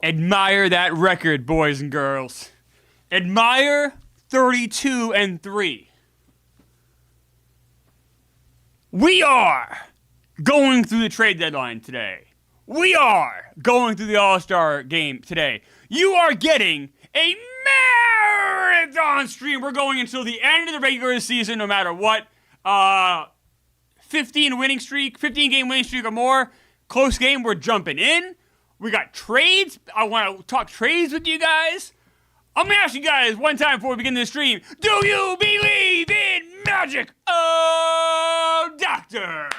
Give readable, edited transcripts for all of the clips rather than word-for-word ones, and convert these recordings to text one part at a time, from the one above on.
Admire that record, boys and girls. Admire 32-3. We are going through the trade deadline today. We are going through the All-Star game today. You are getting a marathon stream. We're going until the end of the regular season, no matter what. 15 game winning streak or more. Close game, we're jumping in. We got trades. I want to talk trades with you guys. I'm going to ask you guys one time before we begin this stream. Do you believe in magic? Oh, doctor.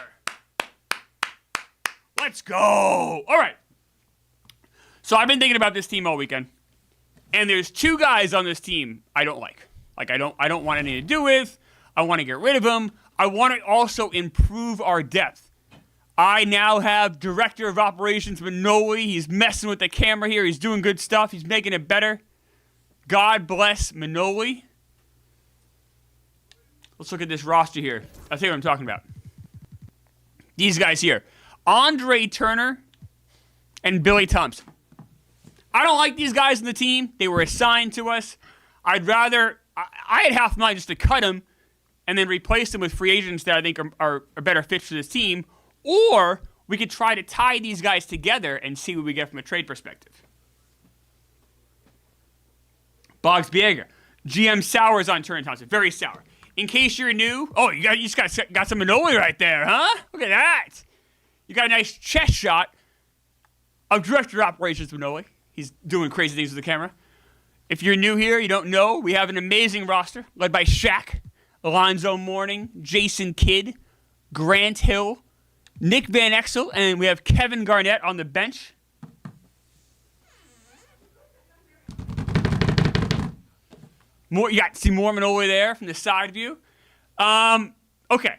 Let's go. All right. So I've been thinking about this team all weekend. And there's two guys on this team I don't like. I don't want anything to do with. I want to get rid of them. I want to also improve our depth. I now have Director of Operations Manoli. He's messing with the camera here. He's doing good stuff. He's making it better. God bless Manoli. Let's look at this roster here. I'll tell you what I'm talking about. These guys here. Andre Turner and Billy Thompson. I don't like these guys in the team. They were assigned to us. I'd rather... I had half a mind just to cut them and then replace them with free agents that I think are better fits for this team. Or we could try to tie these guys together and see what we get from a trade perspective. Boggs Biega. GM sours on Turner Thompson. Very sour. In case you're new, you just got some Manoli right there, huh? Look at that. You got a nice chest shot of Director of Operations Manoli. He's doing crazy things with the camera. If you're new here, you don't know, we have an amazing roster led by Shaq, Alonzo Mourning, Jason Kidd, Grant Hill, Nick Van Exel, and we have Kevin Garnett on the bench. You got to see Mormon over there from the side view. Okay.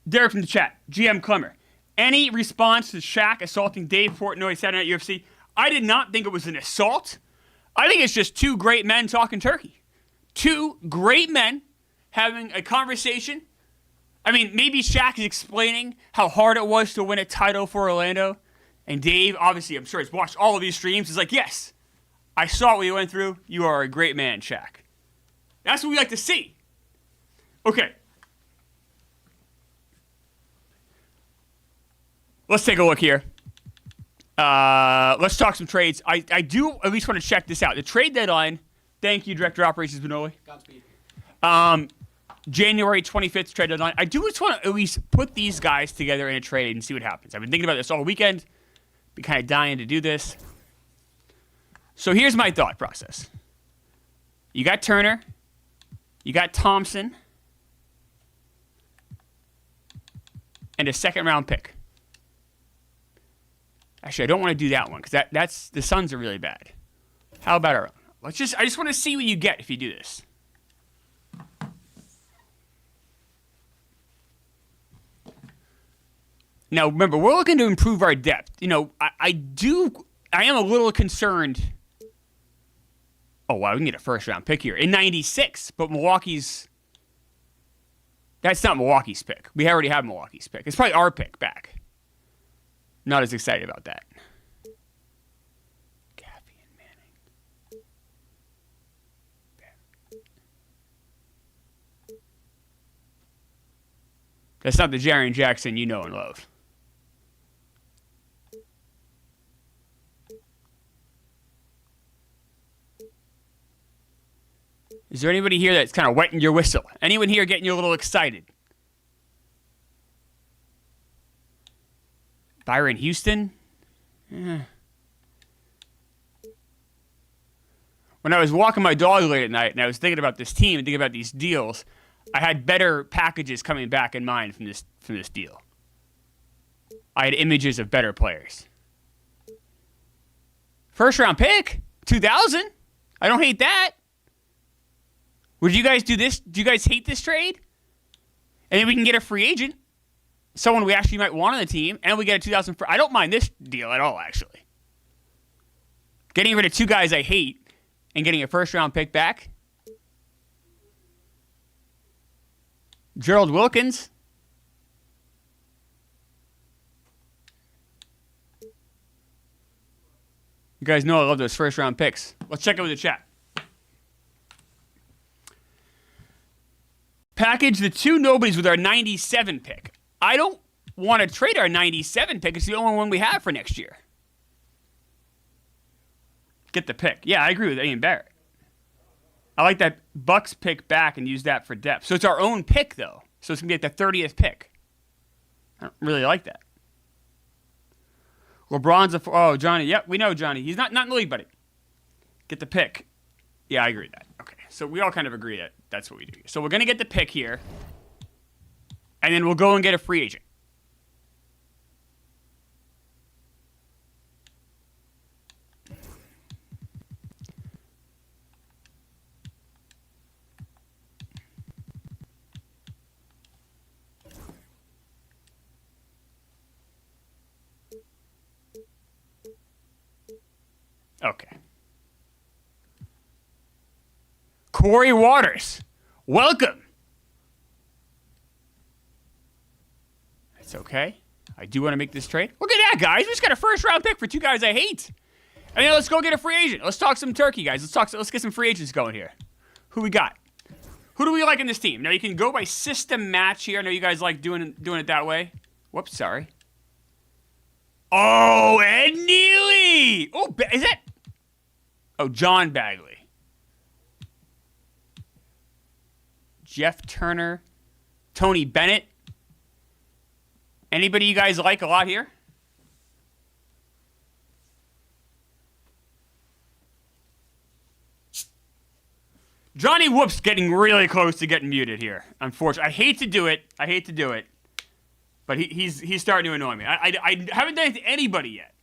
Derek from the chat. GM Klemmer. Any response to Shaq assaulting Dave Portnoy Saturday Night UFC? I did not think it was an assault. I think it's just two great men talking turkey. Two great men having a conversation. I mean, maybe Shaq is explaining how hard it was to win a title for Orlando. And Dave, obviously, I'm sure he's watched all of these streams. He's like, yes, I saw what you went through. You are a great man, Shaq. That's what we like to see. Okay. Let's take a look here. Let's talk some trades. I do at least want to check this out. The trade deadline, thank you, Director of Operations Manoli. Godspeed. January 25th trade deadline. I do just want to at least put these guys together in a trade and see what happens. I've been thinking about this all weekend. Been kind of dying to do this. So here's my thought process. You got Turner. You got Thompson. And a second-round pick. Actually, I don't want to do that one because that's the Suns are really bad. How about our own? I just want to see what you get if you do this. Now, remember, we're looking to improve our depth. You know, I am a little concerned. Oh, wow, we can get a first-round pick here in 96, but that's not Milwaukee's pick. We already have Milwaukee's pick. It's probably our pick back. Not as excited about that. Gaffey and Manning. That's not the Jaren Jackson you know and love. Is there anybody here that's kind of wetting your whistle? Anyone here getting you a little excited? Byron Houston? When I was walking my dog late at night and I was thinking about this team and thinking about these deals, I had better packages coming back in mind from this deal. I had images of better players. First round pick? 2000? I don't hate that. Would you guys do this? Do you guys hate this trade? And then we can get a free agent. Someone we actually might want on the team, and we get a 2000. I don't mind this deal at all, actually. Getting rid of two guys I hate and getting a first-round pick back. Gerald Wilkins. You guys know I love those first-round picks. Let's check it with the chat. Package the 2 nobodies with our 97 pick. I don't want to trade our 97 pick. It's the only one we have for next year. Get the pick. Yeah, I agree with Ian Barrett. I like that Bucks pick back and use that for depth. So it's our own pick, though. So it's going to be at the 30th pick. I don't really like that. LeBron's a... Oh, Johnny. Yep, we know Johnny. He's not in the league, buddy. Get the pick. Yeah, I agree with that. Okay, so we all kind of agree that that's what we do. So we're going to get the pick here. And then we'll go and get a free agent. Okay. Corey Waters, welcome. That's okay. I do want to make this trade. Look at that, guys. We just got a first-round pick for 2 guys I hate. And then let's go get a free agent. Let's talk some turkey, guys. Let's get some free agents going here. Who we got? Who do we like in this team? Now, you can go by system match here. I know you guys like doing it that way. Whoops, sorry. Oh, Ed Neely. Oh, is that... Oh, John Bagley. Jeff Turner. Tony Bennett. Anybody you guys like a lot here? Johnny Whoop's getting really close to getting muted here. Unfortunately. I hate to do it. But he's starting to annoy me. I haven't done it to anybody yet.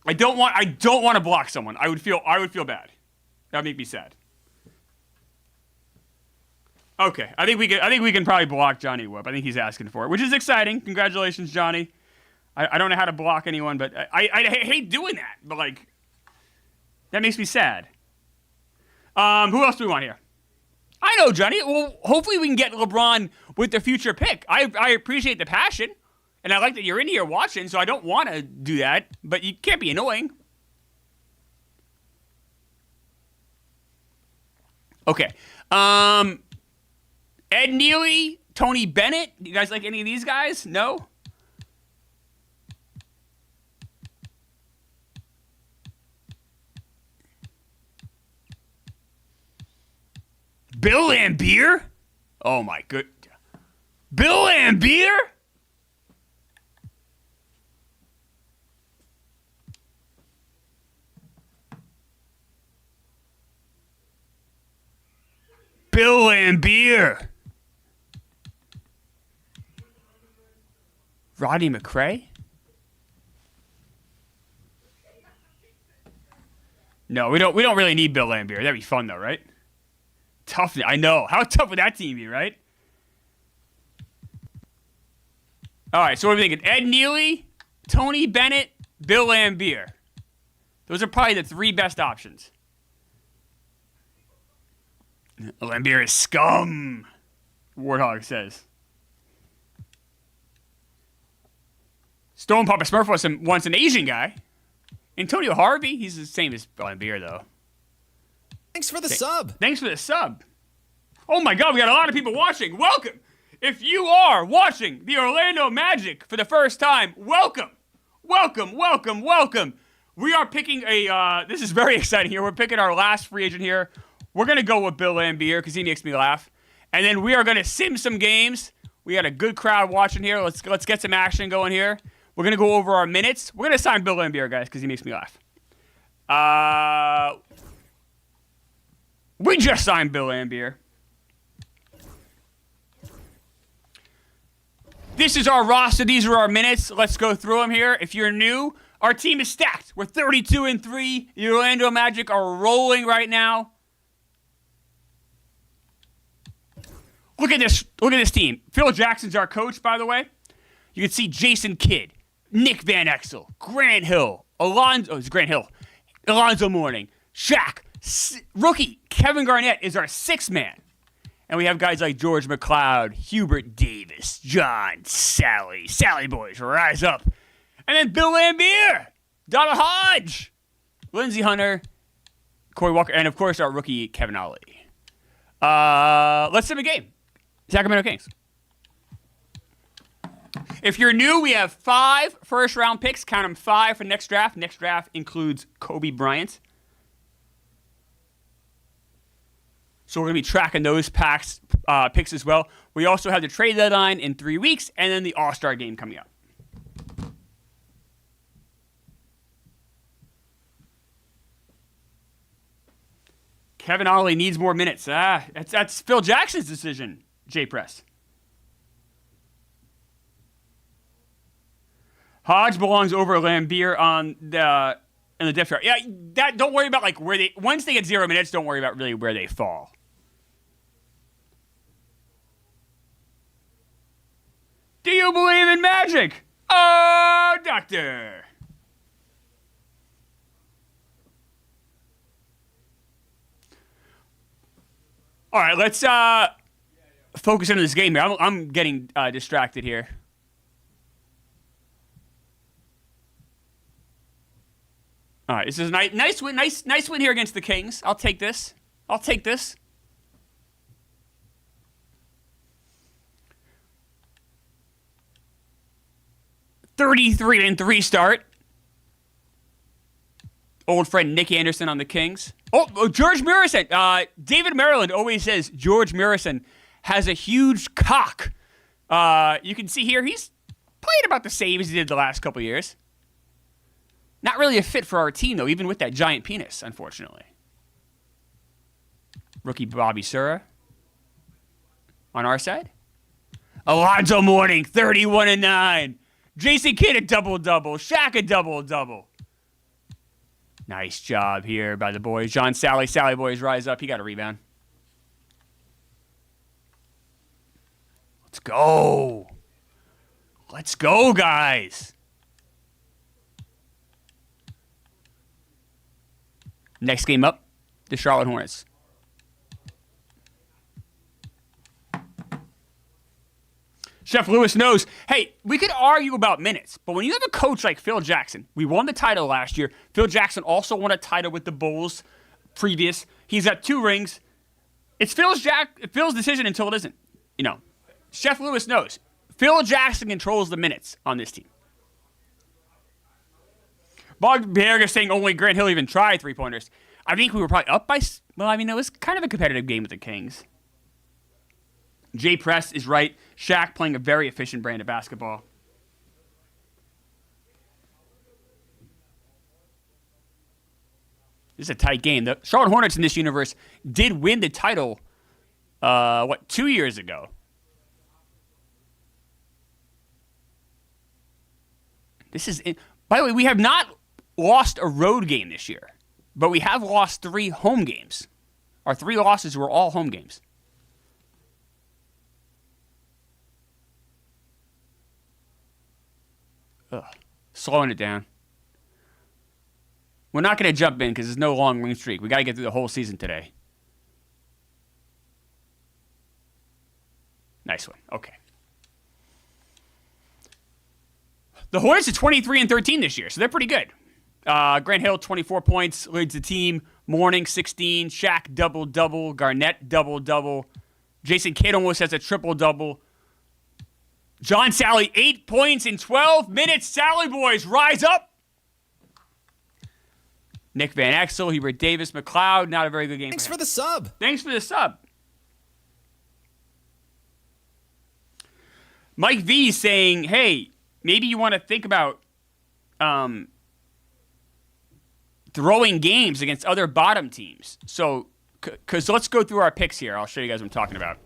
I don't want to block someone. I would feel bad. That would make me sad. Okay, I think we can probably block Johnny Whoop. I think he's asking for it, which is exciting. Congratulations, Johnny. I don't know how to block anyone, but I hate doing that. But like, that makes me sad. Who else do we want here? I know, Johnny. Well, hopefully we can get LeBron with the future pick. I appreciate the passion. And I like that you're in here watching, so I don't want to do that, but you can't be annoying. Okay. Ed Neely, Tony Bennett. You guys like any of these guys? No? Bill Laimbeer? Oh, my good. Bill Laimbeer? Bill Laimbeer. Rodney McRae? No, we don't really need Bill Laimbeer. That'd be fun though, right? Tough. I know. How tough would that team be, right? All right, so what are we thinking? Ed Neely, Tony Bennett, Bill Laimbeer. Those are probably the 3 best options. Laimbeer is scum, Warthog says. Stone Papa Smurf was once an Asian guy. Antonio Harvey, he's the same as Laimbeer, though. Thanks for the sub. Thanks for the sub. Oh my God, we got a lot of people watching. Welcome. If you are watching the Orlando Magic for the first time, welcome. Welcome, welcome, welcome. We are picking this is very exciting here. We're picking our last free agent here. We're going to go with Bill Laimbeer because he makes me laugh. And then we are going to sim some games. We got a good crowd watching here. Let's get some action going here. We're going to go over our minutes. We're going to sign Bill Laimbeer, guys, because he makes me laugh. We just signed Bill Laimbeer. This is our roster. These are our minutes. Let's go through them here. If you're new, our team is stacked. We're 32-3. The Orlando Magic are rolling right now. Look at this. Look at this team. Phil Jackson's our coach, by the way. You can see Jason Kidd, Nick Van Exel, Grant Hill, it's Grant Hill, Alonzo Mourning, Shaq, rookie Kevin Garnett is our 6th man. And we have guys like George McLeod, Hubert Davis, John Sally. Sally boys, rise up. And then Bill Lambier, Donald Hodge, Lindsey Hunter, Corey Walker, and of course our rookie Kevin Ollie. Let's sim a game. Sacramento Kings. If you're new, we have 5 first-round picks. Count them 5 for next draft. Next draft includes Kobe Bryant. So we're going to be tracking those picks as well. We also have the trade deadline in 3 weeks, and then the All-Star game coming up. Kevin Ollie needs more minutes. That's Phil Jackson's decision, J-Press. Hodge belongs over Lambier in the depth chart. Yeah, don't worry about like where once they get 0 minutes, don't worry about really where they fall. Do you believe in magic? Oh, doctor. All right, let's focus on this game here. I'm getting distracted here. All right, this is a nice win. Nice win here against the Kings. I'll take this. 33-3 start. Old friend Nick Anderson on the Kings. Oh, George Murison. David Maryland always says George Murison has a huge cock. You can see here he's played about the same as he did the last couple years. Not really a fit for our team, though, even with that giant penis, unfortunately. Rookie Bobby Sura on our side. Alonzo Mourning, 31-9. Jason Kidd, a double-double. Shaq, a double-double. Nice job here by the boys. John Sally. Sally boys rise up. He got a rebound. Let's go. Let's go, guys. Next game up, the Charlotte Hornets. Chef Lewis knows, hey, we could argue about minutes, but when you have a coach like Phil Jackson, we won the title last year. Phil Jackson also won a title with the Bulls previous. He's got 2 rings. It's Phil's decision until it isn't. You know, Chef Lewis knows. Phil Jackson controls the minutes on this team. Bob Berger saying only Grant Hill even tried 3-pointers. I think we were probably up by... Well, I mean, it was kind of a competitive game with the Kings. Jay Press is right. Shaq playing a very efficient brand of basketball. This is a tight game. The Charlotte Hornets in this universe did win the title, 2 years ago? By the way, we have not lost a road game this year, but we have lost 3 home games. Our 3 losses were all home games. Slowing it down. We're not going to jump in because there's no long win streak. We got to get through the whole season today. Nice one. Okay. The Hornets are 23-13 this year, so they're pretty good. Grant Hill, 24 points, leads the team. Mourning, 16. Shaq, double-double. Garnett, double-double. Jason Kidd almost has a triple-double. John Sally, 8 points in 12 minutes. Sally boys, rise up. Nick Van Exel, Hubert Davis, McLeod, not a very good game. Thanks for the sub. Thanks for the sub. Mike V saying, hey, maybe you want to think about throwing games against other bottom teams. So, because let's go through our picks here. I'll show you guys what I'm talking about.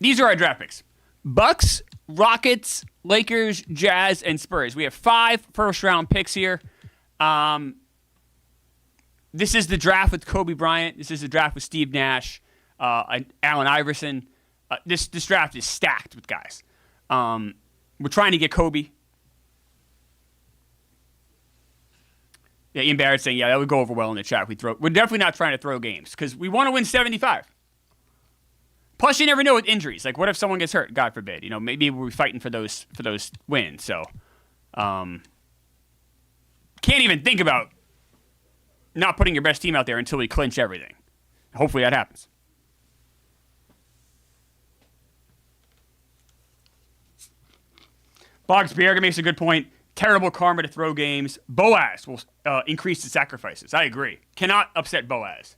These are our draft picks. Bucks, Rockets, Lakers, Jazz, and Spurs. We have 5 first-round picks here. This is the draft with Kobe Bryant. This is the draft with Steve Nash, Allen Iverson. This draft is stacked with guys. We're trying to get Kobe. Yeah, Ian Barrett's saying, yeah, that would go over well in the chat. We're definitely not trying to throw games because we want to win 75. Plus, you never know with injuries. Like, what if someone gets hurt? God forbid. Maybe we're fighting for those wins. So, can't even think about not putting your best team out there until we clinch everything. Hopefully that happens. Boggs Bjerga makes a good point. Terrible karma to throw games. Boaz will increase the sacrifices. I agree. Cannot upset Boaz.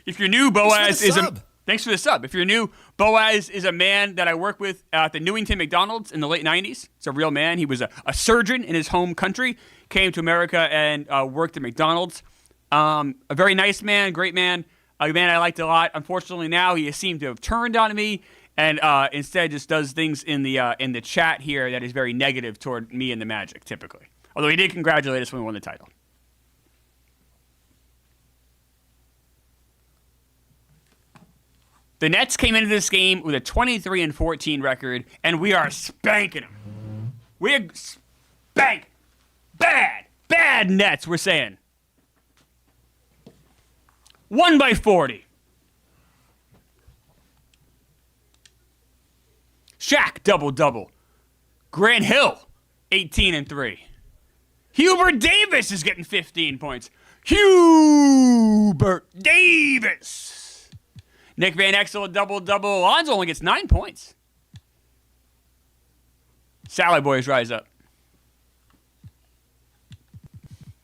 If you're new, Boaz is a... Thanks for the sub. If you're new, Boaz is a man that I worked with at the Newington McDonald's in the late 90s. It's a real man. He was a surgeon in his home country, came to America and worked at McDonald's. A very nice man, great man, a man I liked a lot. Unfortunately, now he seemed to have turned on me and instead just does things in the chat here that is very negative toward me and the Magic, typically. Although he did congratulate us when we won the title. The Nets came into this game with a 23-14 record, and we are spanking them. We're spanking. Bad Nets, we're saying. 1 by 40. Shaq, double-double. Grant Hill, 18-3. Hubert Davis is getting 15 points. Hubert Davis. Nick Van Exel, double-double. Alonzo only gets 9 points. Sally boys rise up.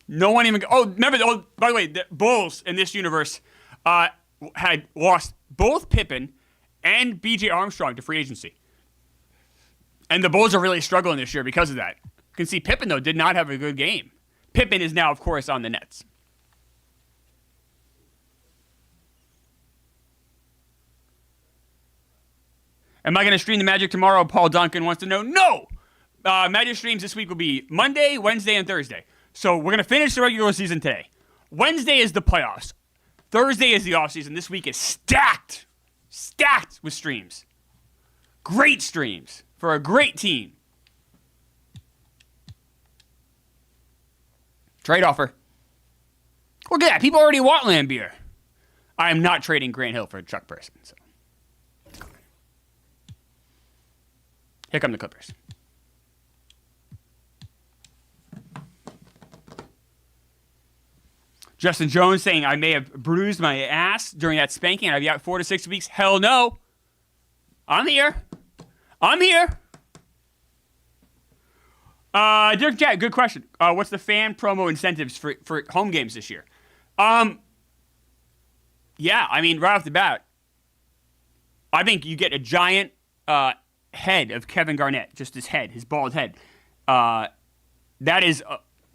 No one even... remember... by the way, the Bulls in this universe had lost both Pippen and B.J. Armstrong to free agency. And the Bulls are really struggling this year because of that. You can see Pippen, though, did not have a good game. Pippen is now, of course, on the Nets. Am I going to stream the Magic tomorrow? Paul Duncan wants to know. No! Magic streams this week will be Monday, Wednesday, and Thursday. So we're going to finish the regular season today. Wednesday is the playoffs. Thursday is the offseason. This week is stacked. Stacked with streams. Great streams for a great team. Trade offer. Look at that. People already want Lambeer. I am not trading Grant Hill for Chuck Person. So. Here come the Clippers. Justin Jones saying, I may have bruised my ass during that spanking. I'd be out 4 to 6 weeks. Hell no. I'm here. Dirk Jack, good question. What's the fan promo incentives for home games this year? Yeah, I mean, right off the bat, I think you get a giant head of Kevin Garnett, just his head, his bald head. That is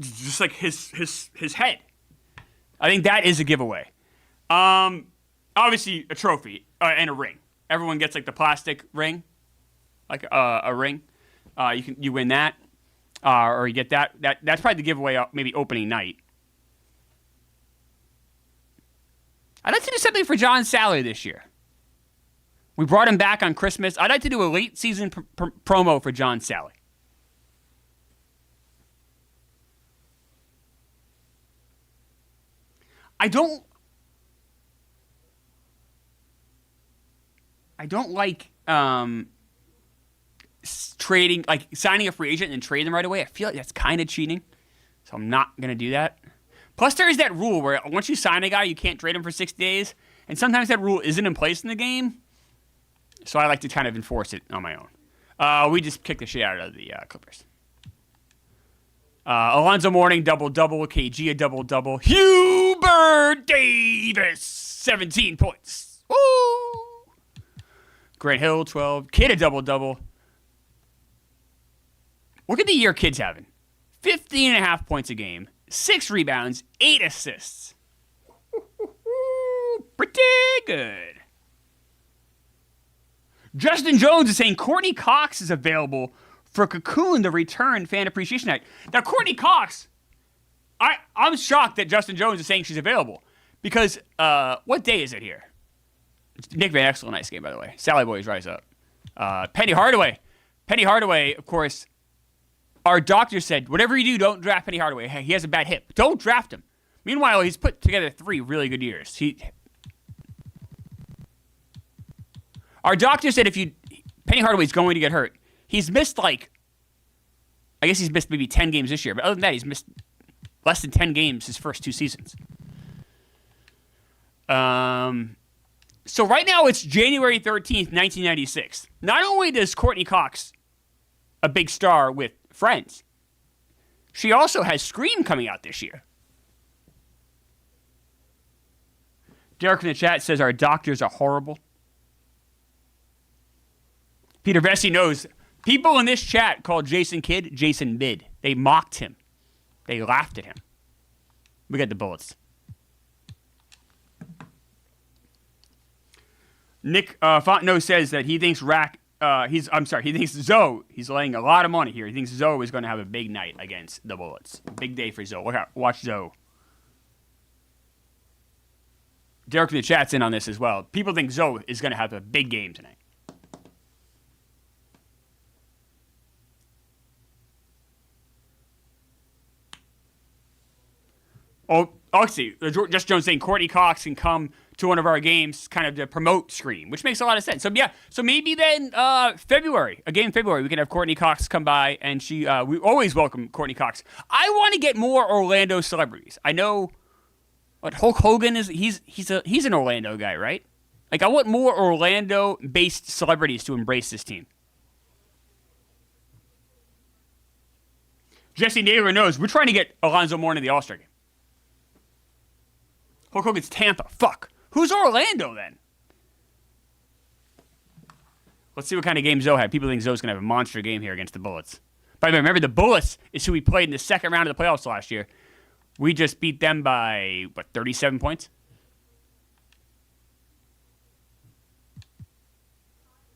just like his head. I think that is a giveaway. Obviously, a trophy and a ring. Everyone gets like the plastic ring, like a ring. You win that, or you get that. That's probably the giveaway. Maybe opening night. I'd like to do something for John Sally this year. We brought him back on Christmas. I'd like to do a late season promo for John Sally. I don't like trading, like signing a free agent and trading them right away. I feel like that's kind of cheating, so I'm not going to do that. Plus, there is that rule where once you sign a guy, you can't trade him for 6 days, and sometimes that rule isn't in place in the game, so I like to kind of enforce it on my own. We just kicked the shit out of the Clippers. Alonzo Mourning, double-double. KG, a double-double. Hubert Davis, 17 points. Woo! Grant Hill, 12. Kid, a double-double. Look at the year Kid's having. 15.5 points a game. 6 rebounds. 8 assists. Pretty good. Justin Jones is saying Courtney Cox is available for Cocoon, the Return Fan Appreciation Night. Now, Courtney Cox, I'm shocked that Justin Jones is saying she's available. Because, what day is it here? It's Nick Van Exel, nice game, by the way. Sally Boys rise up. Penny Hardaway, Penny Hardaway, of course, our doctor said, whatever you do, don't draft Penny Hardaway. He has a bad hip. Don't draft him. Meanwhile, he's put together 3 really good years. Our doctor said Penny Hardaway's going to get hurt. He's missed I guess he's missed maybe 10 games this year. But other than that, he's missed less than 10 games his first 2 seasons. So right now it's January 13th, 1996. Not only does Courtney Cox, a big star with Friends, she also has Scream coming out this year. Derek from the chat says our doctors are horrible. Peter Vesey knows people in this chat called Jason Kidd Jason Mid. They mocked him. They laughed at him. We got the bullets. Nick Fontenot says that he thinks he thinks Zoe, he's laying a lot of money here. He thinks Zoe is going to have a big night against the Bullets. Big day for Zoe. Watch Zoe. Derek in the chat's in on this as well. People think Zoe is going to have a big game tonight. Oh, see, just Jones saying Courtney Cox can come to one of our games kind of to promote Scream, which makes a lot of sense. So, yeah, so maybe then February, we can have Courtney Cox come by, and we always welcome Courtney Cox. I want to get more Orlando celebrities. I know what Hulk Hogan is. He's an Orlando guy, right? Like, I want more Orlando-based celebrities to embrace this team. Jesse Naylor knows we're trying to get Alonzo Mourning in the All-Star game. Hulk Hogan's Tampa. Fuck. Who's Orlando then? Let's see what kind of game Zoe had. People think Zoe's going to have a monster game here against the Bullets. By the way, remember the Bullets is who we played in the second round of the playoffs last year. We just beat them by, 37 points?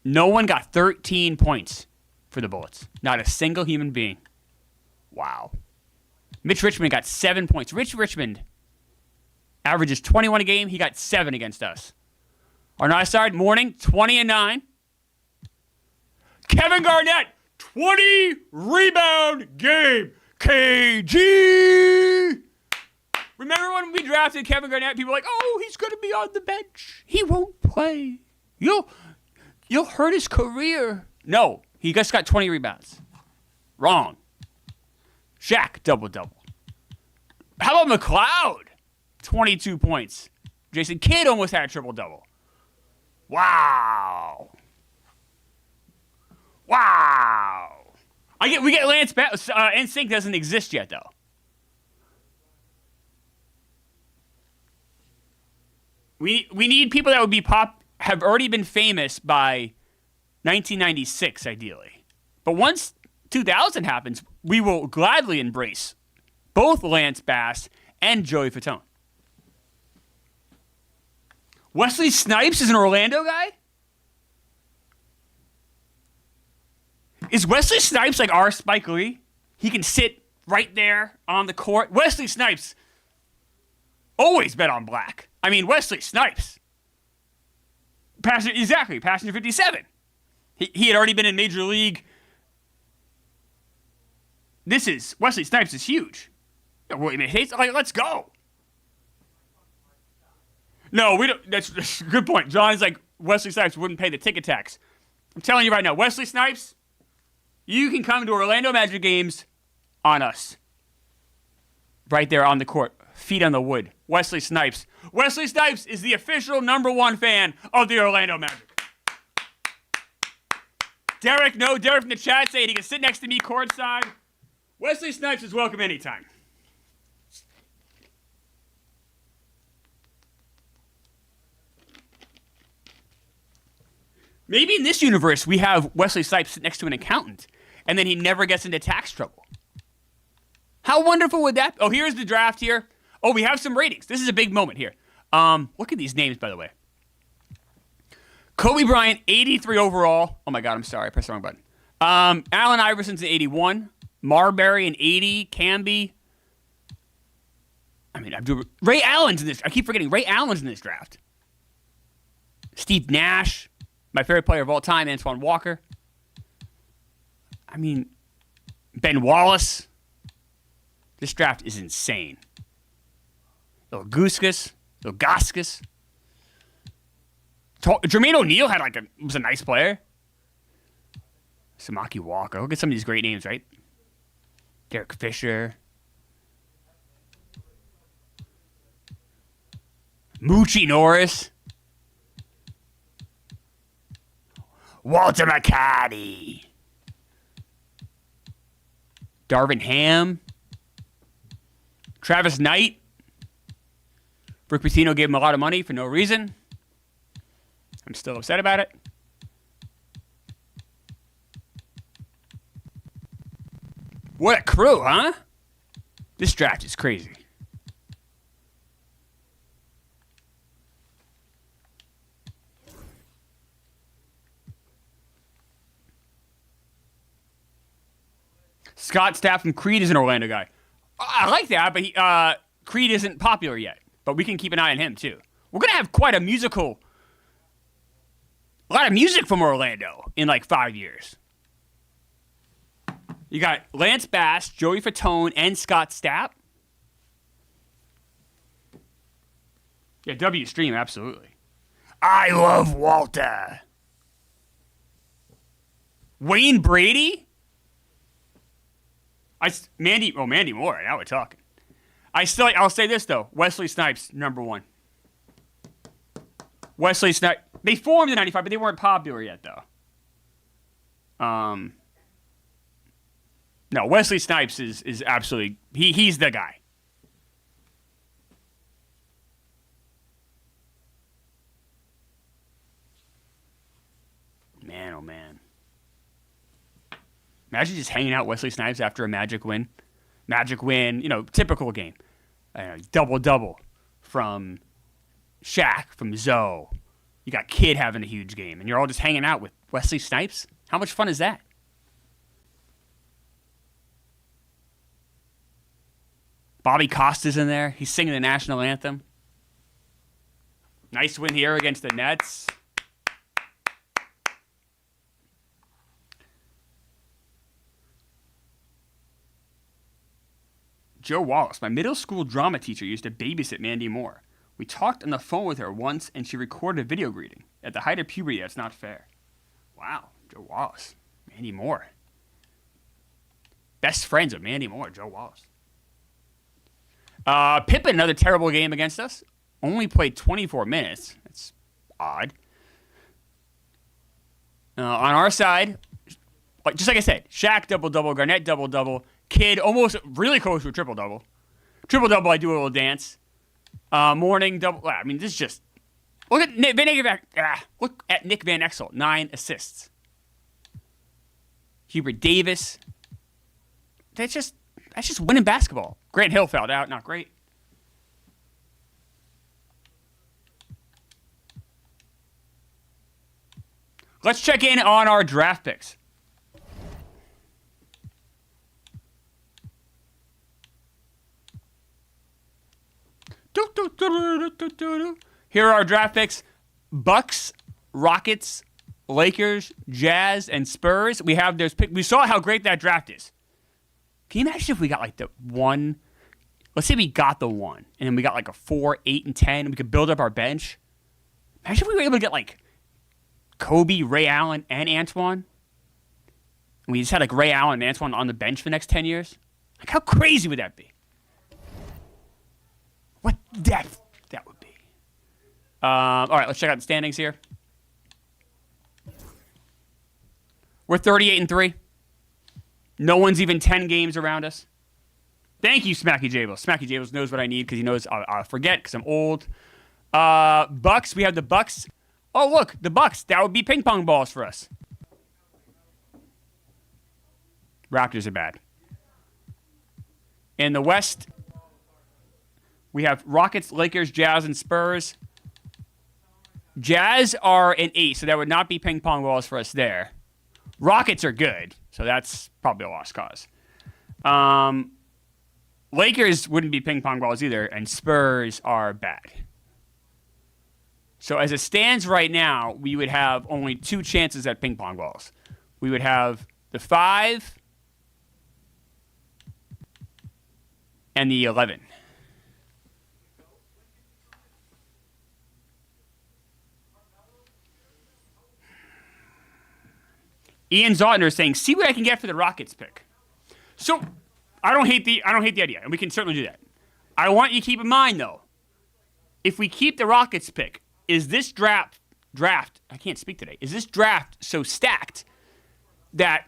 No one got 13 points for the Bullets. Not a single human being. Wow. Mitch Richmond got 7 points. Rich Richmond averages 21 a game. He got 7 against us. On our side, Mourning, 20-9. Kevin Garnett, 20 rebound game. KG. Remember when we drafted Kevin Garnett? People were like, oh, he's going to be on the bench. He won't play. You'll hurt his career. No, he just got 20 rebounds. Wrong. Shaq, double-double. How about McLeod? 22 points. Jason Kidd almost had a triple-double. Wow. We get Lance NSYNC doesn't exist yet, though. We need people that would be have already been famous by 1996, ideally. But once 2000 happens, we will gladly embrace both Lance Bass and Joey Fatone. Wesley Snipes is an Orlando guy? Is Wesley Snipes like our Spike Lee? He can sit right there on the court. Wesley Snipes always bet on black. I mean, Wesley Snipes. Passenger 57. He had already been in Major League. Wesley Snipes is huge. Let's go. No, we don't. That's a good point. John's like, Wesley Snipes wouldn't pay the ticket tax. I'm telling you right now, Wesley Snipes, you can come to Orlando Magic games on us. Right there on the court. Feet on the wood. Wesley Snipes. Wesley Snipes is the official #1 fan of the Orlando Magic. Derek from the chat saying he can sit next to me courtside. Wesley Snipes is welcome anytime. Maybe in this universe, we have Wesley Snipes sit next to an accountant, and then he never gets into tax trouble. How wonderful would that be? Oh, here's the draft here. Oh, we have some ratings. This is a big moment here. Look at these names, by the way. Kobe Bryant, 83 overall. Oh, my God, I'm sorry. I pressed the wrong button. Allen Iverson's an 81. Marbury, an 80. Camby. Ray Allen's in this. I keep forgetting. Ray Allen's in this draft. Steve Nash. My favorite player of all time, Antoine Walker. I mean, Ben Wallace. This draft is insane. Ilgauskas. Jermaine O'Neal was a nice player. Samaki Walker. Look at some of these great names, right? Derek Fisher. Moochie Norris. Walter McCarty. Darvin Ham. Travis Knight. Rick Pitino gave him a lot of money for no reason. I'm still upset about it. What a crew, huh? This draft is crazy. Scott Stapp from Creed is an Orlando guy. I like that, but Creed isn't popular yet. But we can keep an eye on him, too. We're going to have quite a lot of music from Orlando in like 5 years. You got Lance Bass, Joey Fatone, and Scott Stapp. Yeah, W Stream, absolutely. I love Walter. Wayne Brady? Mandy Moore, now we're talking. I'll say this, though. Wesley Snipes, number one. Wesley Snipes. They formed in 95, but they weren't popular yet, though. No, Wesley Snipes is absolutely... He's the guy. Man, oh man. Imagine just hanging out Wesley Snipes after a Magic win. Magic win, typical game. Double-double from Shaq, from Zoe. You got Kid having a huge game, and you're all just hanging out with Wesley Snipes? How much fun is that? Bobby Costa's in there. He's singing the national anthem. Nice win here against the Nets. Joe Wallace, my middle school drama teacher, used to babysit Mandy Moore. We talked on the phone with her once, and she recorded a video greeting. At the height of puberty, that's not fair. Wow, Joe Wallace. Mandy Moore. Best friends of Mandy Moore, Joe Wallace. Pippen, another terrible game against us. Only played 24 minutes. That's odd. On our side, just like I said, Shaq double-double, Garnett double-double, Kid almost really close to a triple-double. Triple-double, I do a little dance. Morning double. I mean, this is just... Look at Nick Van Exel, 9 assists. Hubert Davis. That's just winning basketball. Grant Hill fouled out, not great. Let's check in on our draft picks. Here are our draft picks. Bucks, Rockets, Lakers, Jazz, and Spurs. We have those picks. We saw how great that draft is. Can you imagine if we got like the 1? Let's say we got the 1, and then we got like a 4, 8, and 10, and we could build up our bench. Imagine if we were able to get like Kobe, Ray Allen, and Antoine. And we just had like Ray Allen and Antoine on the bench for the next 10 years. Like, how crazy would that be? What depth that would be. All right, let's check out the standings here. We're 38-3. No one's even 10 games around us. Thank you, Smacky Jables. Smacky Jables knows what I need because he knows I'll forget because I'm old. Bucks, we have the Bucks. Oh, look, the Bucks. That would be ping pong balls for us. Raptors are bad. In the West, we have Rockets, Lakers, Jazz, and Spurs. Jazz are an 8, so that would not be ping pong balls for us there. Rockets are good, so that's probably a lost cause. Lakers wouldn't be ping pong balls either, and Spurs are bad. So as it stands right now, we would have only 2 chances at ping pong balls. We would have the 5, and the 11. Ian Zotner is saying, see what I can get for the Rockets pick. So I don't hate the idea, and we can certainly do that. I want you to keep in mind though, if we keep the Rockets pick, is this draft I can't speak today. Is this draft so stacked that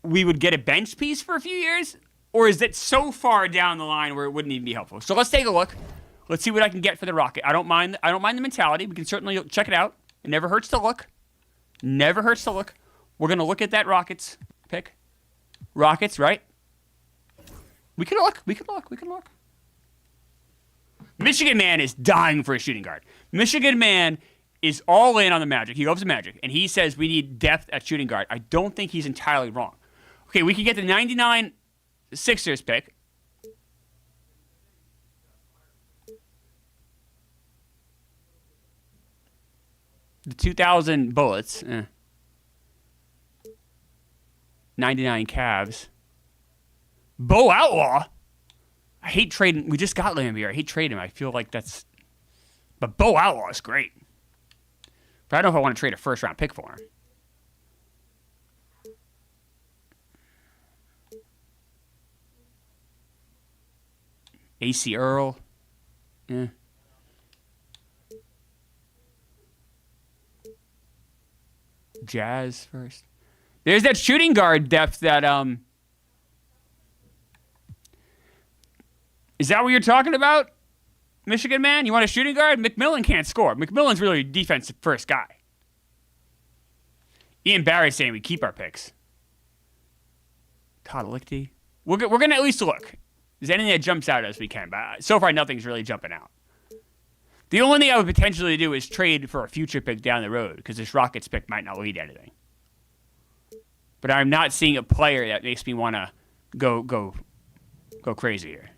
we would get a bench piece for a few years? Or is it so far down the line where it wouldn't even be helpful? So let's take a look. Let's see what I can get for the Rocket. I don't mind the mentality. We can certainly check it out. It never hurts to look. Never hurts to look. We're going to look at that Rockets pick. Rockets, right? We can look. Michigan Man is dying for a shooting guard. Michigan Man is all in on the Magic. He loves the Magic. And he says we need depth at shooting guard. I don't think he's entirely wrong. Okay, we can get the 99 Sixers pick. The 2000 Bullets. 99 Cavs. Bo Outlaw. I hate trading. We just got Lambier. I hate trading him. I feel like that's... But Bo Outlaw is great. But I don't know if I want to trade a first-round pick for him. AC Earl. Yeah. Jazz first. There's that shooting guard depth that is that what you're talking about, Michigan Man? You want a shooting guard? McMillan can't score. McMillan's really a defensive first guy. Ian Barry's saying we keep our picks. Todd Lichty. We're going to at least look. Is anything that jumps out as we can? But so far, nothing's really jumping out. The only thing I would potentially do is trade for a future pick down the road because this Rockets pick might not lead to anything. But I'm not seeing a player that makes me want to go crazy here.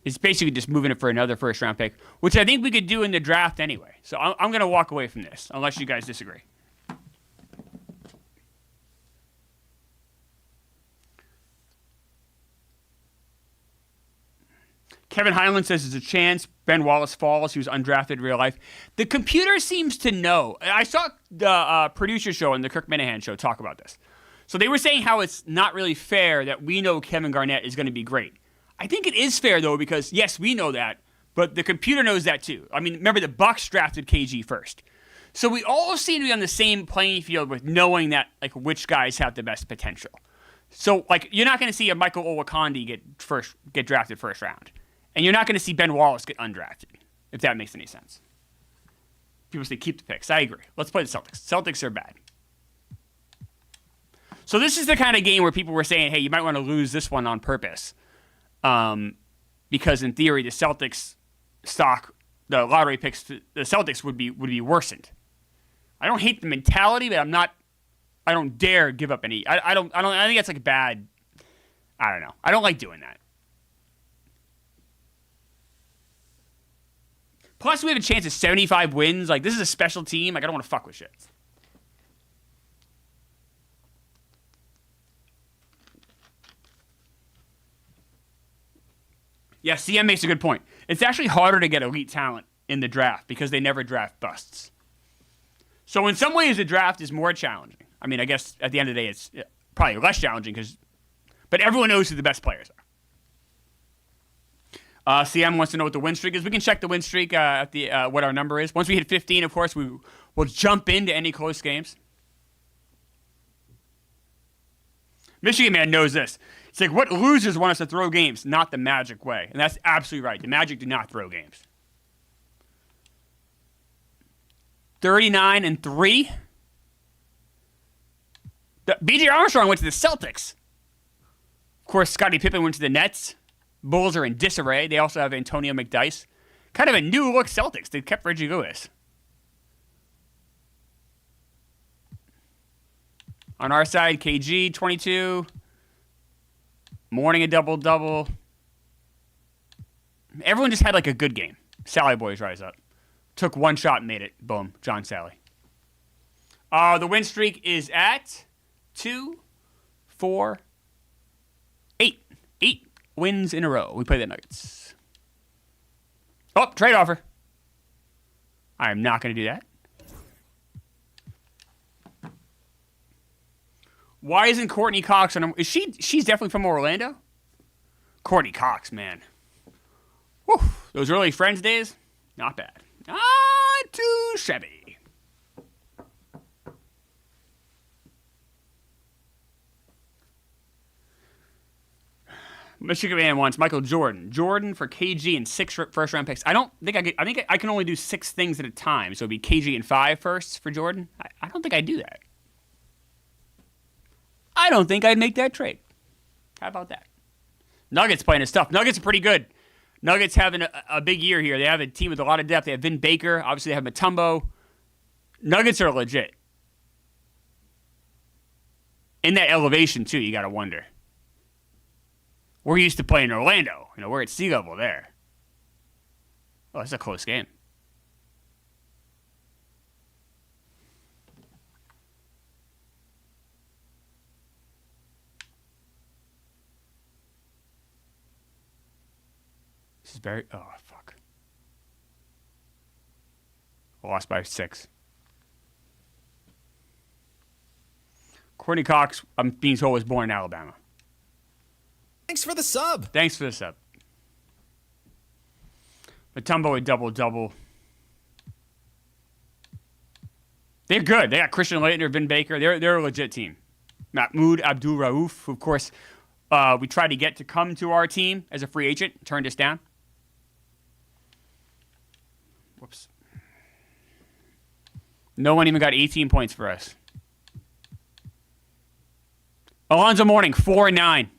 It's basically just moving it for another first-round pick, which I think we could do in the draft anyway. So I'm going to walk away from this, unless you guys disagree. Kevin Highland says there's a chance Ben Wallace falls. He was undrafted in real life. The computer seems to know. I saw the producer show and the Kirk Minahan show talk about this. So they were saying how it's not really fair that we know Kevin Garnett is going to be great. I think it is fair, though, because, yes, we know that, but the computer knows that, too. I mean, remember, the Bucks drafted KG first. So we all seem to be on the same playing field with knowing that, like, which guys have the best potential. So, like, you're not going to see a Michael Olakandi get drafted first round. And you're not going to see Ben Wallace get undrafted, if that makes any sense. People say keep the picks. I agree. Let's play the Celtics. Celtics are bad. So this is the kind of game where people were saying, hey, you might want to lose this one on purpose. Because in theory, the Celtics stock, the lottery picks, the Celtics would be worsened. I don't hate the mentality, but I don't dare give up any. I think that's like bad. I don't know. I don't like doing that. Plus, we have a chance of 75 wins. Like, this is a special team. Like, I don't want to fuck with shit. Yeah, CM makes a good point. It's actually harder to get elite talent in the draft because they never draft busts. So in some ways, the draft is more challenging. I mean, I guess at the end of the day, it's probably less challenging but everyone knows who the best players are. CM wants to know what the win streak is. We can check the win streak at the what our number is. Once we hit 15, of course, we will jump into any close games. Michigan Man knows this. It's like, what losers want us to throw games? Not the Magic way. And that's absolutely right. The Magic do not throw games. 39-3. B.J. Armstrong went to the Celtics. Of course, Scottie Pippen went to the Nets. Bulls are in disarray. They also have Antonio McDyess. Kind of a new-look Celtics. They kept Reggie Lewis. On our side, KG, 22. Mourning a double-double. Everyone just had like a good game. Sally boys rise up. Took one shot and made it. Boom. John Sally. The win streak is at 2, 4, 8. 8 wins in a row. We play the Nuggets. Oh, trade offer. I am not going to do that. Why isn't Courtney Cox on? She's definitely from Orlando. Courtney Cox, man. Whew, those early Friends days, not bad. Not too shabby. Michigan man wants Michael Jordan. Jordan for KG and 6 first-round picks. I think I can only do 6 things at a time. So it'd be KG and 5 firsts for Jordan. I don't think I'd do that. I don't think I'd make that trade. How about that? Nuggets playing his stuff. Nuggets are pretty good. Nuggets having a big year here. They have a team with a lot of depth. They have Vin Baker. Obviously, they have Mutombo. Nuggets are legit. In that elevation, too, you got to wonder. We're used to playing in Orlando. We're at sea level there. Oh, that's a close game. This is very... Oh, fuck. Lost by 6. Courtney Cox, I'm being told, was born in Alabama. Thanks for the sub. Thanks for the sub. Mutombo a double-double. They're good. They got Christian Laettner, Vin Baker. They're a legit team. Mahmoud Abdul-Rauf, who, of course, we tried to get to come to our team as a free agent. Turned us down. Whoops. No one even got 18 points for us. Alonzo Mourning, 4 and 9.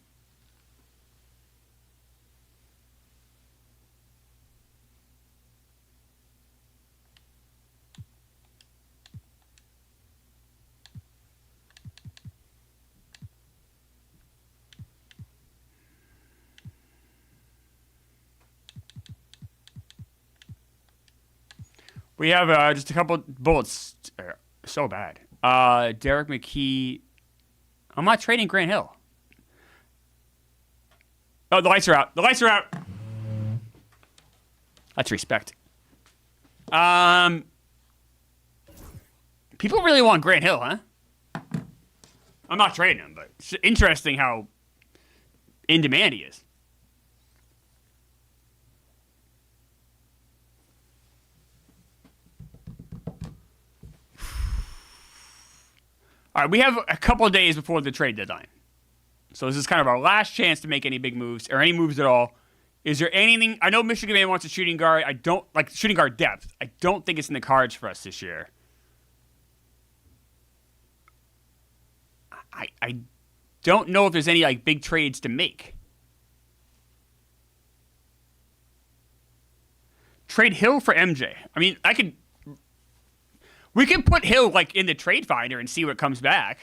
We have just a couple bullets. So bad. Derek McKee. I'm not trading Grant Hill. Oh, the lights are out. The lights are out. That's respect. People really want Grant Hill, huh? I'm not trading him, but it's interesting how in demand he is. All right, we have a couple of days before the trade deadline. So this is kind of our last chance to make any big moves or any moves at all. Is there anything? I know Michigan Man wants a shooting guard. I don't like shooting guard depth. I don't think it's in the cards for us this year. I don't know if there's any like big trades to make. Trade Hill for MJ. I mean, we can put Hill like in the trade finder and see what comes back.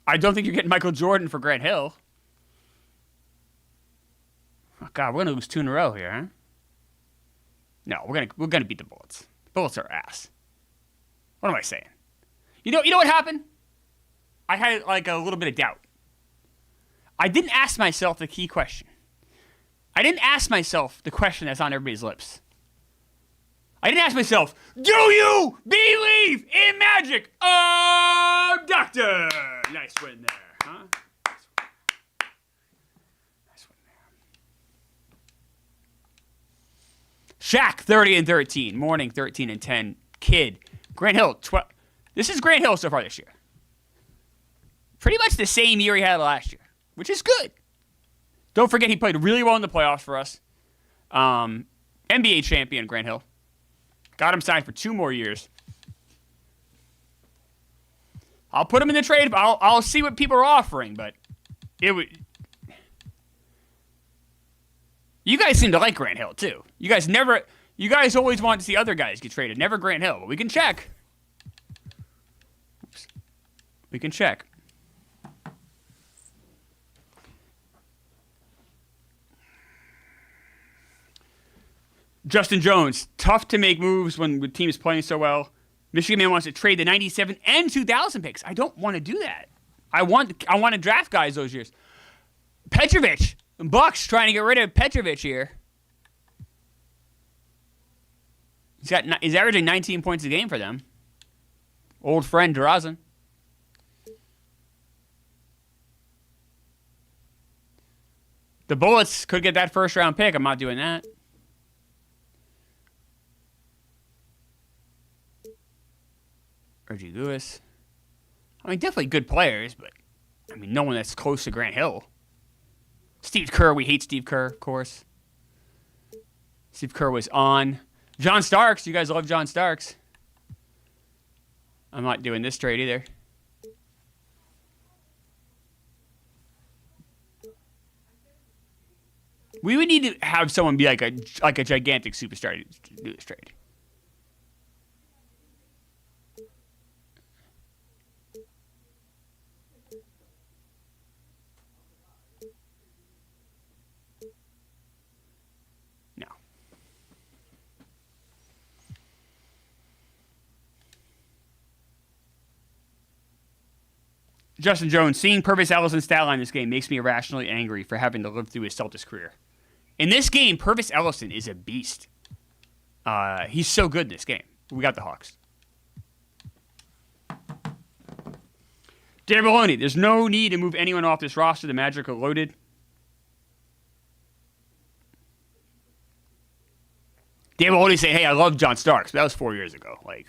I don't think you're getting Michael Jordan for Grant Hill. Oh God, we're gonna lose 2 in a row here, huh? No, we're gonna beat the Bullets. The Bullets are ass. What am I saying? You know what happened? I had like a little bit of doubt. I didn't ask myself the key question. I didn't ask myself the question that's on everybody's lips. I didn't ask myself, do you believe in magic? Oh, doctor! Nice win there, huh? Nice win there. Shaq, 30 and 13. Mourning, 13 and 10. Kid. Grant Hill, 12. This is Grant Hill so far this year. Pretty much the same year he had last year, which is good. Don't forget he played really well in the playoffs for us. NBA champion, Grant Hill. Got him signed for 2 more years. I'll put him in the trade. I'll see what people are offering, but it would. You guys seem to like Grant Hill too. You guys always want to see other guys get traded, never Grant Hill. But we can check. Oops. We can check. Justin Jones, tough to make moves when the team is playing so well. Michigan Man wants to trade the 97 and 2000 picks. I don't want to do that. I want to draft guys those years. Petrovic, Bucks trying to get rid of Petrovic here. He's averaging 19 points a game for them. Old friend Drazen. The Bullets could get that first round pick. I'm not doing that. Reggie Lewis. I mean, definitely good players, but I mean, no one that's close to Grant Hill. Steve Kerr, we hate Steve Kerr, of course. Steve Kerr was on. John Starks, you guys love John Starks. I'm not doing this trade either. We would need to have someone be like a gigantic superstar to do this trade. No. Justin Jones, seeing Purvis Ellison's stat line this game makes me irrationally angry for having to live through his Celtics career. In this game, Purvis Ellison is a beast. He's so good in this game. We got the Hawks. Dan Maloney, there's no need to move anyone off this roster. The Magic are loaded. Dan Maloney say, hey, I love John Starks. But that was 4 years ago. Like,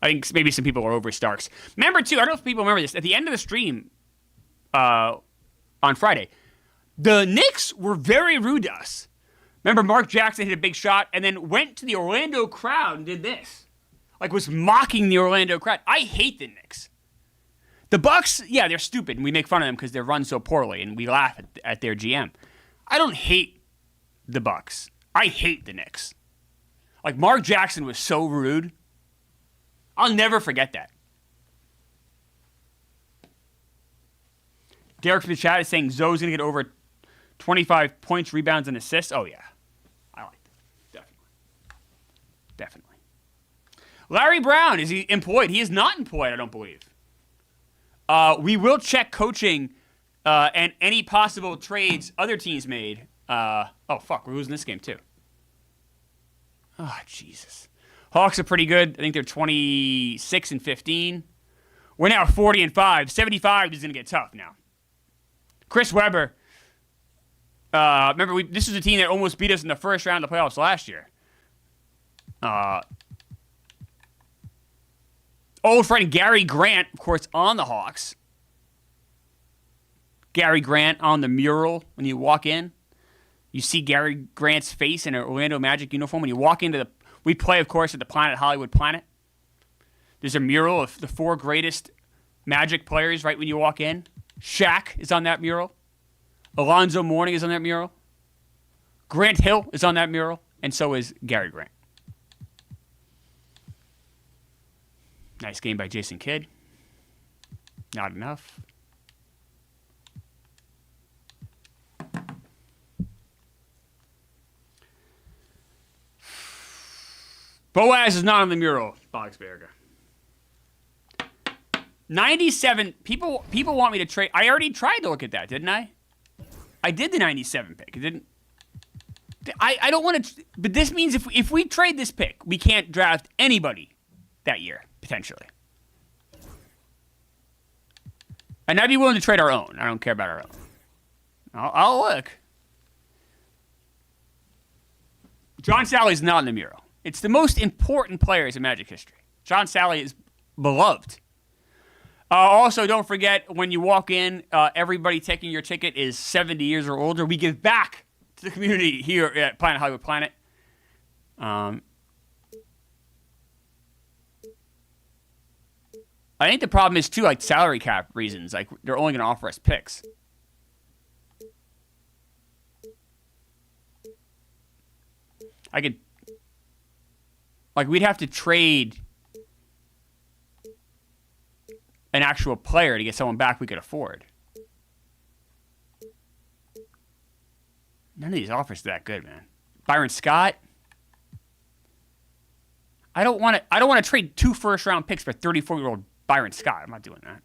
I think maybe some people are over Starks. Remember, too, I don't know if people remember this. At the end of the stream on Friday, the Knicks were very rude to us. Remember, Mark Jackson hit a big shot and then went to the Orlando crowd and did this. Like, was mocking the Orlando crowd. I hate the Knicks. The Bucks, yeah, they're stupid, and we make fun of them because they're run so poorly, and we laugh at their GM. I don't hate the Bucks. I hate the Knicks. Like, Mark Jackson was so rude. I'll never forget that. Derek from the chat is saying Zoe's going to get over 25 points, rebounds, and assists. Oh, yeah. I like that. Definitely. Larry Brown, is he employed? He is not employed, I don't believe. We will check coaching and any possible trades other teams made. Oh, fuck. We're losing this game, too. Oh, Jesus. Hawks are pretty good. I think they're 26 and 15. We're now 40 and 5. 75 is going to get tough now. Chris Webber. Remember, this is a team that almost beat us in the first round of the playoffs last year. Old friend Gary Grant, of course, on the Hawks. Gary Grant on the mural when you walk in. You see Gary Grant's face in an Orlando Magic uniform. When you walk into we play, of course, at the Planet Hollywood Planet. There's a mural of the 4 greatest Magic players right when you walk in. Shaq is on that mural. Alonzo Mourning is on that mural. Grant Hill is on that mural. And so is Gary Grant. Nice game by Jason Kidd. Not enough. Boaz is not on the mural, Boxberger. 97. People want me to trade. I already tried to look at that, didn't I? I did the 97 pick. It didn't. I don't want to. But this means if we trade this pick, we can't draft anybody that year, potentially. And I'd be willing to trade our own. I don't care about our own. I'll look. John Sally's not in the mural. It's the most important players in Magic history. John Sally is beloved. Also, don't forget, when you walk in, everybody taking your ticket is 70 years or older. We give back to the community here at Planet Hollywood Planet. I think the problem is, too, like salary cap reasons. Like, they're only going to offer us picks. I could... Like, we'd have to trade an actual player to get someone back we could afford. None of these offers are that good, man. Byron Scott, I don't want to trade 2 first-round picks for 34-year-old Byron Scott. I'm not doing that.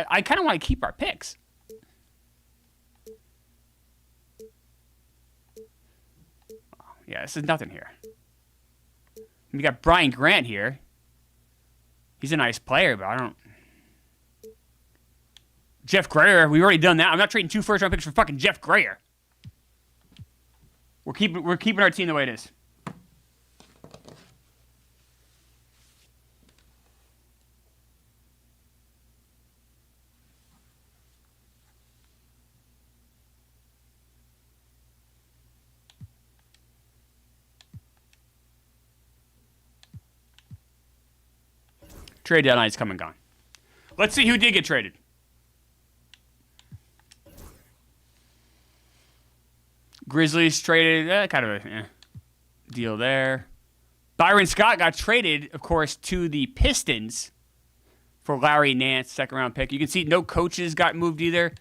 I kind of want to keep our picks. Yeah, this is nothing here. We got Brian Grant here. He's a nice player, but I don't... Jeff Grayer, we've already done that. I'm not trading 2 first-round picks for fucking Jeff Grayer. We're keeping our team the way it is. Trade deadline's come and gone. Let's see who did get traded. Grizzlies traded, kind of a deal there. Byron Scott got traded, of course, to the Pistons for Larry Nance, second-round pick. You can see no coaches got moved either.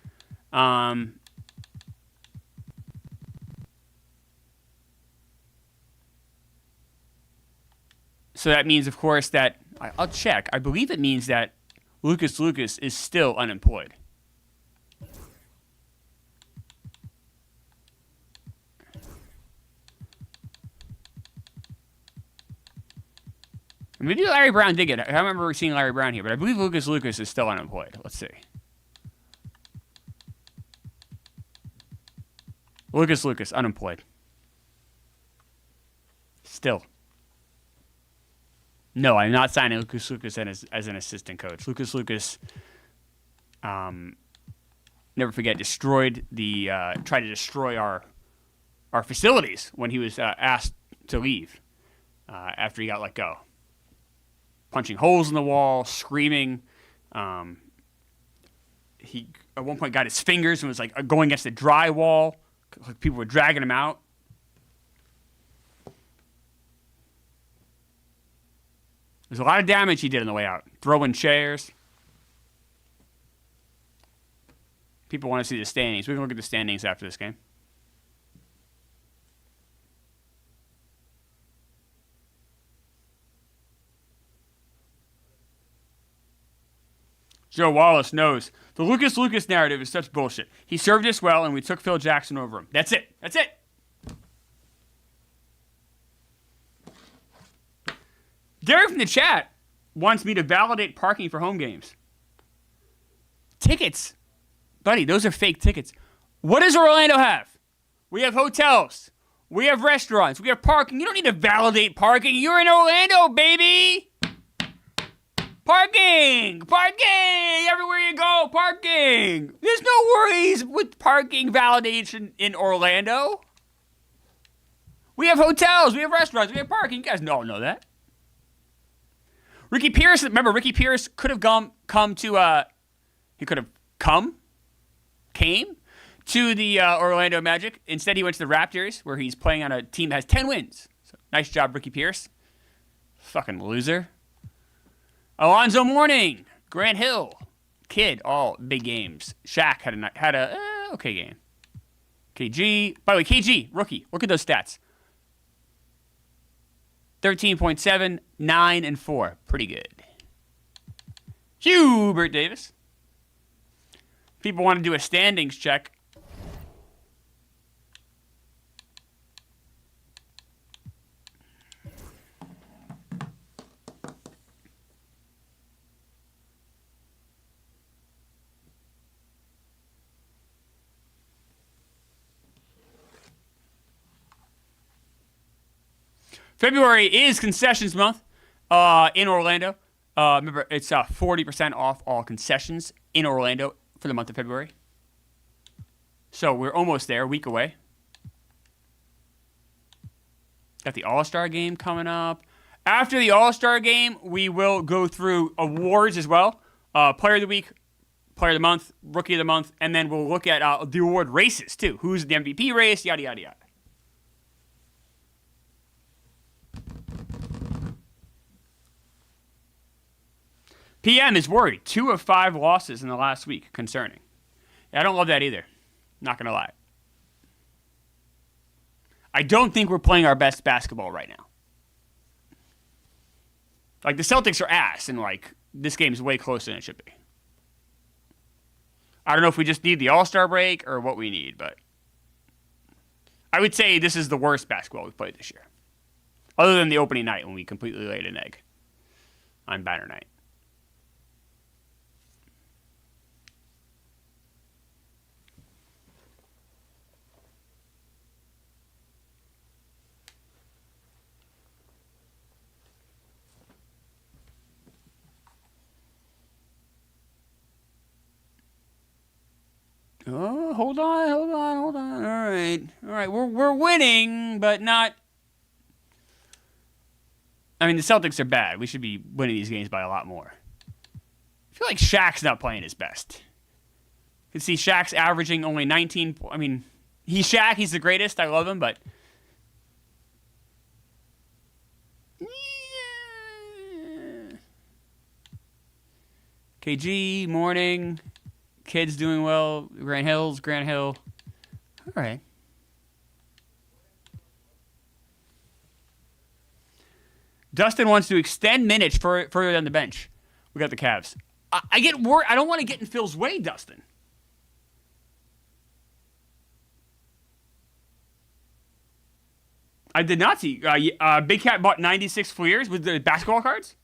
So that means, of course, that I'll check. I believe it means that Lucas is still unemployed. Maybe Larry Brown did get it. I remember seeing Larry Brown here, but I believe Lucas is still unemployed. Let's see. Lucas, unemployed. Still. No, I'm not signing Lucas as an assistant coach. Lucas, never forget, tried to destroy our facilities when he was asked to leave after he got let go. Punching holes in the wall, screaming. He at one point got his fingers and was like going against the drywall. Like people were dragging him out. There's a lot of damage he did on the way out. Throwing chairs. People want to see the standings. We can look at the standings after this game. Joe Wallace knows. The Lucas narrative is such bullshit. He served us well, and we took Phil Jackson over him. That's it. Derek from the chat wants me to validate parking for home games. Tickets. Buddy, those are fake tickets. What does Orlando have? We have hotels. We have restaurants. We have parking. You don't need to validate parking. You're in Orlando, baby. Parking. Everywhere you go, parking. There's no worries with parking validation in Orlando. We have hotels. We have restaurants. We have parking. You guys all know that. Ricky Pierce could have came to the Orlando Magic. Instead, he went to the Raptors, where he's playing on a team that has 10 wins. So, nice job, Ricky Pierce. Fucking loser. Alonzo Mourning, Grant Hill, Kid, all big games. Shaq had a okay game. KG, by the way, KG, rookie. Look at those stats. 13.7, 9, and 4. Pretty good. Hubert Davis. People want to do a standings check. February is concessions month in Orlando. Remember, it's 40% off all concessions in Orlando for the month of February. So we're almost there, a week away. Got the All-Star game coming up. After the All-Star game, we will go through awards as well. Player of the week, player of the month, rookie of the month, and then we'll look at the award races too. Who's the MVP race, yada, yada, yada. PM is worried. 2 of 5 losses in the last week. Concerning. I don't love that either. Not going to lie. I don't think we're playing our best basketball right now. Like, the Celtics are ass, and, like, this game's way closer than it should be. I don't know if we just need the All-Star break or what we need, but I would say this is the worst basketball we've played this year. Other than the opening night when we completely laid an egg on banner night. Oh, hold on. All right. We're winning, but not. I mean, the Celtics are bad. We should be winning these games by a lot more. I feel like Shaq's not playing his best. You can see Shaq's averaging only 19. I mean, he's Shaq. He's the greatest. I love him, but. KG, morning. Kids doing well. Grant Hill. All right. Dustin wants to extend minutes further down the bench. We got the Cavs. I get worried. I don't want to get in Phil's way, Dustin. I did not see. Big Cat bought 96 Fleers with the basketball cards.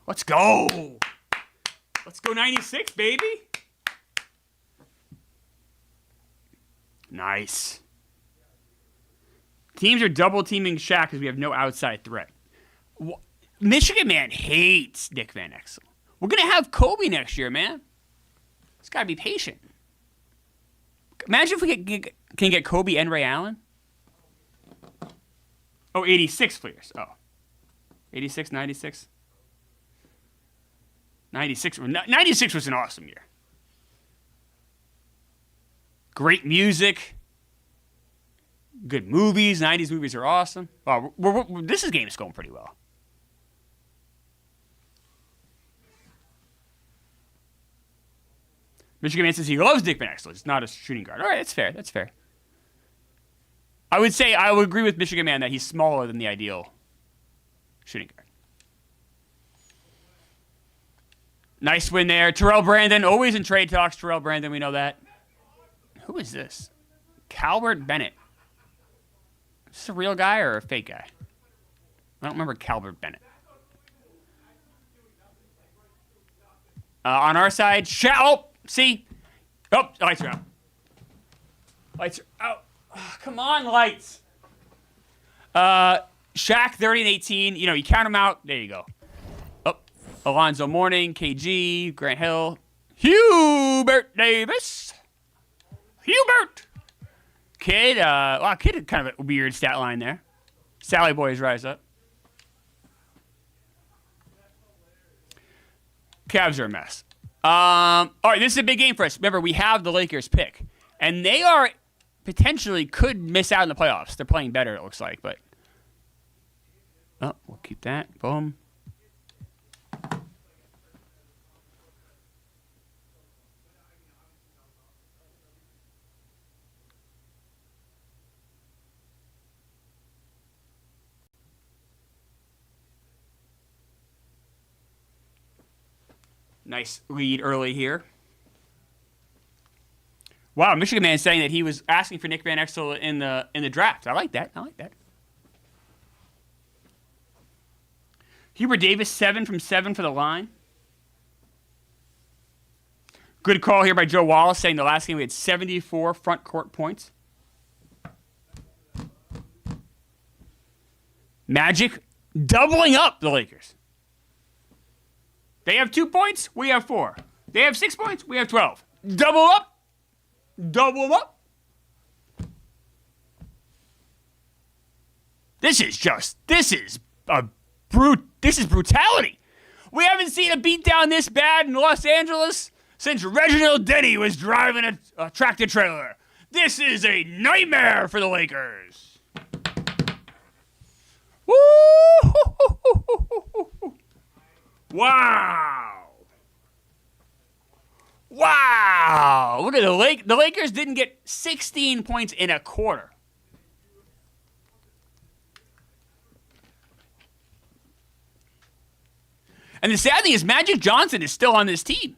Let's go. Let's go 96, baby. Nice. Teams are double teaming Shaq because we have no outside threat. Michigan man hates Nick Van Exel. We're gonna have Kobe next year, man. Just gotta be patient. Imagine if we can get Kobe and Ray Allen. Oh, 86 players. Oh. 86, 96. 96 was an awesome year. Great music. Good movies. 90s movies are awesome. Wow, this game is going pretty well. Michigan man says he loves Nick Van Exel. It's not a shooting guard. All right, that's fair. I would say I would agree with Michigan man that he's smaller than the ideal shooting guard. Nice win there. Terrell Brandon, always in trade talks. Terrell Brandon, we know that. Who is this? Calvert Bennett. Is this a real guy or a fake guy? I don't remember Calvert Bennett. On our side, see? Oh, lights are out. Lights are out. Oh, come on, lights. Shaq, 30 and 18. You know, you count them out. There you go. Oh, Alonzo Mourning, KG, Grant Hill, Hubert Davis. Hubert. Kid, Kid had kind of a weird stat line there. Sally boys rise up. Cavs are a mess. All right, this is a big game for us. Remember, we have the Lakers pick. And they are potentially could miss out in the playoffs. They're playing better, it looks like, but. Oh, we'll keep that. Boom. Nice lead early here. Wow, Michigan man saying that he was asking for Nick Van Exel in the draft. I like that. Hubert Davis, 7 from 7 for the line. Good call here by Joe Wallace saying the last game we had 74 front court points. Magic doubling up the Lakers. They have 2 points, we have 4. They have 6 points, we have 12. Double up. This is brutality. We haven't seen a beatdown this bad in Los Angeles since Reginald Denny was driving a tractor trailer. This is a nightmare for the Lakers. Woo! Wow. Look at the Lakers didn't get 16 points in a quarter. And the sad thing is Magic Johnson is still on this team.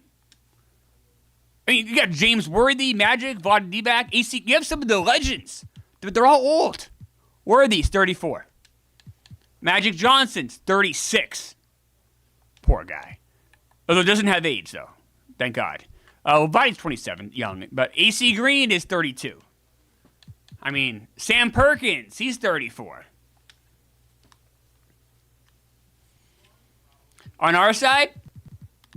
I mean, you got James Worthy, Magic, Vlad Divac, AC. You have some of the legends. They're all old. Worthy's 34. Magic Johnson's 36. Poor guy. Although doesn't have age, though. Thank God. Vlad's 27, young. But AC Green is 32. I mean, Sam Perkins, he's 34. On our side,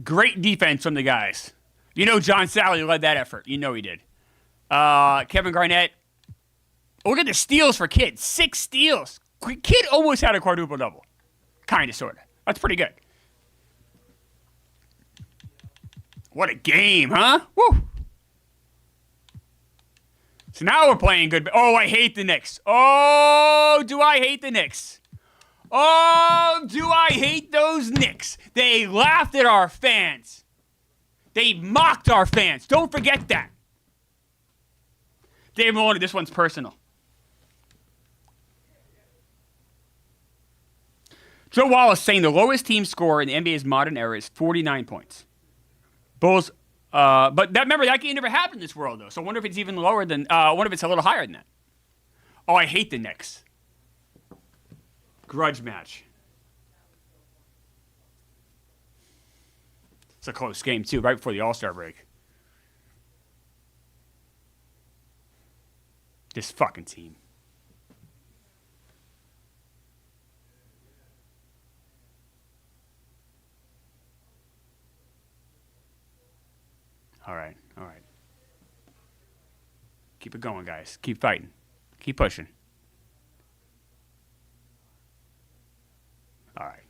great defense from the guys. You know John Sally led that effort. You know he did. Kevin Garnett. Look at the steals for Kidd. 6 steals. Kidd almost had a quadruple-double. Kind of, sort of. That's pretty good. What a game, huh? Woo! So now we're playing good. Oh, I hate the Knicks. Oh, do I hate the Knicks. Oh, do I hate those Knicks. They laughed at our fans. They mocked our fans. Don't forget that. Dave Maloney, this one's personal. Joe Wallace saying the lowest team score in the NBA's modern era is 49 points. Bulls, but remember, that game never happened in this world, though. So I wonder if it's even lower than, I wonder if it's a little higher than that. Oh, I hate the Knicks. Grudge match. It's a close game, too, right before the All-Star break. This fucking team. All right. Keep it going, guys. Keep fighting. Keep pushing. All right.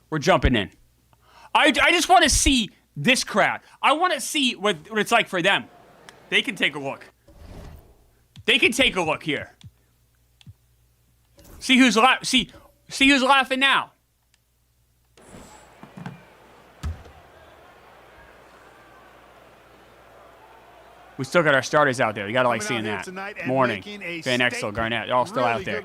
We're jumping in. I just want to see this crowd. I want to see what it's like for them. They can take a look. They can take a look here. See who's laughing now. We still got our starters out there. You got to like seeing that. Morning, Van Exel, Garnett, they're all still out there.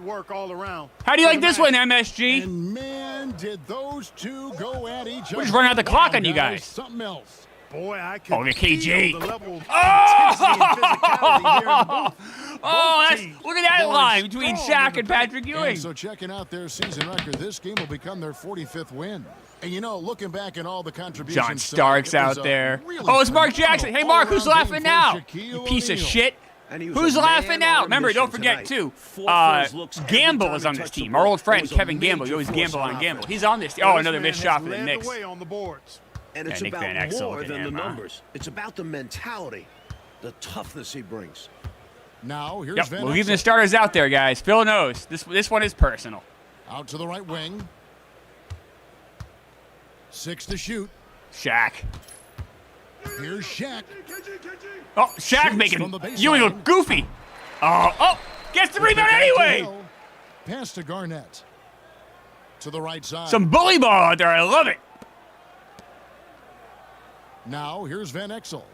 How do you like this one, MSG? And man, did those two go at each other. We're just running out the clock on you guys. Something else. Boy, I can the KG. feel the level of Look at that line between Shaq and Patrick Ewing. And so checking out their season record, this game will become their 45th win. And you know, looking back at all the contributions. John Starks out there. Oh, it's Mark Jackson. Hey, Mark, who's laughing now? You piece of shit. Who's laughing now? Remember, don't forget, too, Gamble is on this team. Our old friend, Kevin Gamble. You always gamble on Gamble. He's on this team. Oh, another missed shot for the Knicks. And it's Nick about Van Exel more looking than at the him, huh? numbers. It's about the mentality, the toughness he brings. Now here's Yep, Van we're leaving the Exel. starters out there, guys. Phil knows. This one is personal. Out to the right wing. 6 to shoot. Shaq. Here's Shaq. Oh, Shaq Shoots making from the baseline. Ewing look goofy. Oh, gets the rebound anyway. Pass to Garnett. To the right side. Some bully ball out there. I love it. Now here's Van Exel.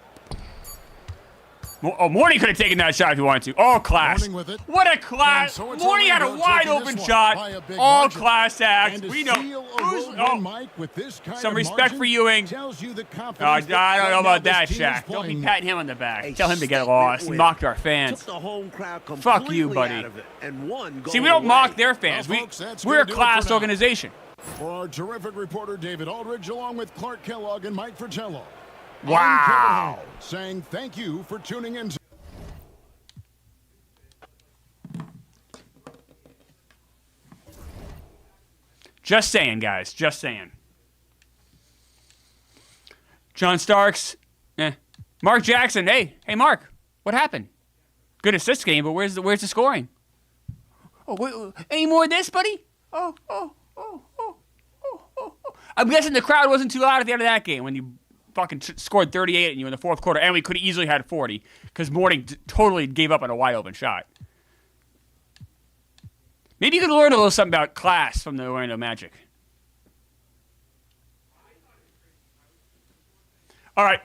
Oh, Morning could have taken that shot if he wanted to. All class. Morning with it. What a class. And so it's Morning had a Orlando wide taking open this one shot. by a big All margin. class act. And to We know. seal a Who's, road oh, win, Mike, with this kind some of respect margin for Ewing. tells you the I confidence that don't know right about now that, this team is Shaq. Don't be playing. patting him on the back. A Tell him to get statement lost. He win. mocked our fans. Took the home crowd Fuck you, completely buddy. out of it and won See, we don't going mock away. their fans. Well, folks, that's We're a gonna do it class for now. organization. For our terrific reporter, David Aldridge, along with Clark Kellogg and Mike Fratello. Wow. I'm Kevin Hall, saying thank you for tuning in. Just saying, guys. Just saying. John Starks. Mark Jackson. Hey, Mark. What happened? Good assist game, but where's the scoring? Oh, wait, any more of this, buddy? Oh. I'm guessing the crowd wasn't too loud at the end of that game when you fucking scored 38 and you in the fourth quarter, and we could have easily had 40 because Morning totally gave up on a wide open shot. Maybe you could learn a little something about class from the Orlando Magic. All right.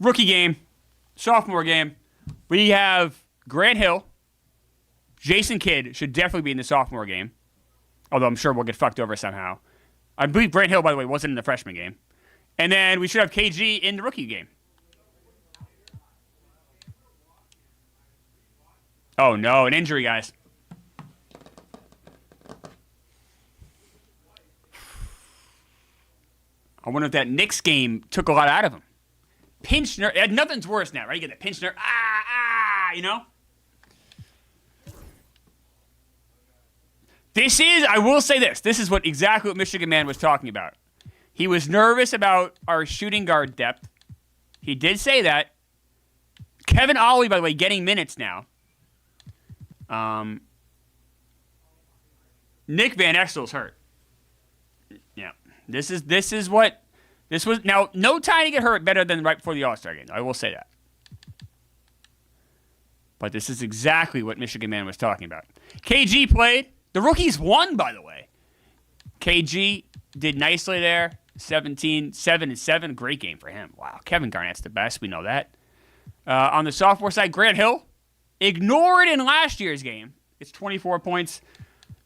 Rookie game. Sophomore game. We have Grant Hill, Jason Kidd should definitely be in the sophomore game, although I'm sure we'll get fucked over somehow. I believe Brent Hill, by the way, wasn't in the freshman game. And then we should have KG in the rookie game. Oh, no, an injury, guys. I wonder if that Knicks game took a lot out of him. Pinch nerve. Nothing's worse now, right? You get the pinch nerve. You know? I will say this. This is exactly what Michigan Man was talking about. He was nervous about our shooting guard depth. He did say that. Kevin Ollie, by the way, getting minutes now. Nick Van Exel's hurt. Yeah. This was now no time to get hurt better than right before the All-Star game. I will say that. But this is exactly what Michigan Man was talking about. KG played. The rookies won, by the way. KG did nicely there. 17, 7 and 7. Great game for him. Wow. Kevin Garnett's the best. We know that. On the sophomore side, Grant Hill ignored in last year's game. It's 24 points.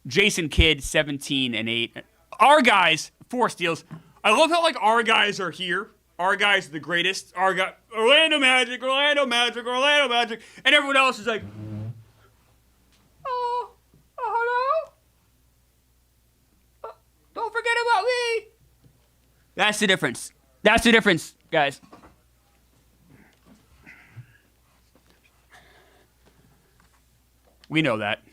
Jason Kidd, 17 and 8. Our guys, 4 steals. I love how, our guys are here. Our guys are the greatest. Orlando Magic, Orlando Magic, Orlando Magic. And everyone else is like, hello? Don't forget about me. That's the difference. That's the difference, guys. We know that.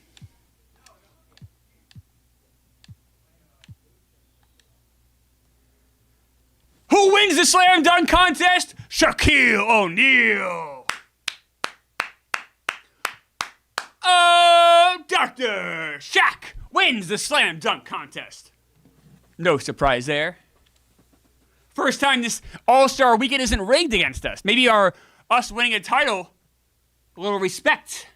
Who wins the slam dunk contest? Shaquille O'Neal. Oh, Dr. Shaq wins the slam dunk contest. No surprise there. First time this All-Star weekend isn't rigged against us. Maybe us winning a title, a little respect.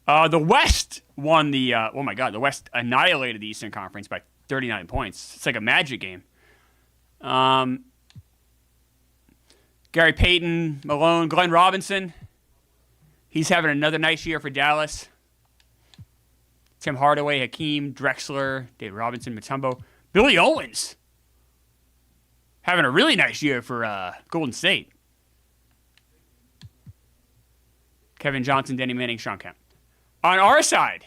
The West won the, the West annihilated the Eastern Conference by 39 points. It's like a Magic game. Gary Payton, Malone, Glenn Robinson. He's having another nice year for Dallas. Tim Hardaway, Hakeem, Drexler, David Robinson, Mutombo. Billy Owens having a really nice year for Golden State. Kevin Johnson, Denny Manning, Sean Kemp. On our side,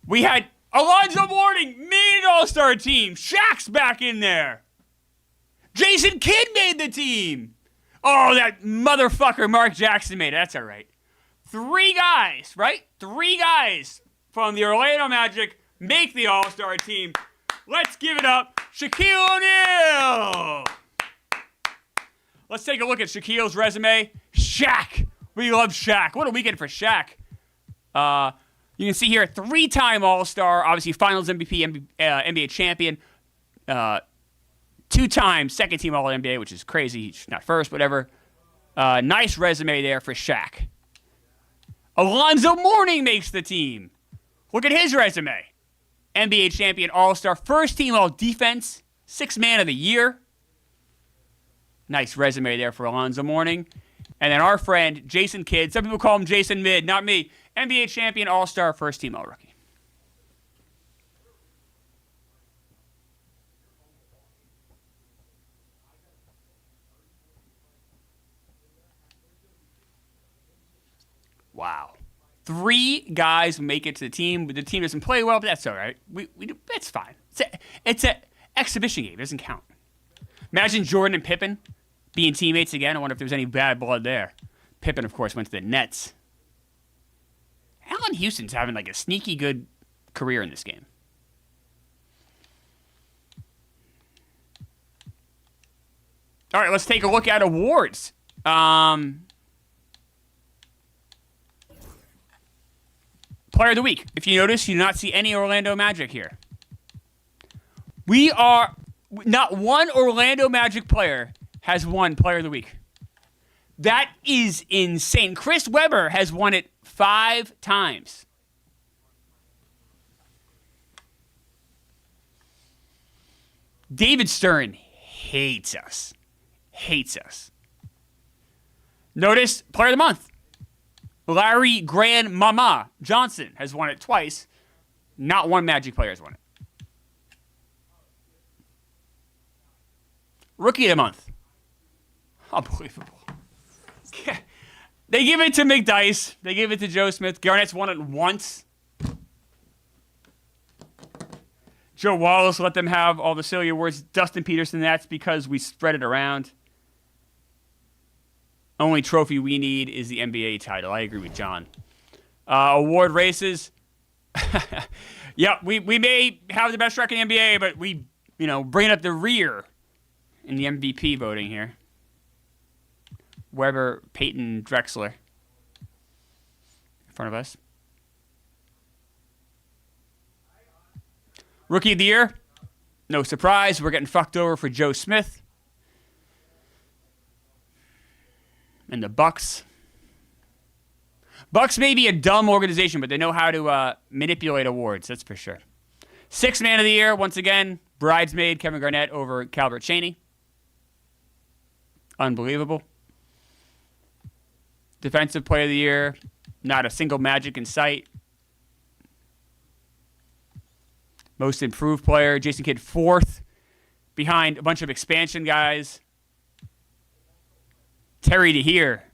we had Alonzo Mourning made an all-star team. Shaq's back in there. Jason Kidd made the team. Oh, that motherfucker Mark Jackson made it. That's all right. 3 guys, right? 3 guys from the Orlando Magic make the all-star team. Let's give it up. Shaquille O'Neal. Let's take a look at Shaquille's resume. Shaq. We love Shaq. What a weekend for Shaq. You can see here, 3-time All-Star, obviously Finals MVP, NBA champion, 2-time second-team All-NBA, which is crazy. He's not first, whatever. Nice resume there for Shaq. Alonzo Mourning makes the team. Look at his resume. NBA champion, All-Star, first-team All-Defense, 6th Man of the Year. Nice resume there for Alonzo Mourning. And then our friend, Jason Kidd. Some people call him Jason Mid, not me. NBA champion, All-Star, first-team All-Rookie. Wow. 3 guys make it to the team. The team doesn't play well, but that's all right. That's fine. It's an exhibition game. It doesn't count. Imagine Jordan and Pippen being teammates again. I wonder if there's any bad blood there. Pippen, of course, went to the Nets. Allen Houston's having a sneaky good career in this game. All right, let's take a look at awards. Player of the week. If you notice, you do not see any Orlando Magic here. Not one Orlando Magic player has won Player of the Week. That is insane. Chris Webber has won it 5 times. David Stern hates us. Notice Player of the Month. Larry Grandmama Johnson has won it twice. Not one Magic player has won it. Rookie of the Month. Unbelievable. They give it to McDice. They give it to Joe Smith. Garnett's won it once. Joe Wallace let them have all the silly awards. Dustin Peterson, that's because we spread it around. Only trophy we need is the NBA title. I agree with John. Award races. Yeah, we may have the best record in the NBA, but we, bring up the rear in the MVP voting here. Weber, Peyton, Drexler in front of us. Rookie of the Year. No surprise, we're getting fucked over for Joe Smith. And the Bucks. Bucks may be a dumb organization, but they know how to manipulate awards, that's for sure. Sixth Man of the Year, once again, bridesmaid Kevin Garnett over Calvert Chaney. Unbelievable. Defensive Player of the Year, not a single Magic in sight. Most Improved Player, Jason Kidd, fourth, behind a bunch of expansion guys. Terry to here.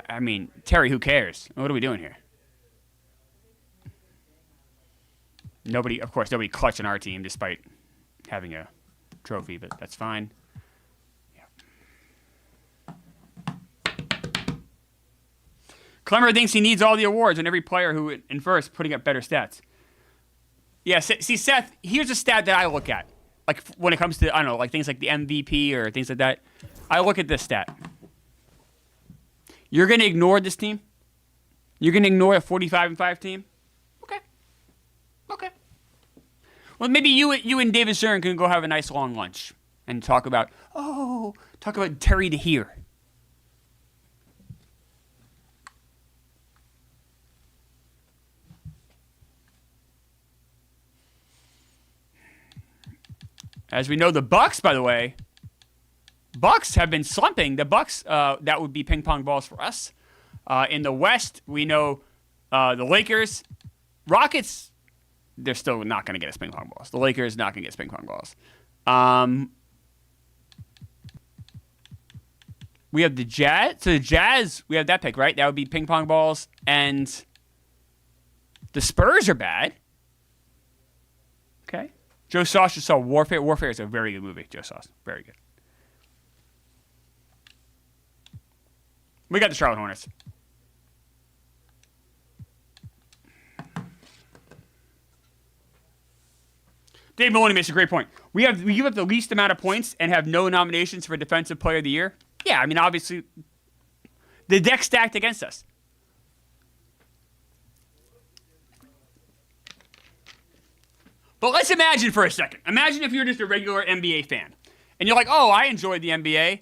I mean, Terry, who cares? What are we doing here? Nobody clutched on our team despite having a trophy, but that's fine. Klemmer thinks he needs all the awards and every player who in first putting up better stats. Yeah, see, Seth, here's a stat that I look at. Like when it comes to, I don't know, like things like the MVP or things like that. I look at this stat. You're going to ignore this team? You're going to ignore a 45-5 team? Okay. Well, maybe you and David Stern can go have a nice long lunch and talk about Terry to here. As we know, the Bucks, by the way, Bucks have been slumping. The Bucks, that would be ping pong balls for us. In the West, we know the Lakers, Rockets. They're still not going to get us ping pong balls. The Lakers not going to get us ping pong balls. We have the Jazz. So the Jazz, we have that pick, right? That would be ping pong balls. And the Spurs are bad. Okay. Joe Sauce just saw Warfare. Warfare is a very good movie, Joe Sauce. Very good. We got the Charlotte Hornets. Dave Maloney makes a great point. We give up the least amount of points and have no nominations for Defensive Player of the Year. Yeah, I mean, obviously, the deck's stacked against us. But let's imagine for a second. Imagine if you're just a regular NBA fan. And you're like, oh, I enjoyed the NBA.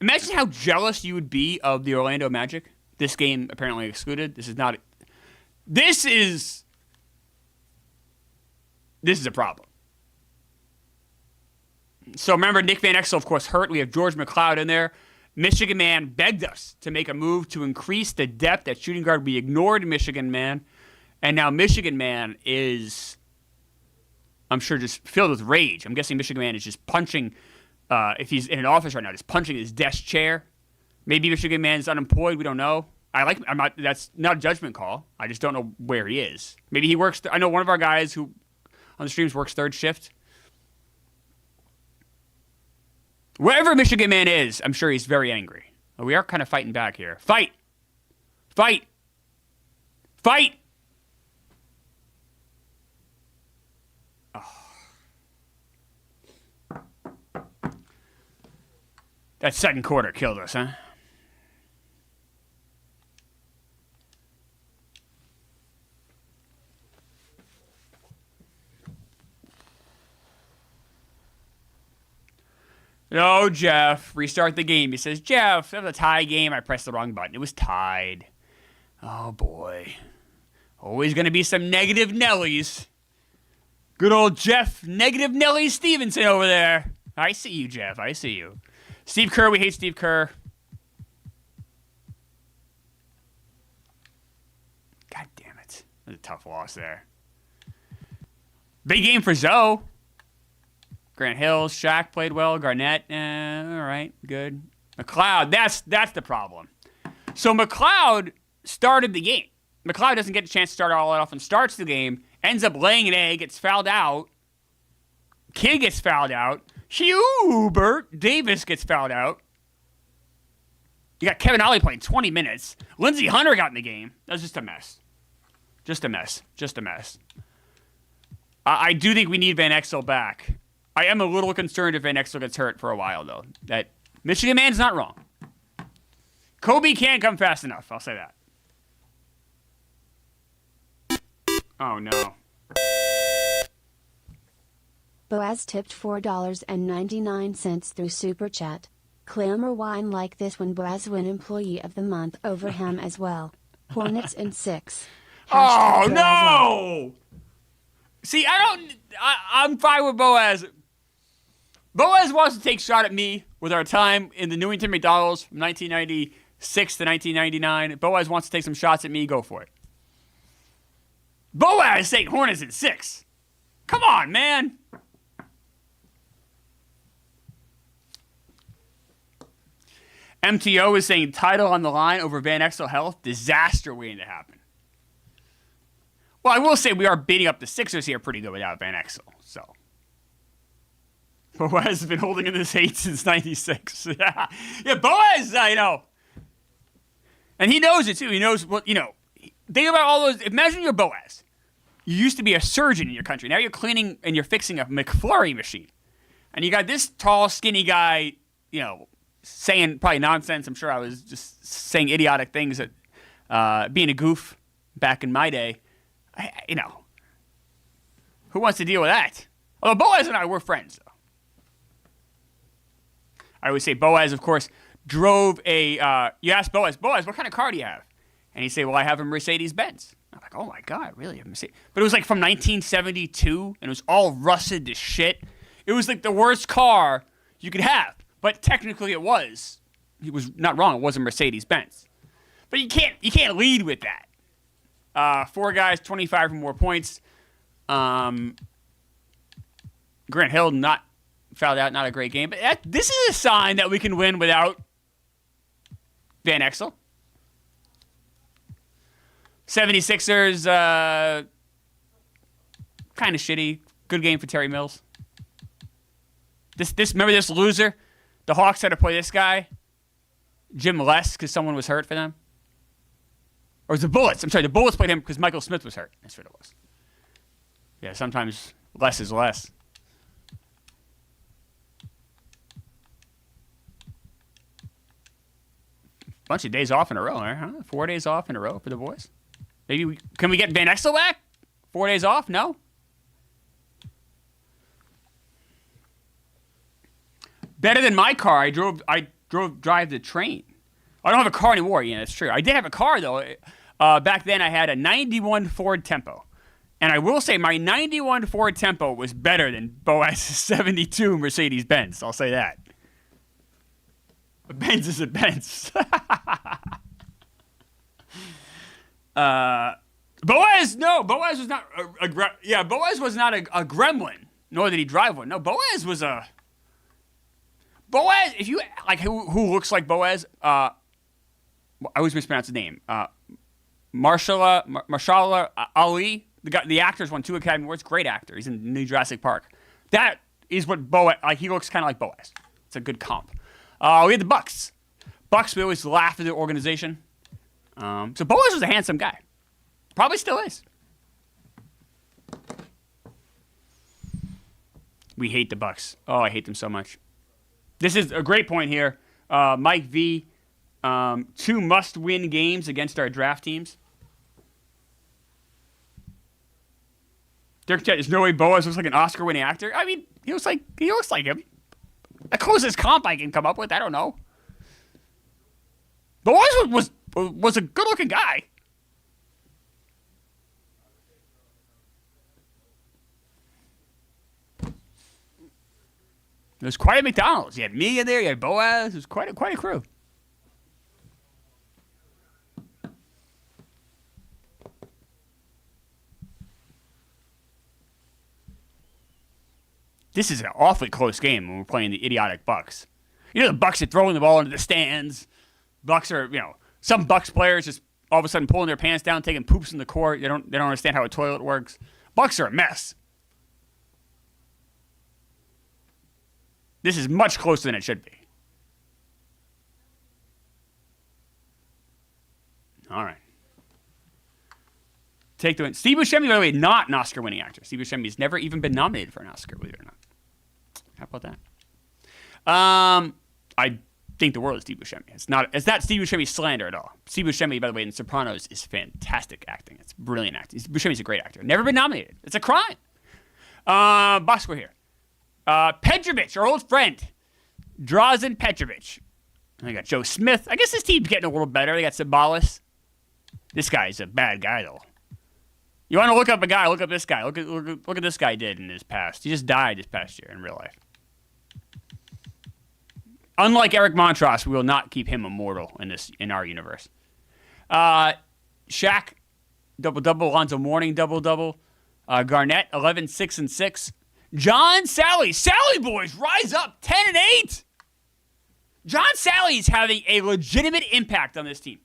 Imagine how jealous you would be of the Orlando Magic. This game apparently excluded. This is a problem. So remember, Nick Van Exel, of course, hurt. We have George McLeod in there. Michigan Man begged us to make a move to increase the depth at shooting guard. We ignored Michigan Man. And now Michigan Man is, I'm sure, just filled with rage. I'm guessing Michigan Man is just punching, if he's in an office right now, just punching his desk chair. Maybe Michigan Man is unemployed. We don't know. That's not a judgment call. I just don't know where he is. Maybe he works. I know one of our guys who on the streams works third shift. Wherever Michigan Man is, I'm sure he's very angry. We are kind of fighting back here. Fight! Fight! Fight! Oh. That second quarter killed us, huh? No, Jeff. Restart the game. He says, Jeff, that was a tie game. I pressed the wrong button. It was tied. Oh, boy. Always going to be some negative Nellies. Good old Jeff, negative Nelly Stevenson over there. I see you, Jeff. I see you. Steve Kerr, we hate Steve Kerr. That's a tough loss there. Big game for Zoe. Grant Hill, Shaq played well. Garnett, all right, good. McLeod, that's the problem. So McLeod started the game. McLeod doesn't get a chance to start all that often. Starts the game, ends up laying an egg, gets fouled out. Kid gets fouled out. Hubert Davis gets fouled out. You got Kevin Ollie playing 20 minutes. Lindsey Hunter got in the game. That was just a mess. Just a mess. Just a mess. I do think we need Van Exel back. I am a little concerned if Van Exel gets hurt for a while, though. That Michigan man's not wrong. Kobe can't come fast enough. I'll say that. Oh, no. Boaz tipped $4.99 through Super Chat. Klemmer wine like this when Boaz win Employee of the Month over him as well. Hornets in 6. Oh, no! See, I'm fine with Boaz. Boaz wants to take a shot at me with our time in the Newington McDonald's from 1996 to 1999. Boaz wants to take some shots at me. Go for it. Boaz saying Hornets in 6. Come on, man. MTO is saying title on the line over Van Exel health. Disaster waiting to happen. Well, I will say we are beating up the Sixers here pretty good without Van Exel. So, Boaz has been holding in this hate since '96. Yeah, Boaz, and he knows it too. He knows what Think about all those. Imagine you're Boaz. You used to be a surgeon in your country. Now you're cleaning and you're fixing a McFlurry machine, and you got this tall, skinny guy. Saying probably nonsense. I'm sure I was just saying idiotic things that being a goof back in my day. Who wants to deal with that? Although Boaz and I were friends, though. I always say Boaz, of course, drove a. You ask Boaz, what kind of car do you have? And he'd say, well, I have a Mercedes-Benz. I'm like, oh my God, really? A Mercedes? But it was like from 1972, and it was all rusted to shit. It was like the worst car you could have. But technically it was. He was not wrong. It was a Mercedes-Benz. But you can't lead with that. 4 guys, 25 or more points. Grant Hill not fouled out, not a great game. But this is a sign that we can win without Van Exel. 76ers, kind of shitty. Good game for Terry Mills. Remember this loser? The Hawks had to play this guy, Jim Les, because someone was hurt for them. Or it was the Bullets. I'm sorry, the Bullets played him because Michael Smith was hurt. That's what it was. Yeah, sometimes less is less. Bunch of days off in a row, huh? 4 days off in a row for the boys. Can we get Van Exel back? 4 days off? No? Better than my car. I drive the train. I don't have a car anymore. Yeah, that's true. I did have a car though. Back then I had a 91 Ford Tempo. And I will say my 91 Ford Tempo was better than Boaz's 72 Mercedes-Benz. I'll say that. A Benz is a Benz. Boaz was not Boaz was not a gremlin, nor did he drive one. No, Boaz was a... Boaz, if you like, who looks like Boaz? I always mispronounce his name. Marshala Ali, the actor's won 2 Academy Awards. Great actor. He's in New Jurassic Park. That is what Boaz. Like he looks kind of like Boaz. It's a good comp. We had the Bucks. Bucks, we always laugh at the organization. So Boaz was a handsome guy. Probably still is. We hate the Bucks. Oh, I hate them so much. This is a great point here. Mike V. 2 must-win games against our draft teams. Dirk Chet, there's no way Boaz looks like an Oscar-winning actor. I mean, he looks like him. The closest comp I can come up with, I don't know. Boaz was a good-looking guy. It was quite a McDonald's. You had me in there. You had Boaz. It was quite a crew. This is an awfully close game when we're playing the idiotic Bucks. You know, the Bucks are throwing the ball into the stands. Bucks are, some Bucks players just all of a sudden pulling their pants down, taking poops in the court. They don't understand how a toilet works. Bucks are a mess. This is much closer than it should be. All right. Take the win. Steve Buscemi, by the way, not an Oscar-winning actor. Steve Buscemi has never even been nominated for an Oscar, believe it or not. How about that? I think the world of Steve Buscemi. It's not Steve Buscemi slander at all. Steve Buscemi, by the way, in Sopranos is fantastic acting. It's brilliant acting. Buscemi's a great actor. Never been nominated. It's a crime. Boss, we're here. Petrovic, our old friend. Drazen Petrovic. I got Joe Smith. I guess this team's getting a little better. They got Sabalas. This guy's a bad guy, though. You want to look up a guy, look up this guy. Look at this guy did in his past. He just died this past year in real life. Unlike Eric Montross, we will not keep him immortal in our universe. Shaq, double-double. Alonzo Mourning, double-double. Garnett, 11, 6, and 6. John Sally. Sally boys, rise up, 10-8. John Sally's having a legitimate impact on this team.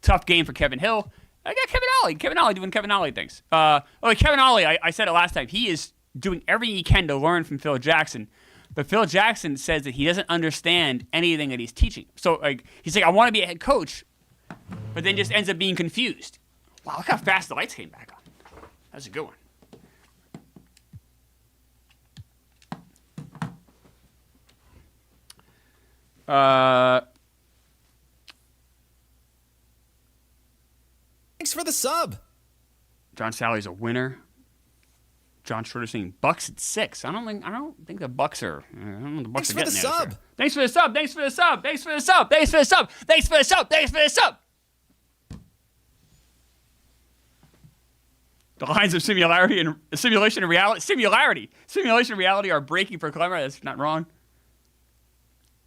Tough game for Kevin Hill. I got Kevin Ollie. Kevin Ollie doing Kevin Ollie things. Kevin Ollie, I said it last time. He is doing everything he can to learn from Phil Jackson. But Phil Jackson says that he doesn't understand anything that he's teaching. So he's like, I want to be a head coach, but then just ends up being confused. Wow, look how fast the lights came back on. That's a good one. Thanks for the sub. John Sally's a winner. John Schroeder saying Bucks at 6. I don't think the Bucks are. I don't know the Bucks Thanks are for the getting sub. there. Thanks for the sub. Thanks for the sub. Thanks for the sub. Thanks for the sub. Thanks for the sub. Thanks for the sub. The lines of simulation and reality are breaking for Klemmer. That's not wrong.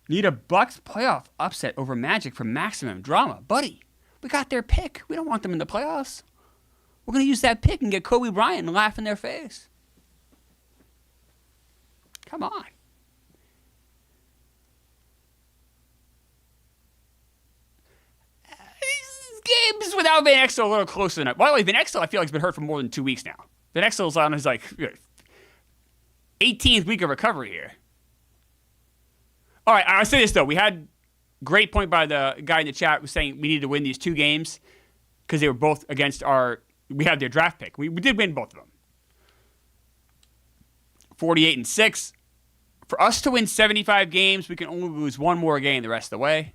Need a Bucks playoff upset over Magic for maximum drama, buddy. We got their pick. We don't want them in the playoffs. We're going to use that pick and get Kobe Bryant and laugh in their face. Come on. These games without Van Exel are a little closer than... By the way, Van Exel, I feel like, has been hurt for more than 2 weeks now. Van Exel's on his, 18th week of recovery here. All right, I'll say this, though. We had great point by the guy in the chat was saying we needed to win these 2 games because they were both against our... We had their draft pick. We did win both of them. 48-6. For us to win 75 games, we can only lose 1 more game the rest of the way.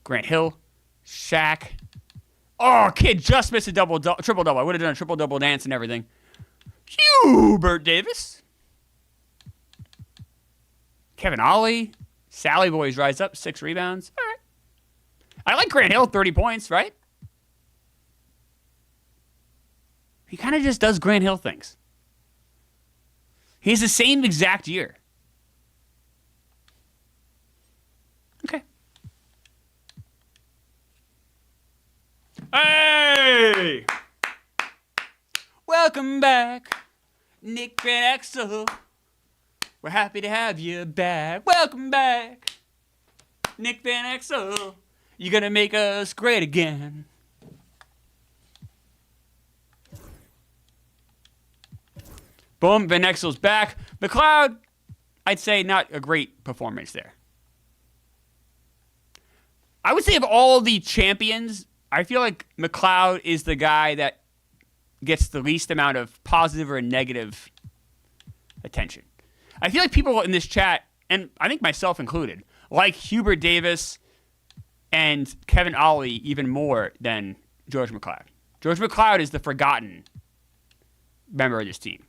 Grant Hill, Shaq. Oh, kid just missed a triple-double. I would have done a triple-double dance and everything. Hubert Davis. Kevin Ollie. Sally boys rise up, 6 rebounds. All right. I like Grant Hill, 30 points, right? He kind of just does Grant Hill things. He has the same exact year. Okay. Hey! Welcome back, Nick Van Exel. We're happy to have you back. Welcome back, Nick Van Exel. You're going to make us great again. Boom, Van Exel's back. McLeod, I'd say not a great performance there. I would say of all the champions, I feel like McLeod is the guy that gets the least amount of positive or negative attention. I feel like people in this chat, and I think myself included, like Hubert Davis and Kevin Ollie even more than George McLeod. George McLeod is the forgotten member of this team.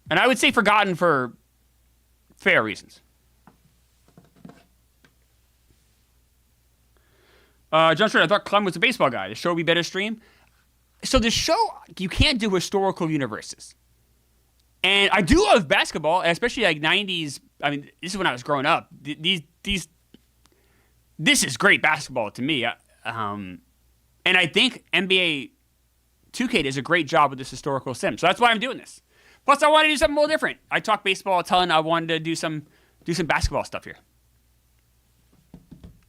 And I would say forgotten for fair reasons. John Stewart, I thought Clem was a baseball guy. The show would be better stream. So the show, you can't do historical universes. And I do love basketball, especially 90s. I mean, this is when I was growing up. This is great basketball to me. And I think NBA 2K does a great job with this historical sim. So that's why I'm doing this. Plus, I wanted to do something a little different. I talk baseball a ton. I wanted to do some basketball stuff here.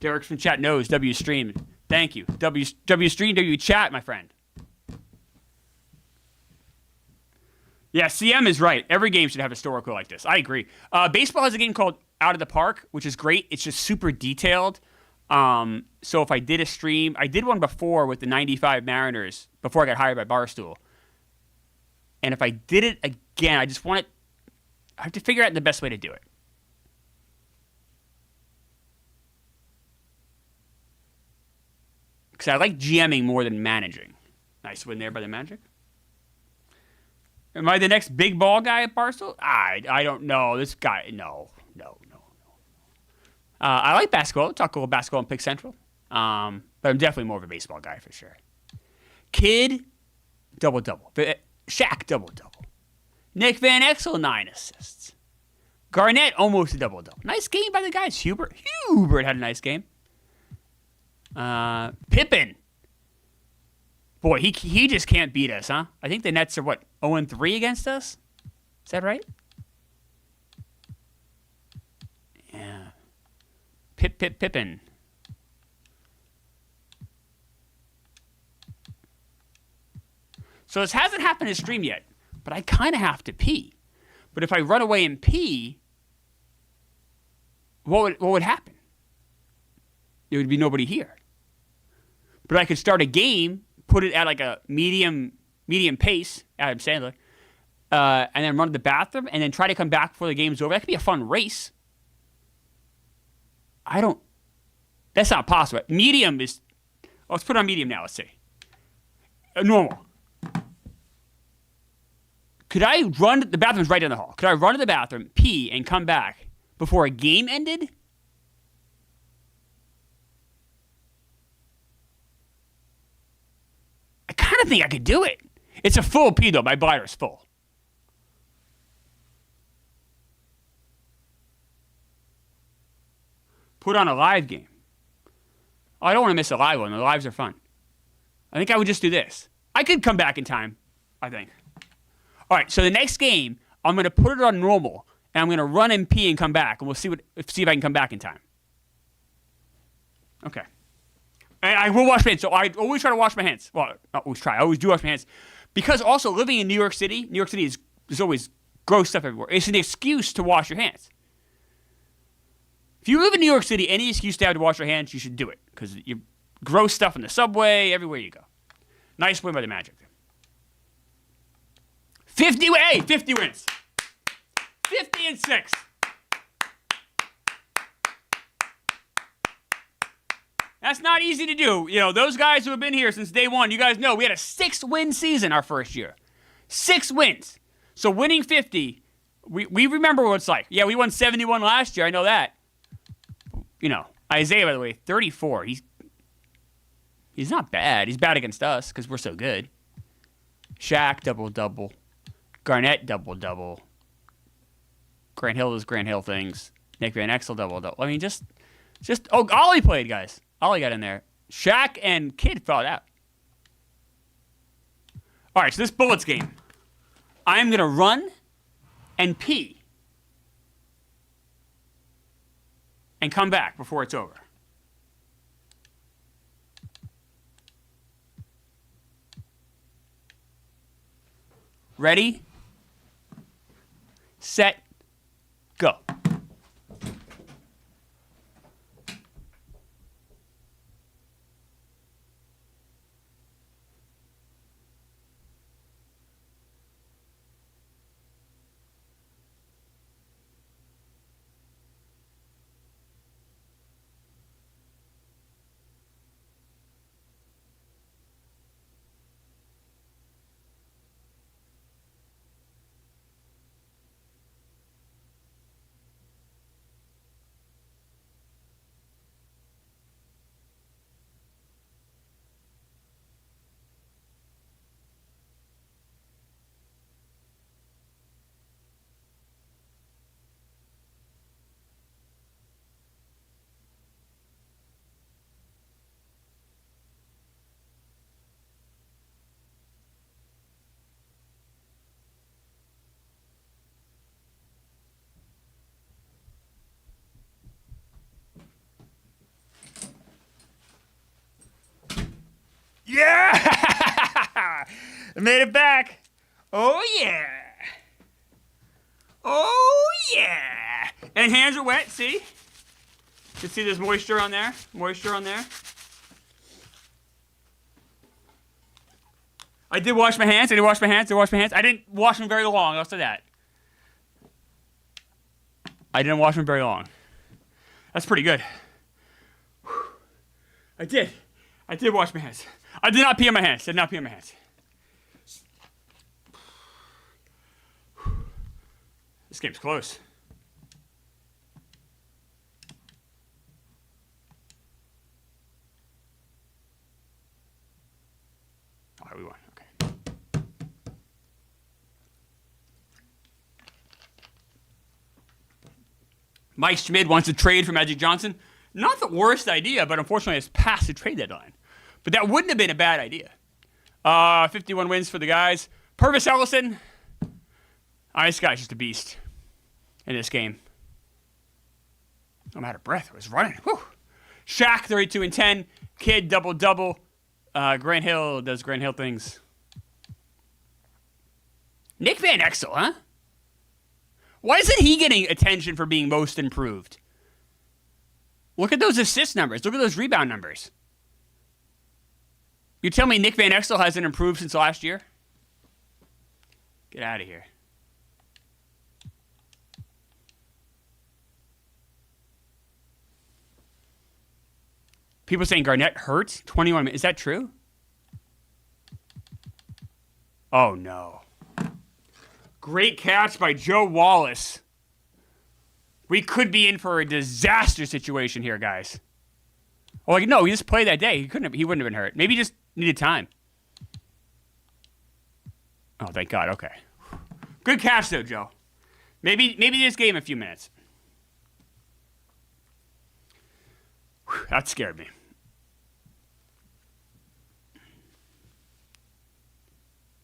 Derek from chat knows W stream. Thank you. W stream, W chat, my friend. Yeah, CM is right. Every game should have a historical like this. I agree. Baseball has a game called Out of the Park, which is great. It's just super detailed. So if I did a stream, I did one before with the 95 Mariners before I got hired by Barstool. And if I did it again, I have to figure out the best way to do it. Because I like GMing more than managing. Nice win there by the Magic. Am I the next big ball guy at Barstool? I don't know. This guy, no. I like basketball. Talk a little basketball on Pick Central. But I'm definitely more of a baseball guy for sure. Kid, double-double. Shaq, double-double. Nick Van Exel, 9 assists. Garnett, almost a double-double. Nice game by the guys. Hubert had a nice game. Pippen. Boy, he just can't beat us, huh? I think the Nets are, 0-3 against us? Is that right? Yeah. Pippen. So this hasn't happened in stream yet, but I kind of have to pee. But if I run away and pee, what would happen? There would be nobody here. But I could start a game, put it at like a medium pace, Adam Sandler, and then run to the bathroom, and then try to come back before the game's over. That could be a fun race. That's not possible. Medium is, let's put it on medium now, let's see. Normal. Could I run, the bathroom's right down the hall. Could I run to the bathroom, pee, and come back before a game ended? I kind of think I could do it. It's a full pee, though. My bladder's full. Put on a live game. Oh, I don't want to miss a live one. The lives are fun. I think I would just do this. I could come back in time, I think. All right, so the next game, I'm going to put it on normal, and I'm going to run and pee and come back, and we'll see if I can come back in time. Okay. And I will wash my hands. So I always try to wash my hands. Well, not always try. I always do wash my hands. Because also living in New York City there's always gross stuff everywhere. It's an excuse to wash your hands. If you live in New York City, any excuse to have to wash your hands, you should do it. Because you gross stuff in the subway, everywhere you go. Nice win by the Magic. 50 wins. 50-6. That's not easy to do. You know, those guys who have been here since day one, you guys know we had a 6-win season our first year. 6 wins. So winning 50, we remember what it's like. Yeah, we won 71 last year. I know that. You know, Isaiah, by the way, 34. He's not bad. He's bad against us because we're so good. Shaq, double-double. Garnett, double-double. Grant Hill does Grant Hill things. Nick Van Exel, double-double. I mean, just Ollie played, guys. Ollie got in there. Shaq and Kid fought out. All right, so this Bullets game, I'm going to run and pee and come back before it's over. Ready, set, go. I made it back. Oh, yeah. Oh, yeah. And hands are wet, see? You can see there's moisture on there. Moisture on there. I did wash my hands. I did wash my hands. I didn't wash them very long. I'll say that. I didn't wash them very long. That's pretty good. I did wash my hands. I did not pee on my hands. This game's close. All right, we won. Okay. Mike Schmid wants to trade for Magic Johnson. Not the worst idea, but unfortunately it's past the trade deadline. But that wouldn't have been a bad idea. 51 wins for the guys. Purvis Ellison. This guy's just a beast in this game. I'm out of breath. I was running. Whew. Shaq, 32 and 10. Kid, double-double. Grant Hill does Grant Hill things. Nick Van Exel, huh? Why isn't he getting attention for being most improved? Look at those assist numbers. Look at those rebound numbers. You tell me Nick Van Exel hasn't improved since last year? Get out of here. People saying Garnett hurt. 21 minutes. Is that true? Oh, no. Great catch by Joe Wallace. We could be in for a disaster situation here, guys. Oh, no, he just played that day. He wouldn't have been hurt. Maybe he just needed time. Oh, thank God. Okay. Good catch, though, Joe. Maybe this gave him a few minutes. Whew, that scared me.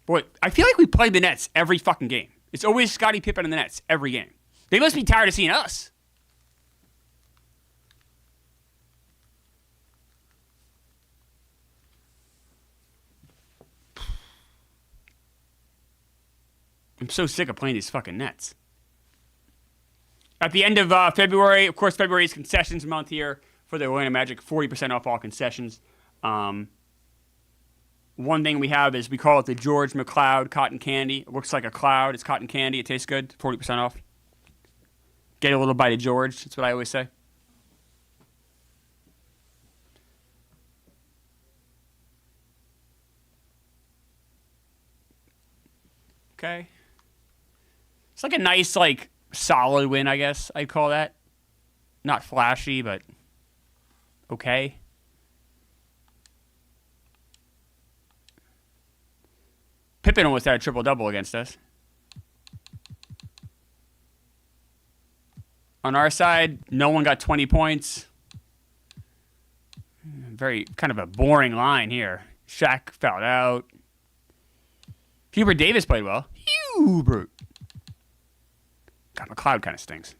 Boy, I feel like we play the Nets every fucking game. It's always Scottie Pippen and the Nets every game. They must be tired of seeing us. I'm so sick of playing these fucking Nets. At the end of February, of course, February is concessions month here for the Orlando Magic. 40% off all concessions. One thing we have is we call it the George McCloud cotton candy. It looks like a cloud. It's cotton candy. It tastes good. 40% off. Get a little bite of George. That's what I always say. Okay. It's like a nice, solid win, I guess I'd call that. Not flashy, but okay. Pippen almost had a triple-double against us. On our side, no one got 20 points. Very kind of a boring line here. Shaq fouled out. Hubert Davis played well. Hubert. God, McCloud kind of stinks.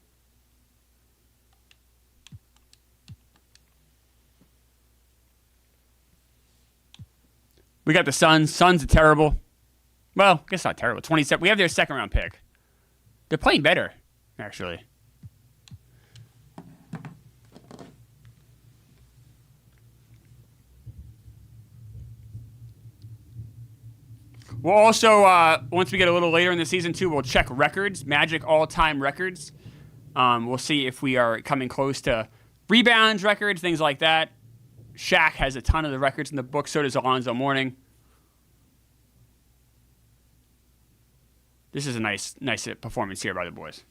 We got the Suns. Suns are terrible. Well, I guess not terrible. 27. We have their second round pick. They're playing better, actually. We'll also, once we get a little later in the season, too, we'll check records, Magic all-time records. We'll see if we are coming close to rebounds records, things like that. Shaq has a ton of the records in the book. So does Alonzo Mourning. This is a nice performance here by the boys.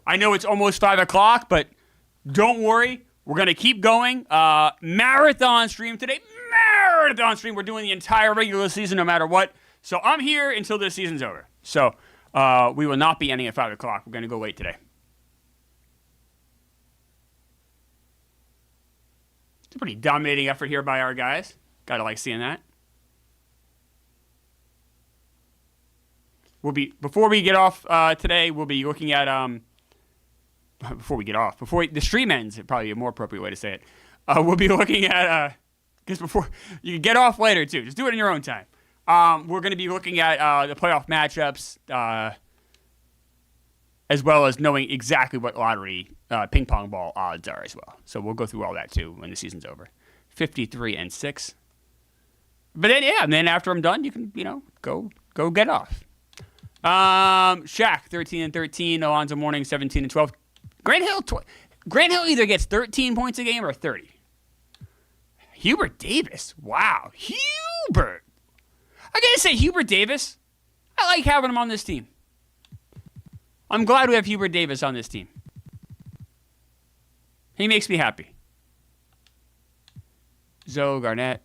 I know it's almost 5 o'clock, but don't worry. We're going to keep going. Marathon stream today. Marathon stream. We're doing the entire regular season no matter what. So I'm here until this season's over. So we will not be ending at 5 o'clock. We're going to go late today. It's a pretty dominating effort here by our guys. Got to like seeing that. before we get off today, we'll be looking at before the stream ends, probably a more appropriate way to say it. We'll be looking at because before you can get off later too. Just do it in your own time. We're going to be looking at the playoff matchups, as well as knowing exactly what lottery ping pong ball odds are as well. So we'll go through all that too when the season's over. 53-6. But then and then after I'm done, you can go get off. Shaq 13-13, Alonzo Mourning 17-12. Grant Hill either gets 13 points a game or 30. Hubert Davis, wow, Hubert. I gotta say, Hubert Davis, I like having him on this team. I'm glad we have Hubert Davis on this team. He makes me happy. Zoe, Garnett,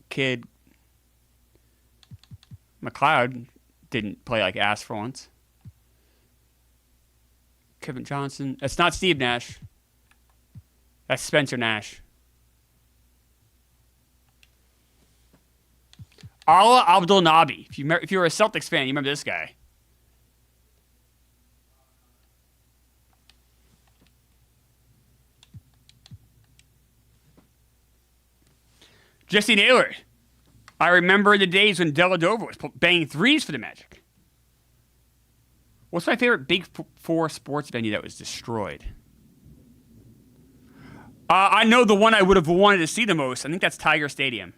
Kidd, McLeod didn't play like ass for once. Kevin Johnson. That's not Steve Nash. That's Spencer Nash. Ala Abdul Nabi. If you were a Celtics fan, you remember this guy. Jesse Naylor. I remember the days when Dellavedova was banging threes for the Magic. What's my favorite Big Four sports venue that was destroyed? I know the one I would have wanted to see the most. I think that's Tiger Stadium.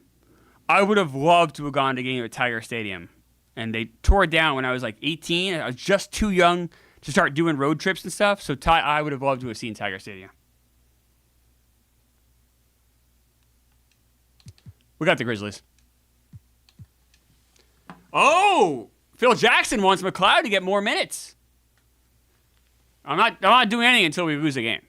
I would have loved to have gone to a game at Tiger Stadium. And they tore it down when I was like 18. I was just too young to start doing road trips and stuff. So I would have loved to have seen Tiger Stadium. We got the Grizzlies. Oh! Phil Jackson wants McLeod to get more minutes. I'm not doing anything until we lose a game.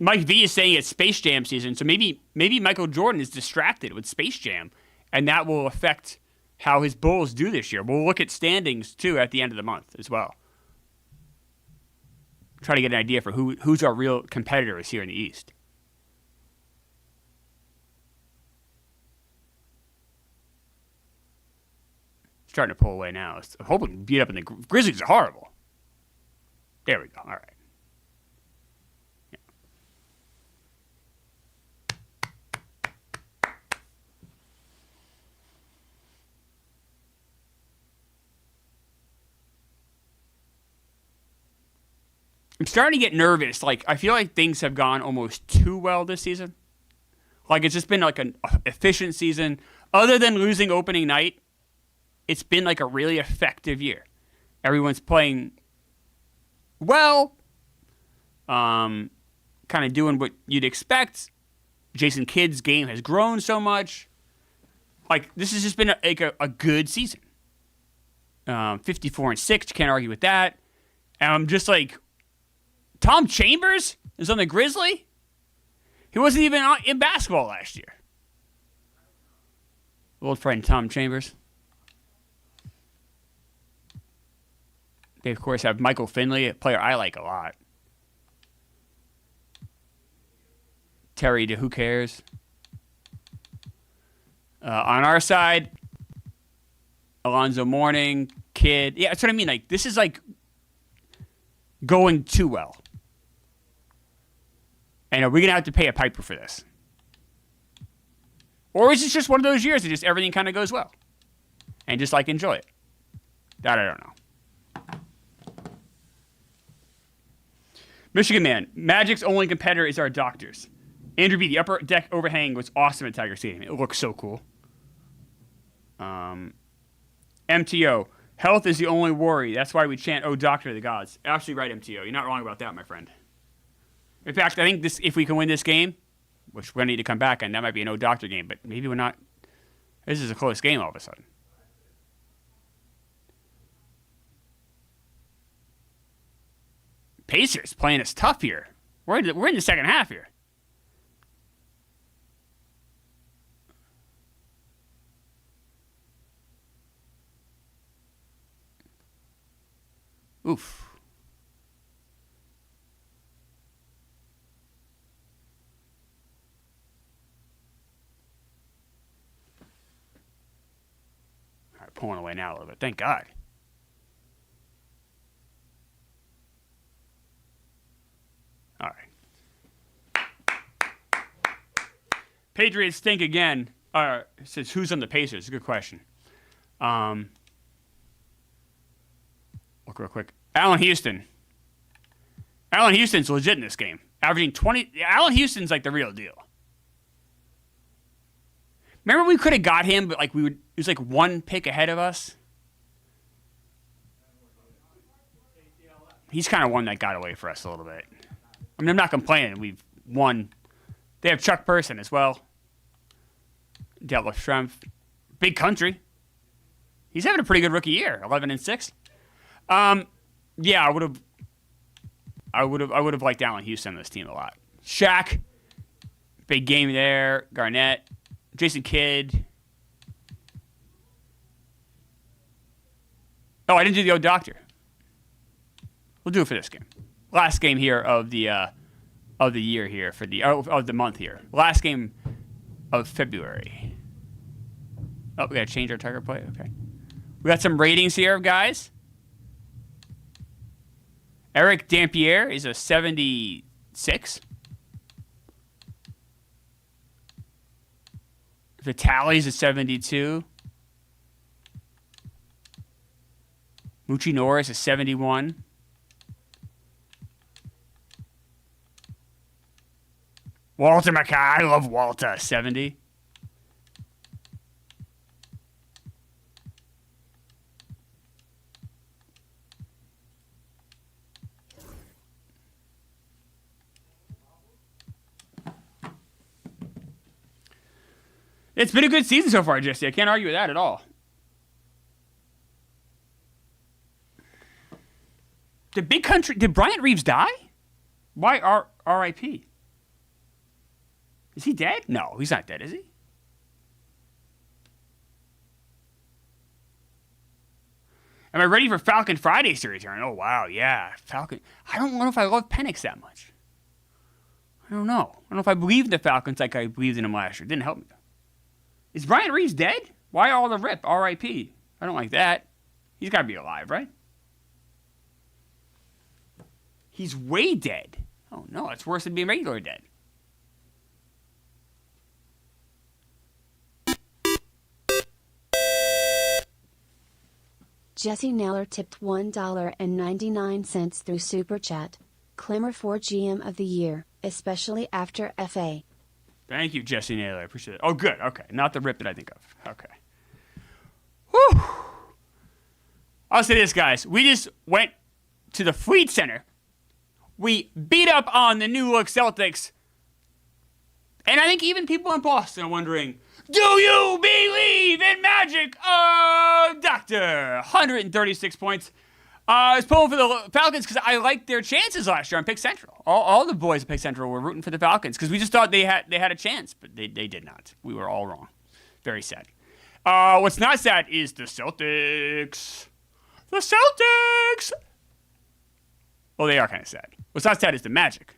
Mike V is saying it's Space Jam season, so maybe Michael Jordan is distracted with Space Jam, and that will affect how his Bulls do this year. We'll look at standings, too, at the end of the month as well. Try to get an idea for who's our real competitors here in the East. Starting to pull away now. I'm hoping we beat up in the Grizzlies are horrible. There we go. All right. I'm starting to get nervous. Like, I feel like things have gone almost too well this season. Like, it's just been like an efficient season. Other than losing opening night, it's been like a really effective year. Everyone's playing well, kind of doing what you'd expect. Jason Kidd's game has grown so much. Like, this has just been a good season. 54-6, you can't argue with that. And I'm just like, Tom Chambers is on the Grizzly? He wasn't even in basketball last year. Old friend Tom Chambers. They, of course, have Michael Finley, a player I like a lot. Terry to who cares? On our side, Alonzo Mourning, Kidd. Yeah, that's what I mean. Like, this is like going too well. And are we going to have to pay a piper for this? Or is it just one of those years that just everything kind of goes well? And just like enjoy it? That I don't know. Michigan man, Magic's only competitor is our doctors. Andrew B, the upper deck overhang was awesome at Tiger Stadium. It looks so cool. MTO, health is the only worry. That's why we chant, "Oh, doctor of the gods." Absolutely right, MTO. You're not wrong about that, my friend. In fact, I think if we can win this game, which we're going to need to come back, and that might be a no doctor game, but maybe we're not. This is a close game all of a sudden. Pacers playing us tough here. We're in the second half here. Oof. right, pulling away now a little bit. Thank God. All right. Patriots stink again. It says, who's on the Pacers? Good question. Look real quick. Allen Houston. Allen Houston's legit in this game. Averaging 20. Allen Houston's like the real deal. Remember we could have got him, but like it was like one pick ahead of us. He's kind of one that got away for us a little bit. I mean, I'm not complaining. We've won. They have Chuck Person as well. Detlef Schrempf. Big country. He's having a pretty good rookie year. 11-6. Yeah, I would have liked Allen Houston on this team a lot. Shaq. Big game there. Garnett. Jason Kidd. Oh, I didn't do the old doctor. We'll do it for this game. Last game here of the year here for of the month here. Last game of February. Oh, we gotta change our target play. Okay. We got some ratings here, guys. Eric Dampier is a 76. Vitaly's a 72. Moochie Norris is 71. Walter Mackay, I love Walter, 70. It's been a good season so far, Jesse. I can't argue with that at all. Did Bryant Reeves die? Why R.I.P.? Is he dead? No, he's not dead, is he? Am I ready for Falcon Fridays to return? Oh, wow, yeah. Falcon. I don't know if I love Penix that much. I don't know. I don't know if I believe in the Falcons like I believed in them last year. It didn't help me. Is Bryant Reeves dead? Why all the rip? R.I.P. I don't like that. He's got to be alive, right? He's way dead. Oh, no, it's worse than being regular dead. Jesse Naylor tipped $1.99 through Super Chat. Klemmer for GM of the Year, especially after FA. Thank you, Jesse Naylor. I appreciate it. Oh, good. Okay. Not the rip that I think of. Okay. Whew. I'll say this, guys. We just went to the Fleet Center. We beat up on the new look Celtics. And I think even people in Boston are wondering, do you believe in magic? Doctor. 136 points. I was pulling for the Falcons because I liked their chances last year on Pick Central. All the boys at Pick Central were rooting for the Falcons because we just thought they had a chance, but they did not. We were all wrong. Very sad. What's not sad is the Celtics. The Celtics! Well, they are kind of sad. What's not sad is the Magic.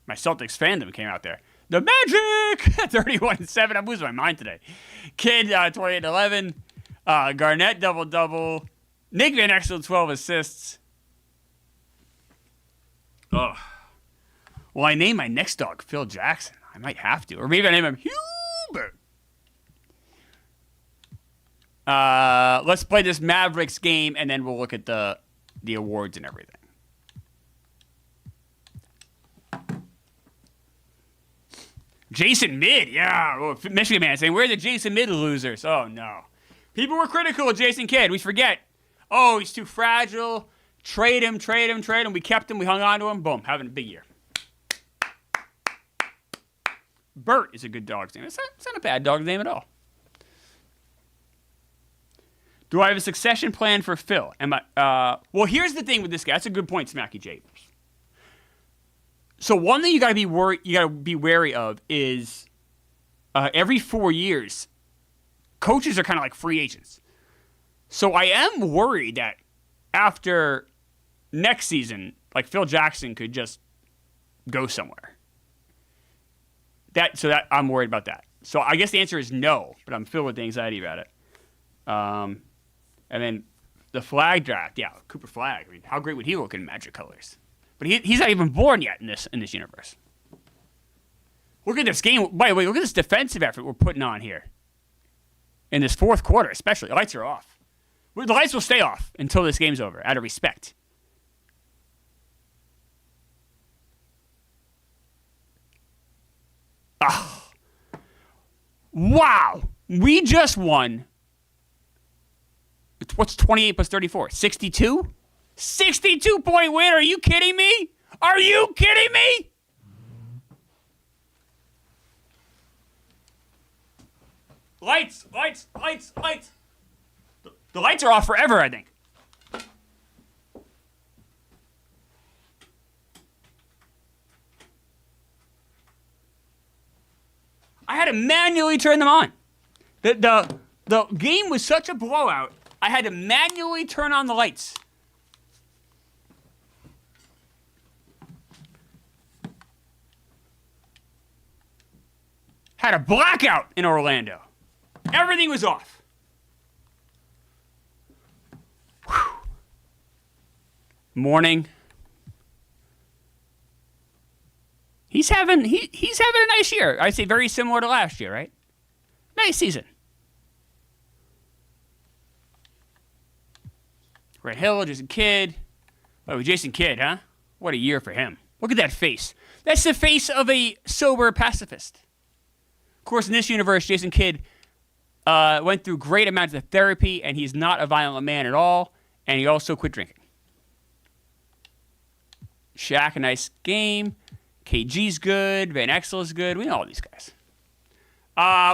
My Celtics fandom came out there. The Magic! 31-7. I'm losing my mind today. Kidd, 28-11. Garnett, double-double. Nick Van Exel, 12 assists. Oh. Well, I named my next dog Phil Jackson. I might have to. Or maybe I name him Hubert. Let's play this Mavericks game, and then we'll look at the awards and everything. Jason Kidd, yeah. Oh, Michigan man saying, we're the Jason Kidd losers. Oh, no. People were critical of Jason Kidd. We forget. Oh, he's too fragile. Trade him. We kept him. We hung on to him. Boom, having a big year. Bert is a good dog's name. It's not a bad dog's name at all. Do I have a succession plan for Phil? Well, here's the thing with this guy. That's a good point, Smacky J. So one thing you got to be wary of is every 4 years, coaches are kind of like free agents. So I am worried that after next season, like Phil Jackson could just go somewhere. That I'm worried about that. So I guess the answer is no, but I'm filled with anxiety about it. And then the flag draft. Yeah, Cooper Flag. I mean, how great would he look in Magic colors? But he's not even born yet in this universe. Look at this game. By the way, look at this defensive effort we're putting on here. In this fourth quarter, especially. The lights are off. The lights will stay off until this game's over, out of respect. Ah. Wow. We just won. What's 28 plus 34? 62? 62-point win. Are you kidding me? Are you kidding me? Lights. The lights are off forever, I think. I had to manually turn them on. The game was such a blowout, I had to manually turn on the lights. Had a blackout in Orlando. Everything was off. Whew. Morning. He's having a nice year. I'd say very similar to last year, right? Nice season. Grant Hill, Jason Kidd. Oh, Jason Kidd, huh? What a year for him. Look at that face. That's the face of a sober pacifist. Of course, in this universe, Jason Kidd went through great amounts of therapy, and he's not a violent man at all, and he also quit drinking. Shaq, a nice game. KG's good. Van Exel is good. We know all these guys.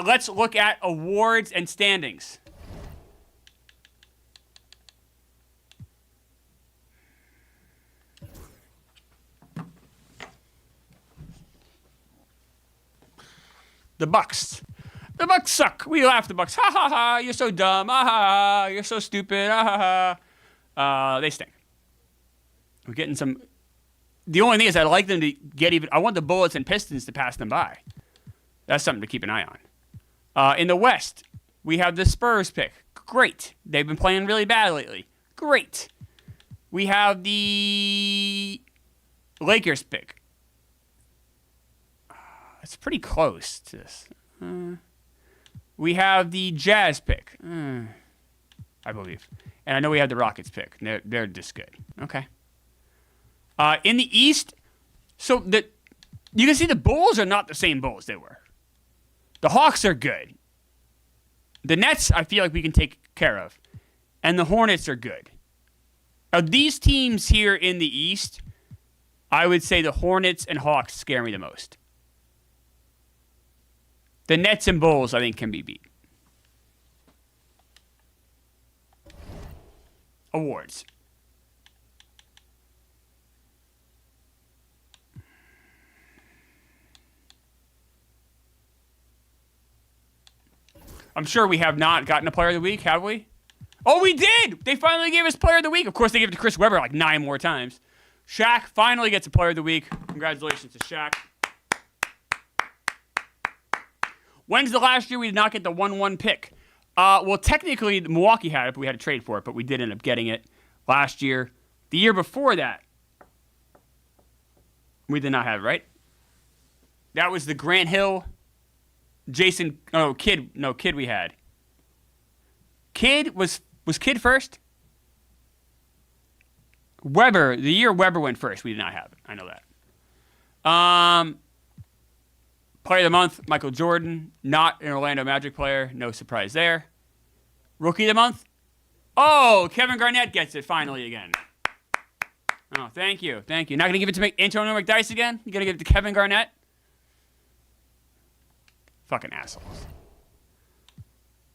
Let's look at awards and standings. The Bucks. The Bucks suck. We laugh at the Bucks. Ha ha ha. You're so dumb. Ha ha ha. You're so stupid. Ha ha ha. They stink. We're getting some. The only thing is, I'd like them to get even. I want the Bullets and Pistons to pass them by. That's something to keep an eye on. In the West, we have the Spurs pick. Great. They've been playing really bad lately. Great. We have the Lakers pick. It's pretty close to this. We have the Jazz pick, I believe. And I know we have the Rockets pick. They're just good. Okay. In the East, so you can see the Bulls are not the same Bulls they were. The Hawks are good. The Nets, I feel like we can take care of. And the Hornets are good. Of these teams here in the East, I would say the Hornets and Hawks scare me the most. The Nets and Bulls, I think, can be beat. Awards. I'm sure we have not gotten a Player of the Week, have we? Oh, we did! They finally gave us Player of the Week. Of course, they gave it to Chris Webber like 9 more times. Shaq finally gets a Player of the Week. Congratulations to Shaq. When's the last year we did not get the 1-1 pick? Well, technically, Milwaukee had it, but we had to trade for it, but we did end up getting it last year. The year before that, we did not have it, right? That was the Grant Hill, Kidd we had. Kidd was Kidd first? Webber, the year Webber went first, we did not have it. I know that. Player of the Month, Michael Jordan, not an Orlando Magic player. No surprise there. Rookie of the Month? Oh, Kevin Garnett gets it finally again. Oh, thank you. Not going to give it to Antonio McDyess again? You're going to give it to Kevin Garnett? Fucking assholes.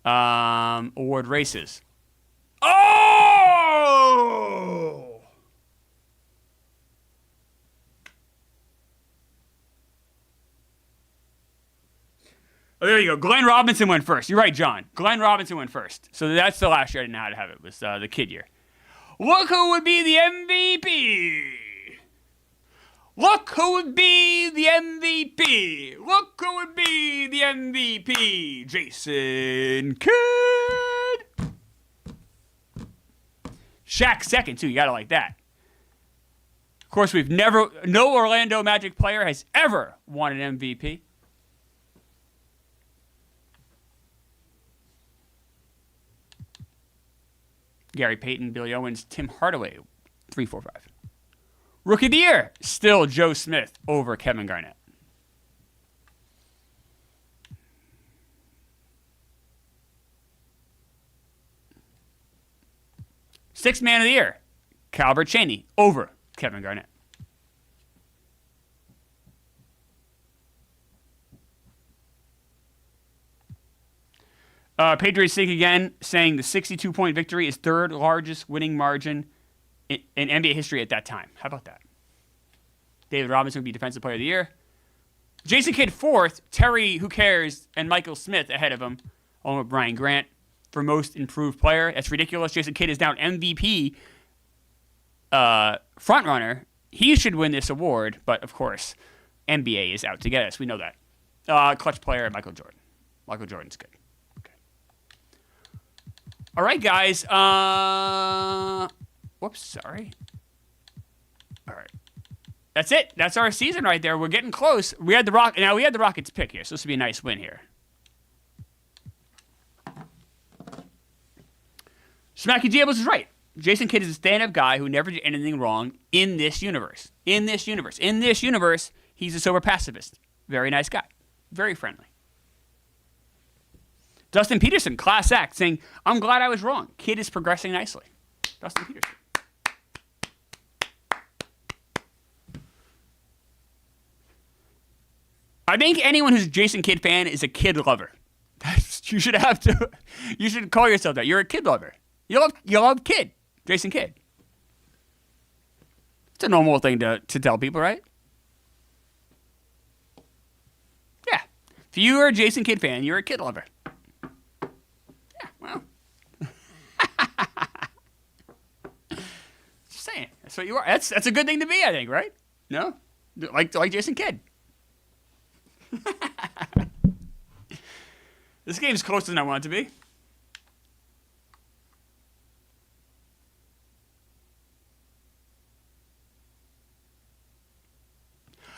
Award races. Oh! Oh, there you go. Glenn Robinson went first. You're right, John. Glenn Robinson went first. So that's the last year I didn't know how to have it. It was the Kidd year. Look who would be the MVP. Look who would be the MVP. Look who would be the MVP. Jason Kidd. Shaq second, too. You got to like that. Of course, no Orlando Magic player has ever won an MVP. Gary Payton, Billy Owens, Tim Hardaway, 3, 4, 5. Rookie of the Year, still Joe Smith over Kevin Garnett. Sixth Man of the Year, Calvert Chaney over Kevin Garnett. Patriots Sig again, saying the 62-point victory is third largest winning margin in NBA history at that time. How about that? David Robinson would be Defensive Player of the Year. Jason Kidd fourth, Terry, who cares, and Michael Smith ahead of him, along with Brian Grant for most improved player. That's ridiculous. Jason Kidd is now MVP frontrunner. He should win this award, but of course, NBA is out to get us. We know that. Clutch player, Michael Jordan. Michael Jordan's good. Okay. All right, guys. Whoops, sorry. All right. That's it. That's our season right there. We're getting close. We had the Rockets pick here, so this would be a nice win here. Smacky Diablos is right. Jason Kidd is a stand-up guy who never did anything wrong in this universe. In this universe, he's a sober pacifist. Very nice guy. Very friendly. Dustin Peterson, class act, saying, I'm glad I was wrong. Kidd is progressing nicely. Dustin Peterson. I think anyone who's a Jason Kidd fan is a Kidd lover. You should call yourself that. You're a Kidd lover. You love Kidd. Jason Kidd. It's a normal thing to tell people, right? Yeah. If you are a Jason Kidd fan, you're a Kidd lover. Yeah, well. Just saying. That's what you are. That's a good thing to be, I think, right? No? Like Jason Kidd. This game's closer than I want it to be.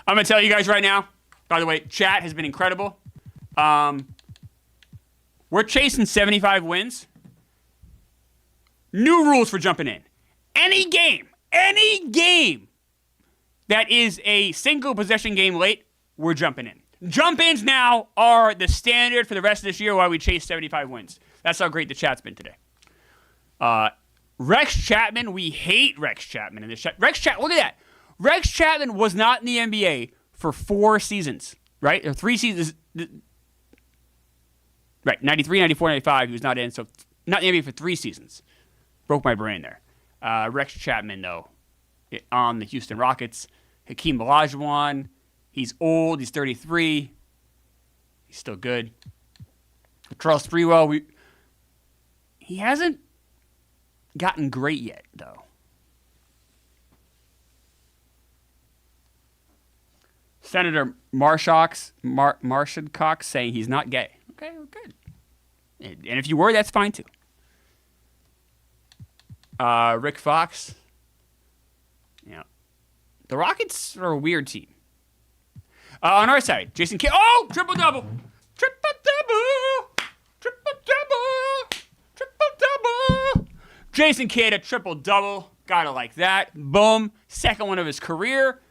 I'm going to tell you guys right now, by the way, chat has been incredible. We're chasing 75 wins. New rules for jumping in. Any game that is a single possession game late, we're jumping in. Jump-ins now are the standard for the rest of this year while we chase 75 wins. That's how great the chat's been today. Rex Chapman, we hate Rex Chapman in this chat. Look at that. Rex Chapman was not in the NBA for 4 seasons, right? Or 3 seasons. Right, 93, 94, 95, he was not in. So not in the NBA for 3 seasons. Broke my brain there. Rex Chapman, though, on the Houston Rockets. Hakeem Olajuwon. He's old. He's 33. He's still good. Charles Sprewell, he hasn't gotten great yet, though. Senator Marshad Cox saying he's not gay. Okay, well, good. And if you were, that's fine, too. Rick Fox. Yeah. The Rockets are a weird team. On our side, Jason Kidd. Oh, triple-double. Triple-double. Triple-double. Triple-double. Jason Kidd, a triple-double. Gotta like that. Boom. Second one of his career.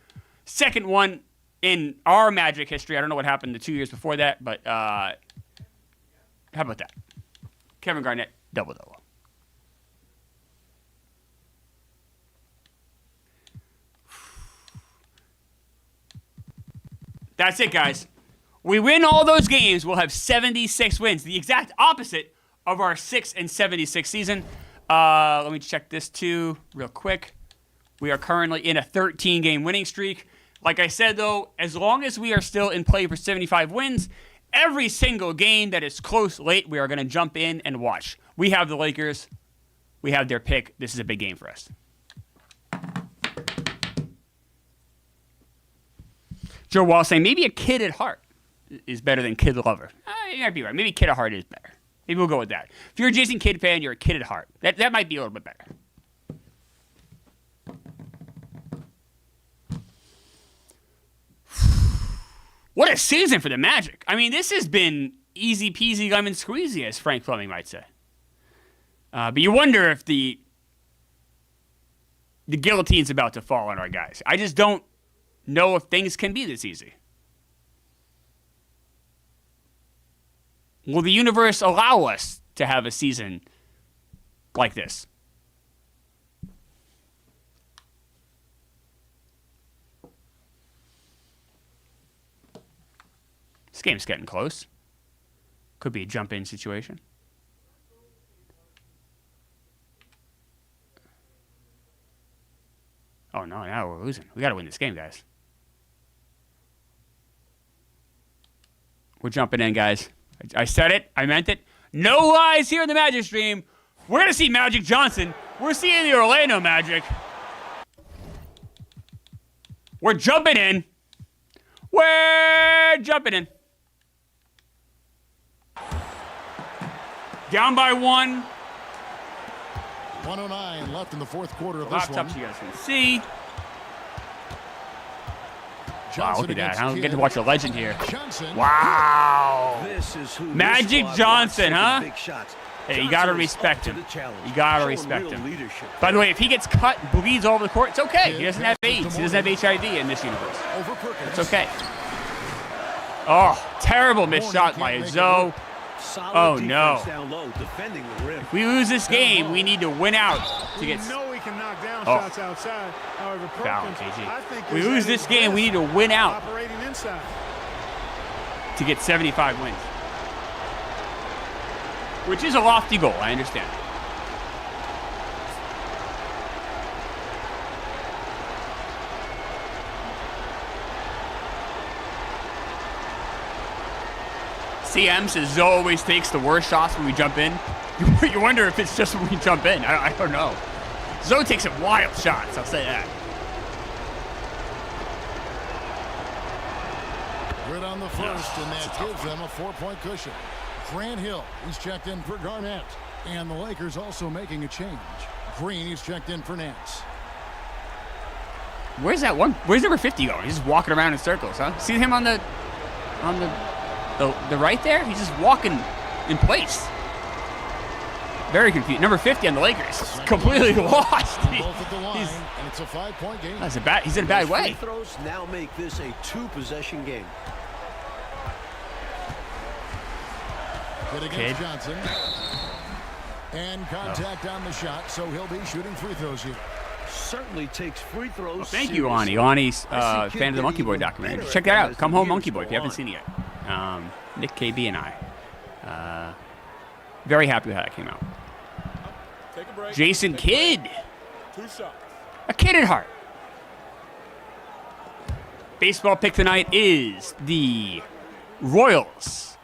Second one in our Magic history. I don't know what happened the 2 years before that, but how about that? Kevin Garnett, double-double. That's it, guys. We win all those games, we'll have 76 wins. The exact opposite of our 6-76 season. Let me check this, too, real quick. We are currently in a 13-game winning streak. Like I said, though, as long as we are still in play for 75 wins, every single game that is close late, we are going to jump in and watch. We have the Lakers. We have their pick. This is a big game for us. Joe Wall saying maybe a Kid at heart is better than Kid lover. You might be right. Maybe Kid at heart is better. Maybe we'll go with that. If you're a Jason Kidd fan, you're a Kid at heart. That might be a little bit better. What a season for the Magic. I mean, this has been easy peasy lemon squeezy, as Frank Fleming might say. But you wonder if the guillotine's about to fall on our guys. I just don't know if things can be this easy. Will the universe allow us to have a season like this? This game's getting close. Could be a jump-in situation. Oh, no, now we're losing. We got to win this game, guys. We're jumping in, guys. I said it. I meant it. No lies here in the Magic stream. We're going to see Magic Johnson. We're seeing the Orlando Magic. We're jumping in. We're jumping in. Down by 1. 109 left in the fourth quarter of this one. Laptop so you guys can see. Wow, Johnson look at that. against I don't Kidd. get to watch a legend here. Johnson. Wow. This is who Magic this squad Johnson, wants, huh? taking big shots. Hey, you gotta Johnson is respect up to him. the challenge, You gotta showing respect real him. leadership. By the way, if he gets cut, bleeds all over the court, it's okay. He doesn't have AIDS. He doesn't have HIV in this universe. Over Perkins. It's okay. Oh, terrible missed shot by Zoe. Solid Oh, defense no. down low, defending the rim. If we lose this game, we need to win out to get know he can knock down Oh. shots outside. However, foul, Perkins, KG. I think, We is lose at this his game, we need best to win out operating inside. to get 75 wins. Which is a lofty goal, I understand. CM says Zoe always takes the worst shots when we jump in. You wonder if it's just when we jump in. I don't know. Zoe takes some wild shots, I'll say that. Good on the first, and that gives them a 4-point cushion. Grant Hill, he's checked in for Garnett. And the Lakers also making a change. Green, he's checked in for Nance. Where's that one? Where's number 50 going? He's just walking around in circles, huh? See him on the right there? He's just walking in place. Very confused. Number 50 on the Lakers. Completely lost. Both at the line, and it's a 5-point game. He's in a bad way. Free throws now make this a 2-possession game. Good against Kidd. Johnson. And contact on the shot, so he'll be shooting free throws here. Certainly takes free throws. Well, thank you, seriously. Lonnie. Lonnie's I see fan of the Kidd Monkey Boy getting documentary. better Check that as out. the Come Home years Monkey Boy go if you haven't on. seen it yet. Nick, KB, and I. Very happy with how that came out. Take a break. Jason Kidd. 2 shots. A kid at heart. Baseball pick tonight is the Royals.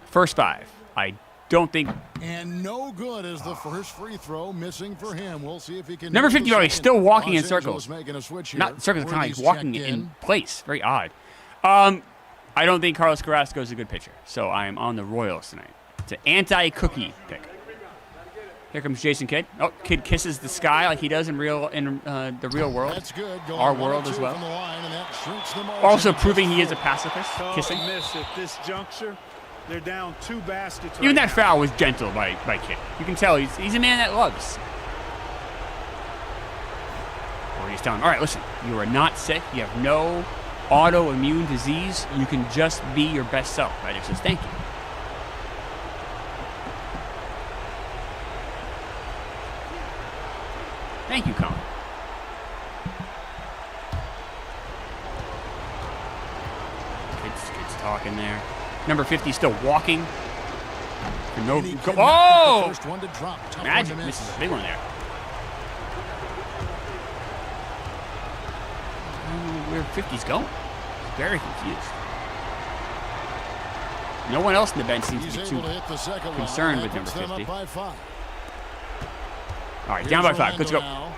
First 5. I don't think... And no good as the first free throw missing for him. We'll see if he can... Number nail the 50, he's second. still walking in Los circles. Angeles making a switch here. Not circles, kind of Worthy's like walking checked in place. Very odd. I don't think Carlos Carrasco is a good pitcher, so I am on the Royals tonight. It's an anti-cookie pick. Here comes Jason Kidd. Oh, Kidd kisses the sky like he does in the real world. That's good. Going Our 1 world or 2 as well. from the line, and that shrinks the margin Also to proving just he is a 4. pacifist, kissing. Miss at this juncture. They're down 2 baskets. Even right that now. foul was gentle by Kidd. You can tell he's a man that loves. Or he's telling him, all right, listen, you are not sick. You have no autoimmune disease. You can just be your best self. Magic says, thank you. Thank you, Colin. Kids talking there. Number 50 still walking. For no, And he go, could not get the oh! first one to drop. Tough one to Magic miss. misses a big one there. I don't know where 50's going. Very confused. No one else in the bench seems He's to be able too to hit the second line. concerned with That number puts them 50. up by 5. All right, down by 5. Let's go. Now.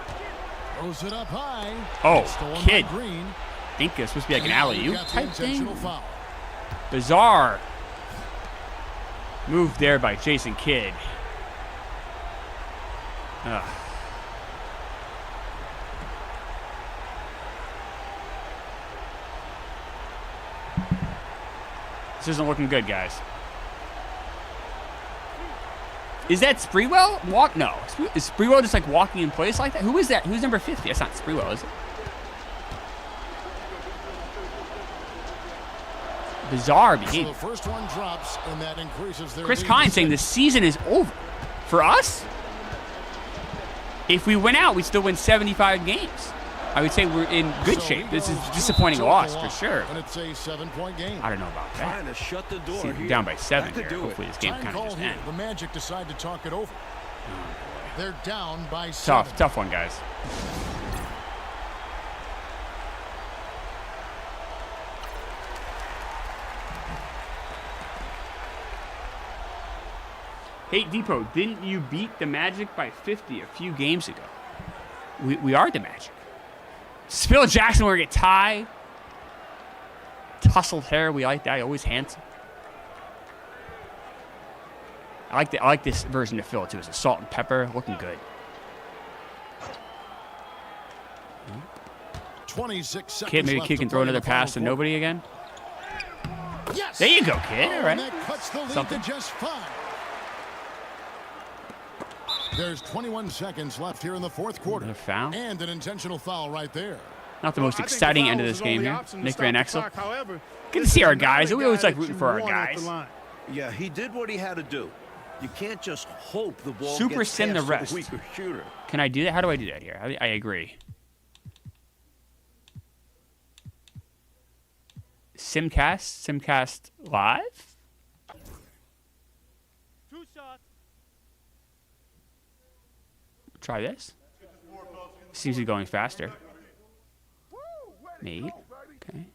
Throws it up high. Oh, Stolen by Kidd. Green. I think it's supposed to be like an And he alley-oop got the type thing. intentional foul. Bizarre move there by Jason Kidd. Ugh. This isn't looking good, guys. Is that Sprewell? No. Is Sprewell just like walking in place like that? Who is that? Who's number 50? That's not Sprewell, is it? Bizarre behavior. So the first one drops, and that increases their Chris lead Kine to saying the 6. season is over. For us? If we win out, we still win 75 games. I would say we're in good So shape. he This is goes disappointing to loss for off, sure. And it's a 7-point game. I don't know about that. Trying to shut the door See, here. down by 7 That could here. do it. Hopefully this game Time kind of call just here. ends. The Magic decide to talk it over. They're down by 7. Tough one, guys. Hey, Depot, didn't you beat the Magic by 50 a few games ago? We are the Magic. Phil Jackson wearing a tie. Tousled hair, we like that. Always handsome. I like this version of Phil, too. It's a salt and pepper. Looking good. 26 seconds Kid, maybe left Kid to can throw play in another the final pass to quarter. nobody again. Yes! There you go, Kid. All right. And that cuts the lead Something. to just 5. There's 21 seconds left here in the fourth quarter. Another foul. And an intentional foul right there. Not the most I think exciting the end of foul this was game the here. only option to Nick stop Van the Exel. clock. However, Good to this see is our not guys. a We always guy like that rooting you for our want at guys. the line. Yeah, he did what he had to do. You can't just hope the ball Super gets sim the past a rest. weaker shooter. Can I do that? How do I do that here? I agree. Simcast live? Try this. Seems to be going faster. Me. Okay.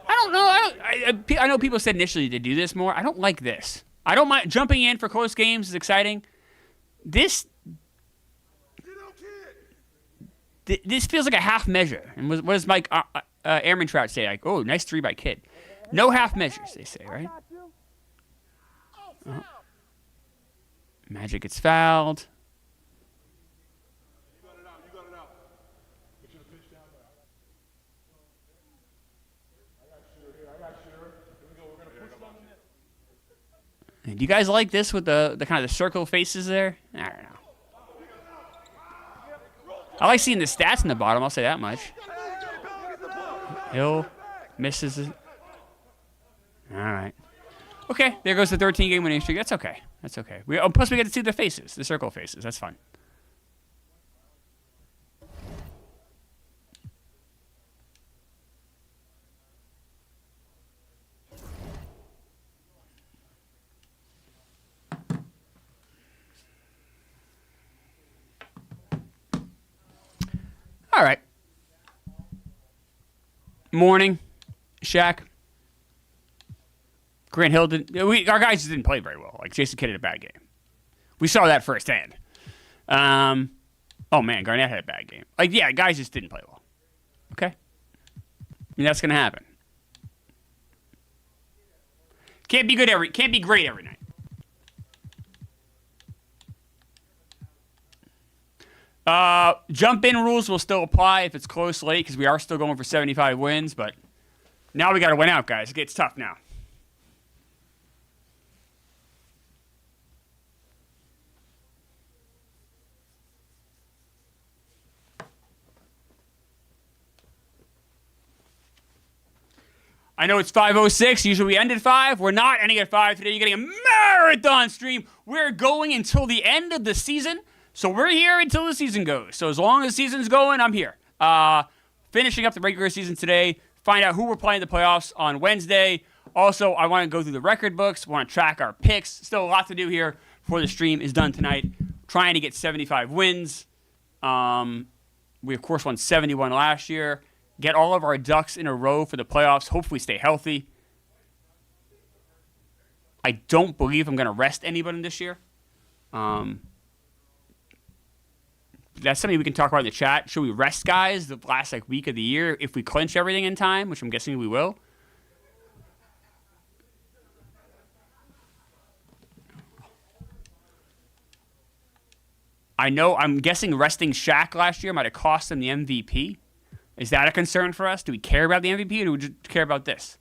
I don't know. I know people said initially to do this more. I don't like this. I don't mind jumping in for close games is exciting. This feels like a half measure. And what does Mike Airman Trout say? Like, oh, nice 3 by Kid. No half measures, they say, right? Magic gets fouled. Do you guys like this with the kind of the circle faces there? I don't know. I like seeing the stats in the bottom, I'll say that much. Hill misses it. All right. Okay, there goes the 13-game winning streak. That's okay. That's okay. Plus, we get to see the faces, the circle faces. That's fun. All right. Morning, Shaq. Grant Hill our guys just didn't play very well. Like Jason Kidd had a bad game. We saw that firsthand. Oh man, Garnett had a bad game. Like, yeah, guys just didn't play well. Okay? I mean, that's gonna happen. Can't be great every night. Jump in rules will still apply if it's close late because we are still going for 75 wins, but now we got to win out, guys. It gets tough now. I know it's 5:06. Usually we end at 5. We're not ending at 5 today. You're getting a marathon stream. We're going until the end of the season. So we're here until the season goes. So as long as the season's going, I'm here. Finishing up the regular season today. Find out who we're playing in the playoffs on Wednesday. Also, I want to go through the record books. Want to track our picks. Still a lot to do here before the stream is done tonight. Trying to get 75 wins. We, of course, won 71 last year. Get all of our ducks in a row for the playoffs. Hopefully stay healthy. I don't believe I'm going to rest anybody this year. That's something we can talk about in the chat. Should we rest guys the last week of the year if we clinch everything in time, which I'm guessing we will? I'm guessing resting Shaq last year might have cost him the MVP. Is that a concern for us? Do we care about the MVP or do we just care about this?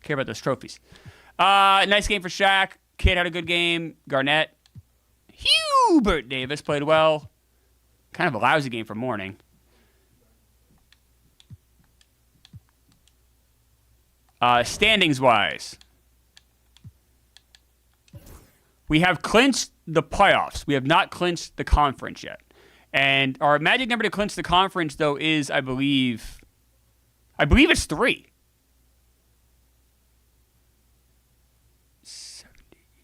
Care about those trophies? Nice game for Shaq. Kidd had a good game. Garnett. Hubert Davis played well. Kind of a lousy game for Mourning. Standings-wise, we have clinched the playoffs. We have not clinched the conference yet. And our magic number to clinch the conference, though, is, I believe it's 3.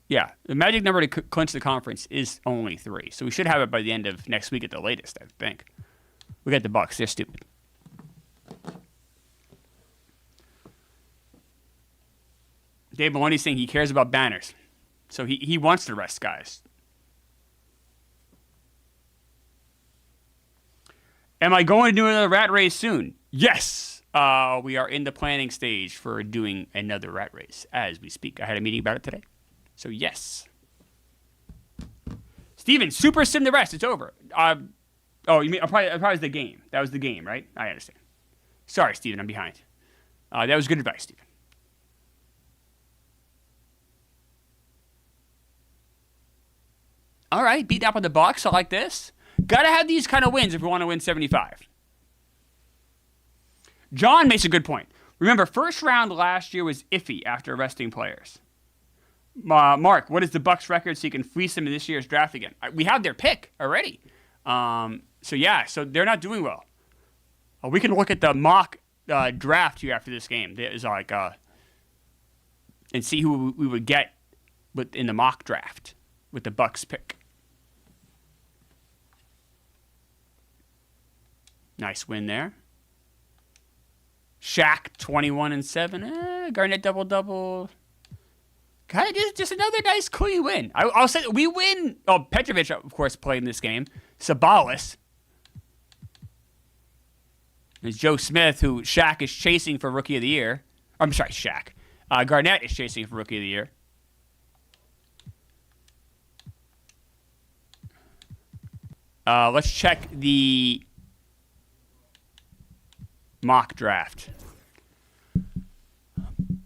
Yeah, the magic number to clinch the conference is only 3. So we should have it by the end of next week at the latest, I think. We got the Bucks. They're stupid. Dave Maloney's saying he cares about banners. So he wants to rest guys. Am I going to do another rat race soon? Yes. We are in the planning stage for doing another rat race as we speak. I had a meeting about it today. So, yes. Steven, super sim the rest. It's over. You mean probably the game. That was the game, right? I understand. Sorry, Steven. I'm behind. That was good advice, Steven. All right, beat up on the Bucks. I like this. Got to have these kind of wins if we want to win 75. John makes a good point. Remember, first round last year was iffy after resting players. Mark, what is the Bucks record so you can fleece them in this year's draft again? We have their pick already. So they're not doing well. We can look at the mock draft here after this game. There's and see who we would get in the mock draft with the Bucks pick. Nice win there. Shaq 21-7. Garnett double. Kind of just another nice clean win. I'll say we win. Oh, Petrovic, of course, played in this game. Sabalas. There's Joe Smith, who Shaq is chasing for Rookie of the Year. I'm sorry, Shaq. Garnett is chasing for Rookie of the Year. Let's check the mock draft.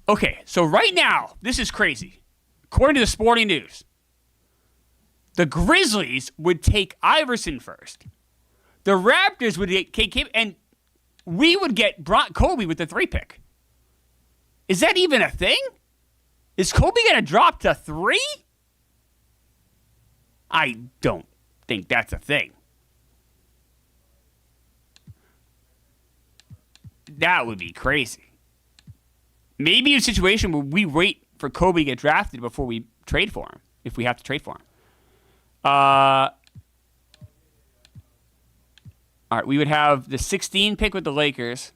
Okay, so right now, this is crazy. According to the Sporting News, the Grizzlies would take Iverson first. The Raptors would get KK, and we would get Kobe with the 3 pick. Is that even a thing? Is Kobe going to drop to 3? I don't think that's a thing. That would be crazy. Maybe a situation where we wait for Kobe to get drafted before we trade for him, if we have to trade for him. All right, we would have the 16 pick with the Lakers,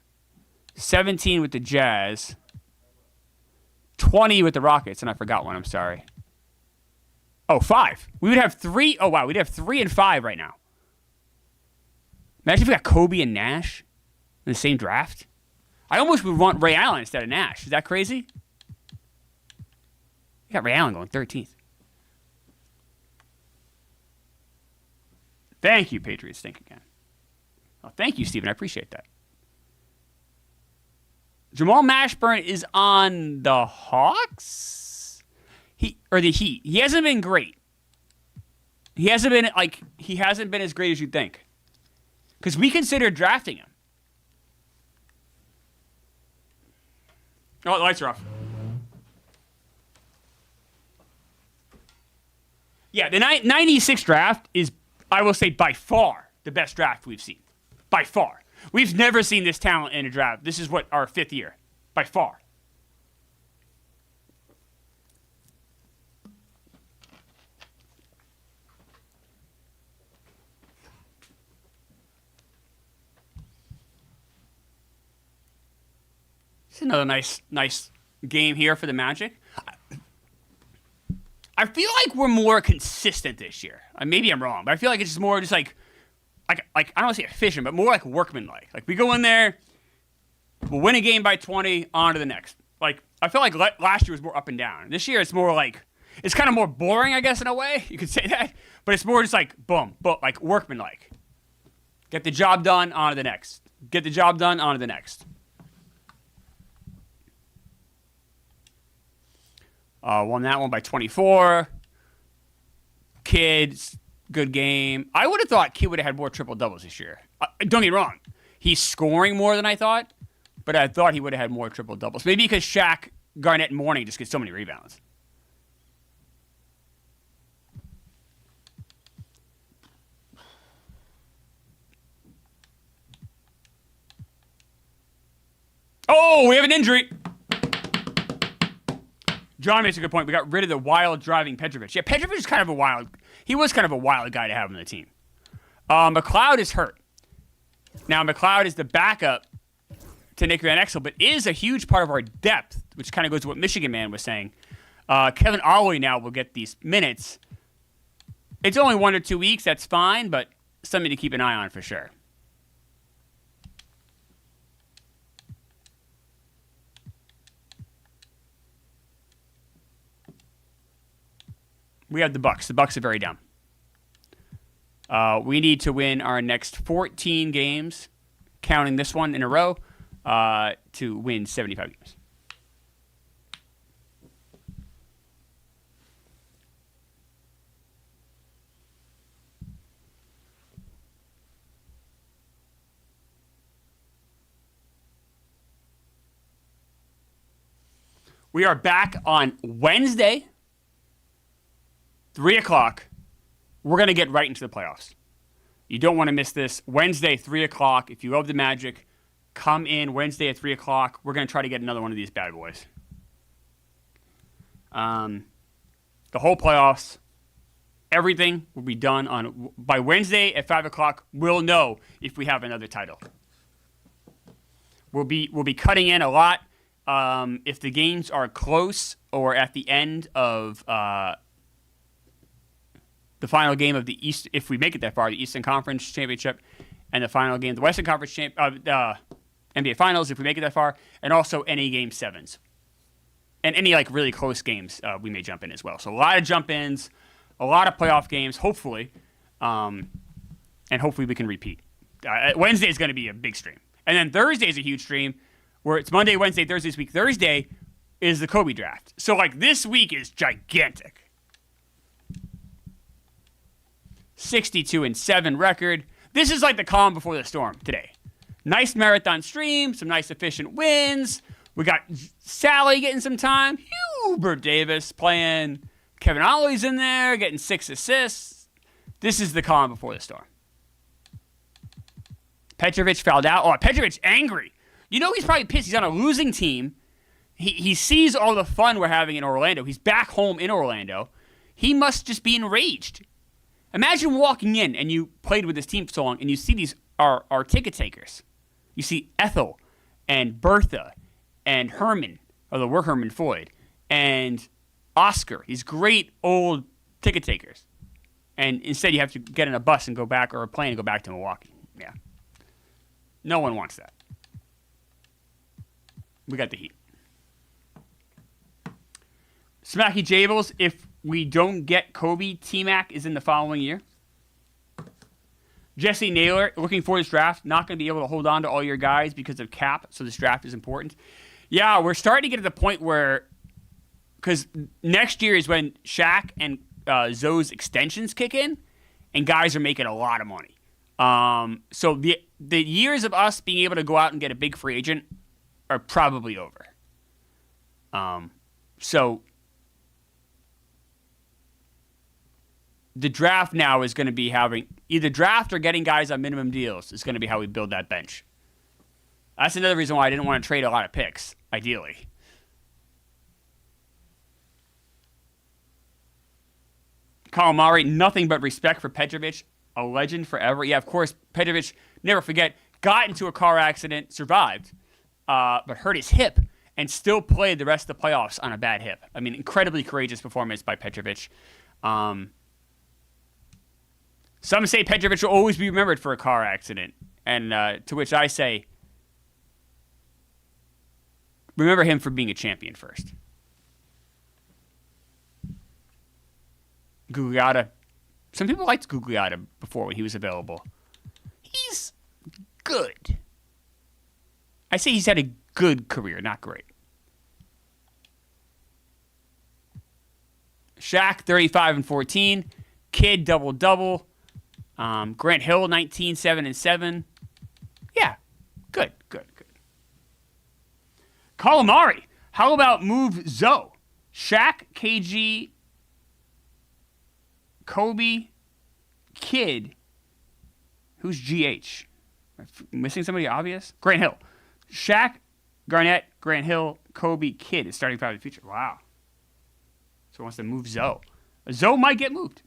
17 with the Jazz, 20 with the Rockets, and I forgot one, I'm sorry. Oh, 5. We would have 3. Oh, wow, we'd have 3 and 5 right now. Imagine if we got Kobe and Nash in the same draft. I almost would want Ray Allen instead of Nash. Is that crazy? You got Ray Allen going 13th. Thank you, Patriots. Think again. Oh, thank you, Steven. I appreciate that. Jamal Mashburn is on the Hawks? The Heat. He hasn't been great. He hasn't been as great as you'd think. Because we considered drafting him. Oh, the lights are off. Yeah, the 96 draft is, I will say, by far the best draft we've seen. By far. We've never seen this talent in a draft. This is our 5th year. By far. It's another nice game here for the Magic. I feel like we're more consistent this year. Maybe I'm wrong, but I feel like it's just more just like I don't want to say efficient, but more like workmanlike. Like we go in there, we'll win a game by 20, on to the next. Like I feel like last year was more up and down. This year it's more like it's kind of more boring, I guess, in a way. You could say that, but it's more just like boom, like workmanlike. Get the job done, on to the next. Get the job done, on to the next. Won that one by 24. Kids, good game. I would have thought Kid would have had more triple-doubles this year. Don't get me wrong. He's scoring more than I thought, but I thought he would have had more triple-doubles. Maybe because Shaq, Garnett, and Mourning just get so many rebounds. Oh, we have an injury. John makes a good point. We got rid of the wild driving Petrovic. Yeah, Petrovic is kind of a wild. He was kind of a wild guy to have on the team. McLeod is hurt. Now, McLeod is the backup to Nick Van Exel, but is a huge part of our depth, which kind of goes to what Michigan Man was saying. Kevin Ollie now will get these minutes. It's only 1 or 2 weeks. That's fine, but something to keep an eye on for sure. We have the Bucks. The Bucks are very dumb. We need to win our next 14 games, counting this one in a row, to win 75 games. We are back on Wednesday. 3 o'clock, we're going to get right into the playoffs. You don't want to miss this. Wednesday, 3 o'clock. If you love the Magic, come in Wednesday at 3 o'clock. We're going to try to get another one of these bad boys. The whole playoffs, everything will be done by Wednesday at 5 o'clock. We'll know if we have another title. We'll be cutting in a lot. If the games are close or at the end of the final game of the East, if we make it that far, the Eastern Conference Championship, and the final game, the Western Conference NBA Finals, if we make it that far, and also any Game 7s. And any like really close games, we may jump in as well. So a lot of jump-ins, a lot of playoff games, hopefully, and hopefully we can repeat. Wednesday is going to be a big stream. And then Thursday is a huge stream, where it's Monday, Wednesday, Thursday this week. Thursday is the Kobe draft. So like this week is gigantic. 62-7 record. This is like the calm before the storm today. Nice marathon stream, some nice efficient wins. We got Sally getting some time. Hubert Davis playing. Kevin Ollie's in there, getting 6 assists. This is the calm before the storm. Petrovic fouled out. Oh, Petrovic angry. You know he's probably pissed. He's on a losing team. He sees all the fun we're having in Orlando. He's back home in Orlando. He must just be enraged. Imagine walking in and you played with this team for so long and you see these are ticket takers. You see Ethel and Bertha and Herman, although we're Herman Floyd, and Oscar, these great old ticket takers. And instead you have to get in a bus and go back, or a plane and go back to Milwaukee. Yeah. No one wants that. We got the heat. Smacky Jables, if we don't get Kobe, T-Mac is in the following year. Jesse Naylor, looking for this draft, not going to be able to hold on to all your guys because of cap, so this draft is important. Yeah, we're starting to get to the point where, because next year is when Shaq and Zoe's extensions kick in, and guys are making a lot of money. So the years of us being able to go out and get a big free agent are probably over. So the draft now is going to be having either draft or getting guys on minimum deals is going to be how we build that bench. That's another reason why I didn't want to trade a lot of picks, ideally. Calamari, nothing but respect for Petrovic, a legend forever. Yeah, of course, Petrovic, never forget, got into a car accident, survived, but hurt his hip and still played the rest of the playoffs on a bad hip. I mean, incredibly courageous performance by Petrovic. Some say Petrovic will always be remembered for a car accident, and to which I say, remember him for being a champion first. Gugliotta. Some people liked Gugliotta before when he was available. He's good. I say he's had a good career, not great. Shaq, 35 and 14. Kidd, double-double. Grant Hill, 19, 7 and 7. Yeah, good. Calamari, how about move Zoe? Shaq, KG, Kobe, Kidd. Who's GH? Missing somebody obvious? Grant Hill. Shaq, Garnett, Grant Hill, Kobe, Kidd is starting five of the future. Wow. So he wants to move Zoe. Zoe might get moved.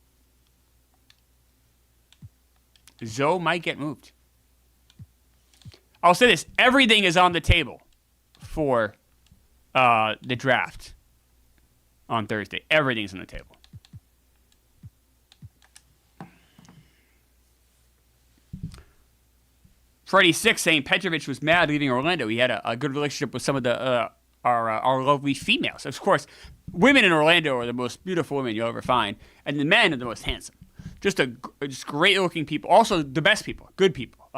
I'll say this. Everything is on the table for the draft on Thursday. Everything's on the table. Freddie Six saying Petrovic was mad leaving Orlando. He had a good relationship with some of the our lovely females. Of course, women in Orlando are the most beautiful women you'll ever find, and the men are the most handsome. Just great-looking people. Also, the best people, good people.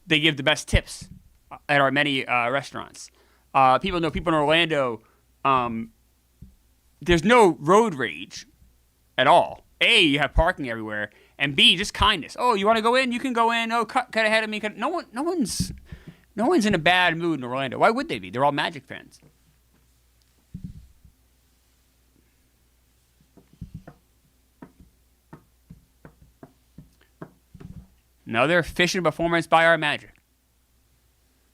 They give the best tips at our many restaurants. People know people in Orlando. There's no road rage at all. A, you have parking everywhere, and B, just kindness. Oh, you want to go in? You can go in. Oh, cut ahead of me. No one's in a bad mood in Orlando. Why would they be? They're all Magic fans. Another efficient performance by our Magic.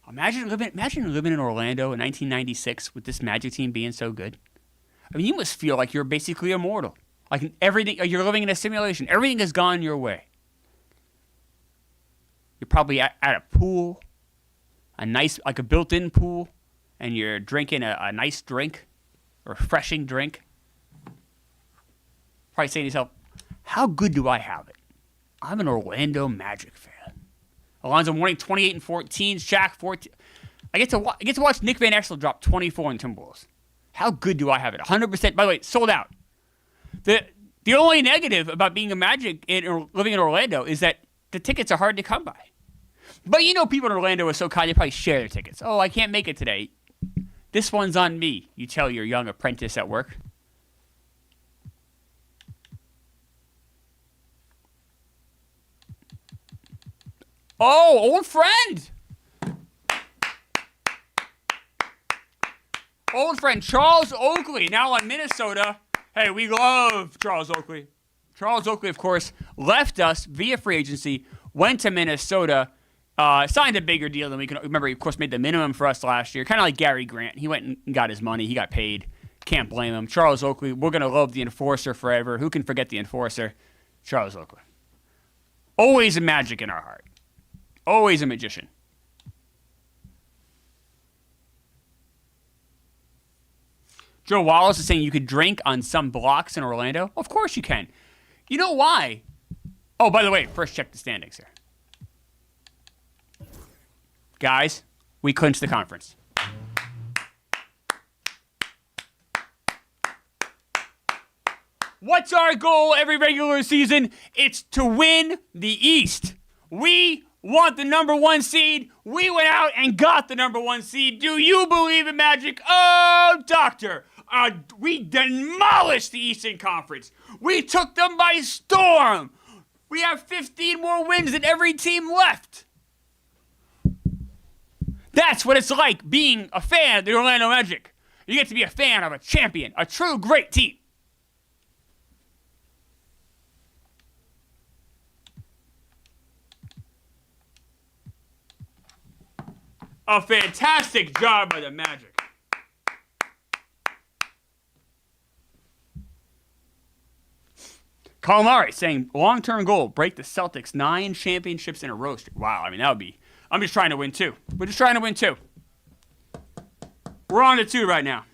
Imagine living in Orlando in 1996 with this Magic team being so good. I mean, you must feel like you're basically immortal. Like everything, you're living in a simulation. Everything has gone your way. You're probably at a pool, like a built-in pool, and you're drinking a nice drink, a refreshing drink. Probably saying to yourself, how good do I have it? I'm an Orlando Magic fan. Alonzo Mourning, 28 and 14. Shaq, 14. I get to watch Nick Van Exel drop 24 in Timberwolves. How good do I have it? 100%. By the way, sold out. The only negative about being a Magic or living in Orlando is that the tickets are hard to come by. But you know people in Orlando are so kind, they probably share their tickets. Oh, I can't make it today. This one's on me, you tell your young apprentice at work. Oh, old friend. Old friend Charles Oakley, now on Minnesota. Hey, we love Charles Oakley. Charles Oakley, of course, left us via free agency, went to Minnesota, signed a bigger deal than we can remember. He, of course, made the minimum for us last year, kind of like Gary Grant. He went and got his money. He got paid. Can't blame him. Charles Oakley, we're going to love the Enforcer forever. Who can forget the Enforcer? Charles Oakley. Always a Magic in our heart. Always a magician. Joe Wallace is saying you could drink on some blocks in Orlando. Of course you can. You know why? Oh, by the way, first check the standings here. Guys, we clinched the conference. What's our goal every regular season? It's to win the East. We want the number one seed. We went out and got the number one seed. Do you believe in Magic? Oh, doctor. We demolished the Eastern Conference. We took them by storm. We have 15 more wins than every team left. That's what it's like being a fan of the Orlando Magic. You get to be a fan of a champion, a true great team. A fantastic job by the Magic. Calamari saying, long-term goal, break the Celtics 9 championships in a row. Wow, I mean, that would be... I'm just trying to win 2. We're just trying to win 2. We're on to 2 right now.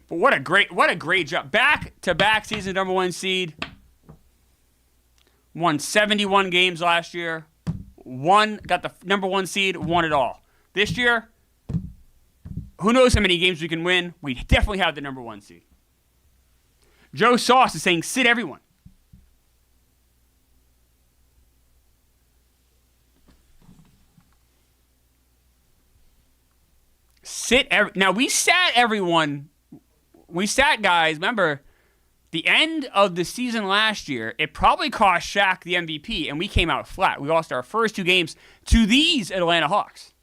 But what a great job. Back-to-back season number one seed. Won 71 games last year. Got the number one seed, won it all. This year, who knows how many games we can win? We definitely have the number one seed. Joe Sauce is saying, sit everyone. Now, we sat everyone. We sat guys. Remember, the end of the season last year, it probably cost Shaq the MVP, and we came out flat. We lost our first 2 games to these Atlanta Hawks.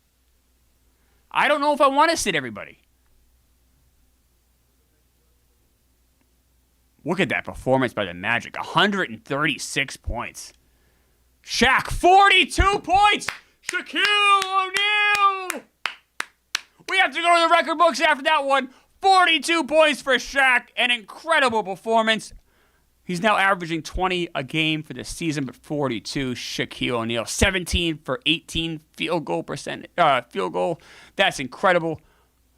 I don't know if I want to sit everybody. Look at that performance by the Magic. 136 points. Shaq, 42 points! Shaquille O'Neal! We have to go to the record books after that one. 42 points for Shaq. An incredible performance. He's now averaging 20 a game for the season, but 42. Shaquille O'Neal, 17 for 18 field goal percentage. Field goal. That's incredible.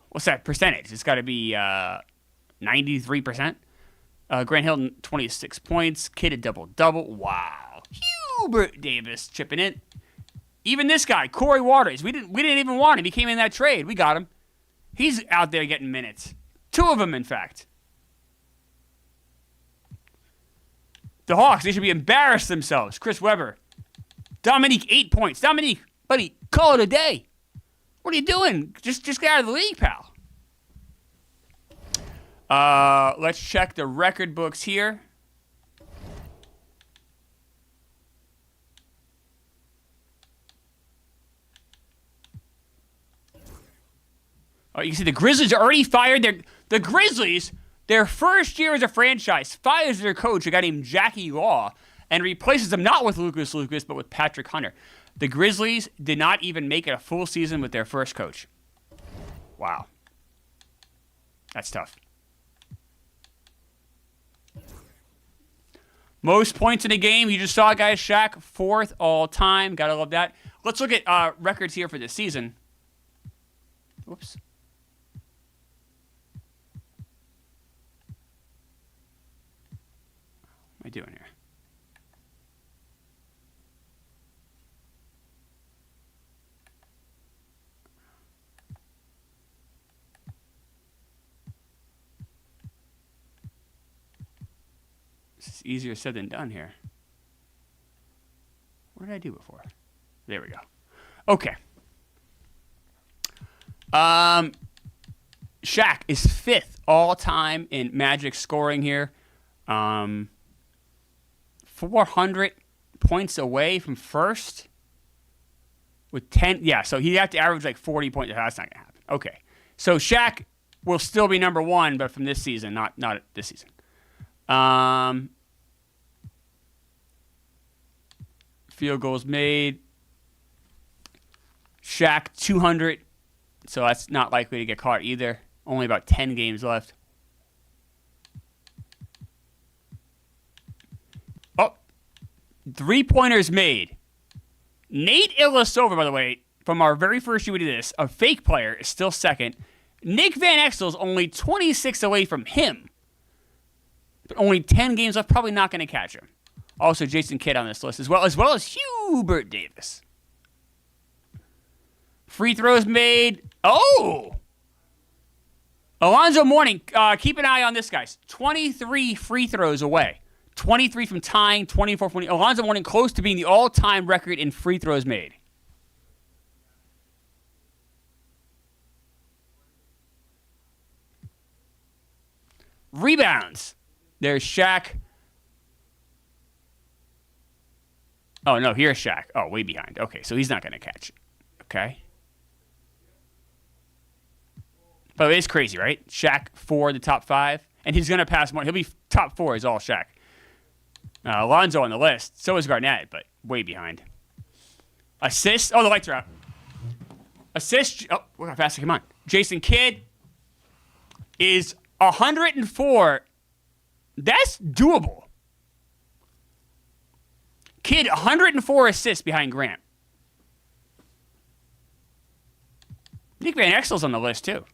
What's that percentage? It's got to be 93%. Grant Hill, 26 points. Kid a double-double. Wow. Hubert Davis chipping in. Even this guy, Corey Waters. We didn't even want him. He came in that trade. We got him. He's out there getting minutes. 2 of them, in fact. The Hawks, they should be embarrassed themselves. Chris Webber. Dominique, 8 points. Dominique, buddy, call it a day. What are you doing? Just get out of the league, pal. Let's check the record books here. Oh, you can see the Grizzlies are already fired. The Grizzlies, their first year as a franchise, fires their coach, a guy named Jackie Law, and replaces him not with Lucas, but with Patrick Hunter. The Grizzlies did not even make it a full season with their first coach. Wow. That's tough. Most points in a game. You just saw, guys, Shaq, 4th all-time. Gotta love that. Let's look at records here for this season. Whoops. What am I doing here? This is easier said than done here. What did I do before? There we go. Okay. Shaq is 5th all-time in Magic scoring here. 400 points away from first with 10. Yeah, so he'd have to average like 40 points. That's not going to happen. Okay. So Shaq will still be number 1, but from this season, not this season. Field goals made. Shaq, 200. So that's not likely to get caught either. Only about 10 games left. Oh, 3-pointers made. Nate Ilyasova, by the way, from our very first year we did this, a fake player, is still 2nd. Nick Van Exel is only 26 away from him. But only 10 games left. Probably not going to catch him. Also, Jason Kidd on this list as well as Hubert Davis. Free throws made. Oh! Alonzo Mourning, keep an eye on this, guys. 23 free throws away. 23 from tying, 24 from... Alonzo Mourning close to being the all-time record in free throws made. Rebounds. There's Shaq. Oh, no, here's Shaq. Oh, way behind. Okay, so he's not going to catch it. Okay. But it's crazy, right? Shaq 4, the top 5. And he's going to pass one. He'll be top 4 is all Shaq. Alonzo on the list. So is Garnett, but way behind. Assists. Oh, the lights are out. Assists. Oh, look how fast he came on. Jason Kidd is 104. That's doable. Kidd, 104 assists behind Grant. Nick Van Exel's on the list, too.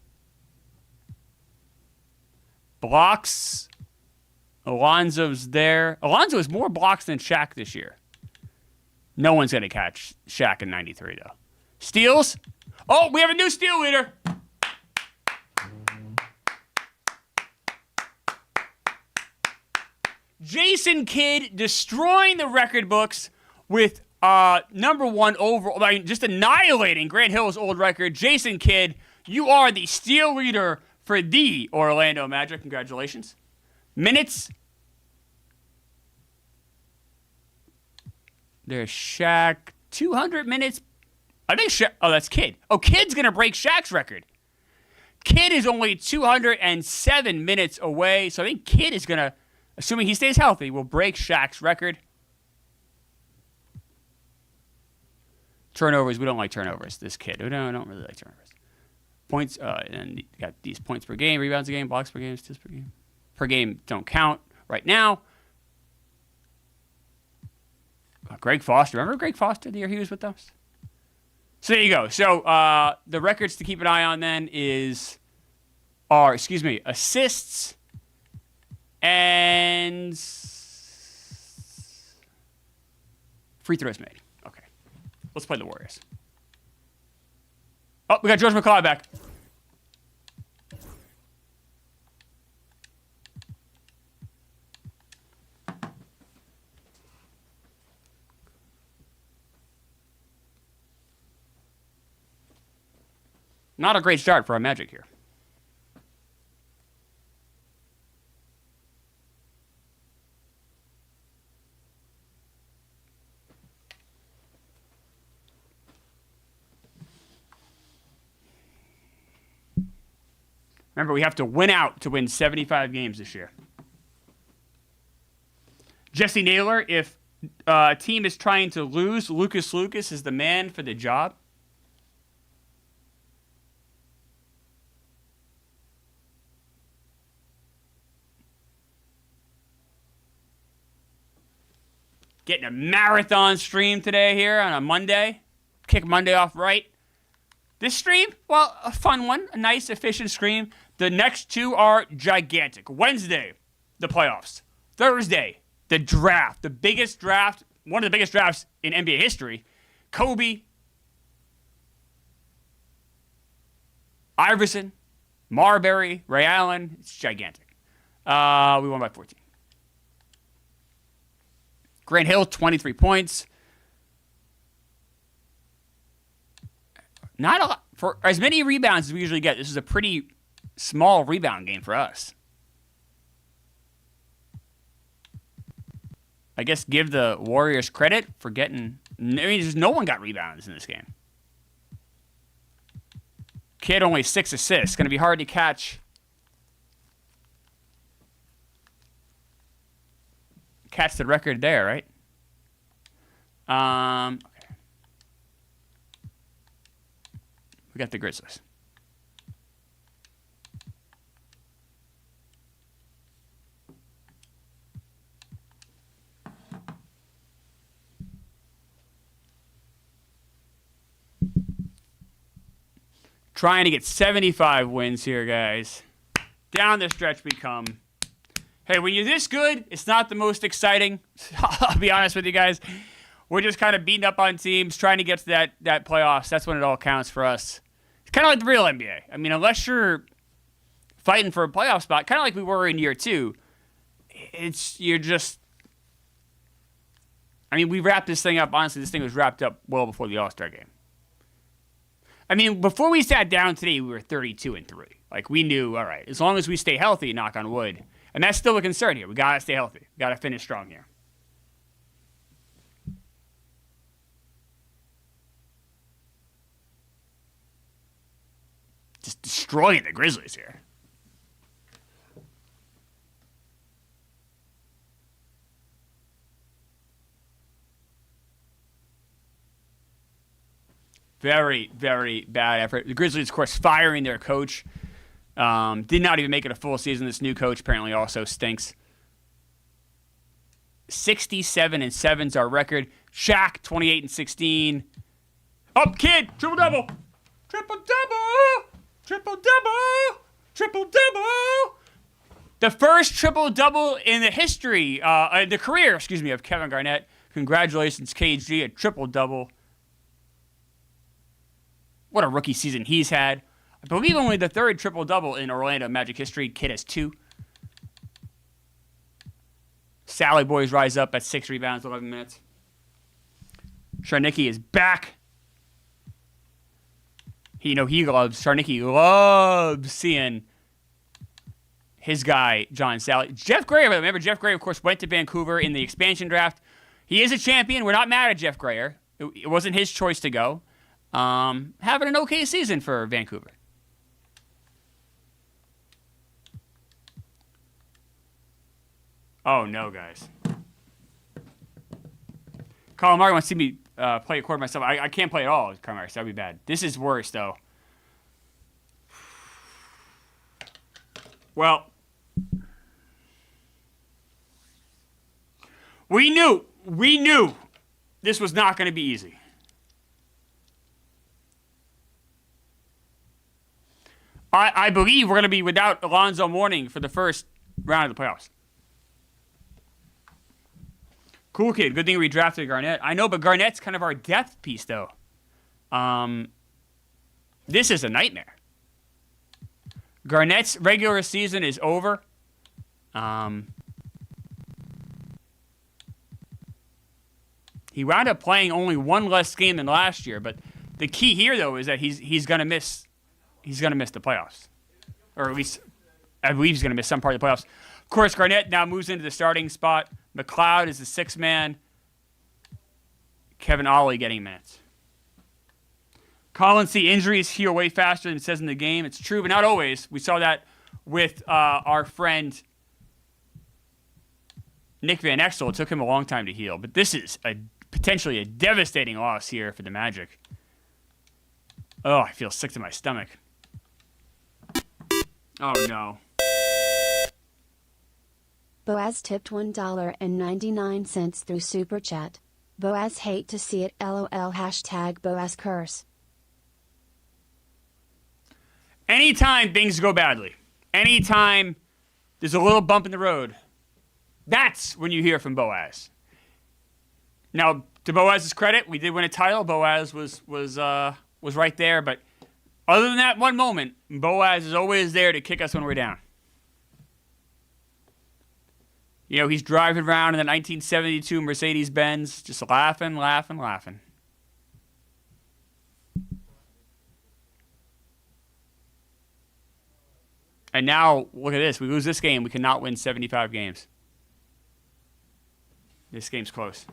Blocks. Alonzo's there. Alonzo has more blocks than Shaq this year. No one's going to catch Shaq in 93, though. Steals. Oh, we have a new steal leader. Jason Kidd destroying the record books with number 1 overall. I mean, just annihilating Grant Hill's old record. Jason Kidd, you are the steal leader for the Orlando Magic. Congratulations. Minutes. There's Shaq. 200 minutes. I think Shaq. Oh, that's Kidd. Oh, Kidd's going to break Shaq's record. Kidd is only 207 minutes away. So I think Kidd is going to, assuming he stays healthy, will break Shaq's record. Turnovers. We don't like turnovers. This kid. We don't really like turnovers. Points. And you got these points per game, rebounds a game, blocks per game, steals per game. Per game don't count right now. Greg Foster. Remember Greg Foster the year he was with us? So there you go. So the records to keep an eye on then are assists and free throws made. Okay. Let's play the Warriors. Oh, we got George McCall back. Not a great start for our Magic here. Remember, we have to win out to win 75 games this year. Jesse Naylor, if a team is trying to lose, Lucas is the man for the job. Getting a marathon stream today here on a Monday. Kick Monday off right. This stream, well, a fun one. A nice, efficient stream. The next two are gigantic. Wednesday, the playoffs. Thursday, the draft. The biggest draft, one of the biggest drafts in NBA history. Kobe, Iverson, Marbury, Ray Allen. It's gigantic. We won by 14. Grant Hill, 23 points. Not a lot. For as many rebounds as we usually get, this is a pretty small rebound game for us. I guess give the Warriors credit for getting... I mean, just no one got rebounds in this game. Kidd only 6 assists. Going to be hard to catch... catch the record there, right? Okay. We got the Grizzlies. Trying to get 75 wins here, guys. Down the stretch we come. Hey, when you're this good, it's not the most exciting. I'll be honest with you guys. We're just kind of beating up on teams, trying to get to that playoffs. That's when it all counts for us. It's kind of like the real NBA. I mean, unless you're fighting for a playoff spot, kind of like we were in year 2, you're just... I mean, we wrapped this thing up. Honestly, this thing was wrapped up well before the All-Star game. I mean, before we sat down today, we were 32-3. Like, we knew, all right, as long as we stay healthy, knock on wood. And that's still a concern here. We got to stay healthy. We got to finish strong here. Just destroying the Grizzlies here. Very, very bad effort. The Grizzlies, of course, firing their coach. Did not even make it a full season. This new coach apparently also stinks. 67-7 is our record. Shaq, 28-16. Up, Kidd, triple-double. Triple-double. Triple-double. Triple-double. The first triple-double in the history, the career, of Kevin Garnett. Congratulations, KG, a triple-double. What a rookie season he's had. I believe only the third triple-double in Orlando Magic history. Kidd has 2. Sally Boys rise up at 6 rebounds, 11 minutes. Sharnicki is back. He Sarnicki loves seeing his guy, John Sally. Jeff Grayer, remember Jeff Grayer, of course, went to Vancouver in the expansion draft. He is a champion. We're not mad at Jeff Grayer. It wasn't his choice to go. Having an okay season for Vancouver. Oh, no, guys. Colin Martin wants to see me play a chord myself. I can't play at all, Colin Martin. That'd be bad. This is worse, though. Well, we knew this was not going to be easy. I believe we're going to be without Alonzo Mourning for the first round of the playoffs. Cool kid. Good thing we drafted Garnett. I know, but Garnett's kind of our depth piece, though. This is a nightmare. Garnett's regular season is over. He wound up playing only one less game than last year, but the key here, though, is that he's going to miss. He's going to miss the playoffs, or at least I believe he's going to miss some part of the playoffs. Of course, Garnett now moves into the starting spot. McLeod is the sixth man. Kevin Ollie getting minutes. Collins, see injuries heal way faster than it says in the game. It's true, but not always. We saw that with our friend Nick Van Exel. It took him a long time to heal, but this is potentially a devastating loss here for the Magic. Oh, I feel sick to my stomach. Oh, no. Boaz tipped $1.99 through Super Chat. Boaz hate to see it LOL hashtag Boaz curse. Anytime things go badly, anytime there's a little bump in the road, that's when you hear from Boaz. Now, to Boaz's credit, we did win a title. Boaz was right there, but other than that one moment, Boaz is always there to kick us when we're down. You know, he's driving around in the 1972 Mercedes-Benz, just laughing. And now, look at this. We lose this game, we cannot win 75 games. This game's close.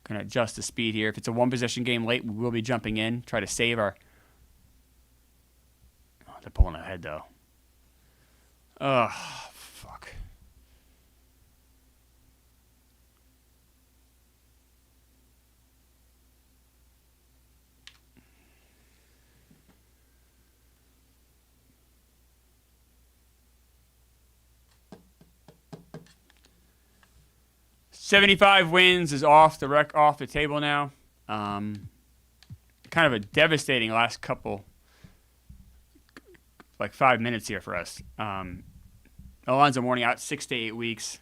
Going to adjust the speed here. If it's a one-possession game late, we will be jumping in, try to save our... Oh, they're pulling ahead, though. Ugh, fuck. $75 wins is off the table now. Kind of a devastating last couple, like 5 minutes here for us. Alonzo Mourning out 6 to 8 weeks.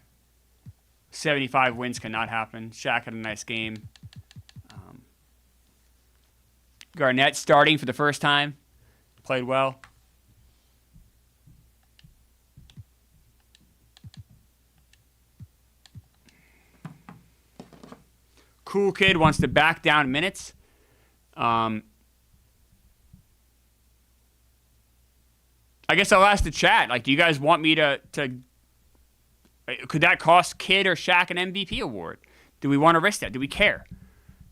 75 wins cannot happen. Shaq had a nice game. Garnett starting for the first time. Played well. Cool kid wants to back down minutes. I guess I'll ask the chat. Like, do you guys want me to could that cost Kid or Shaq an MVP award? Do we want to risk that? Do we care?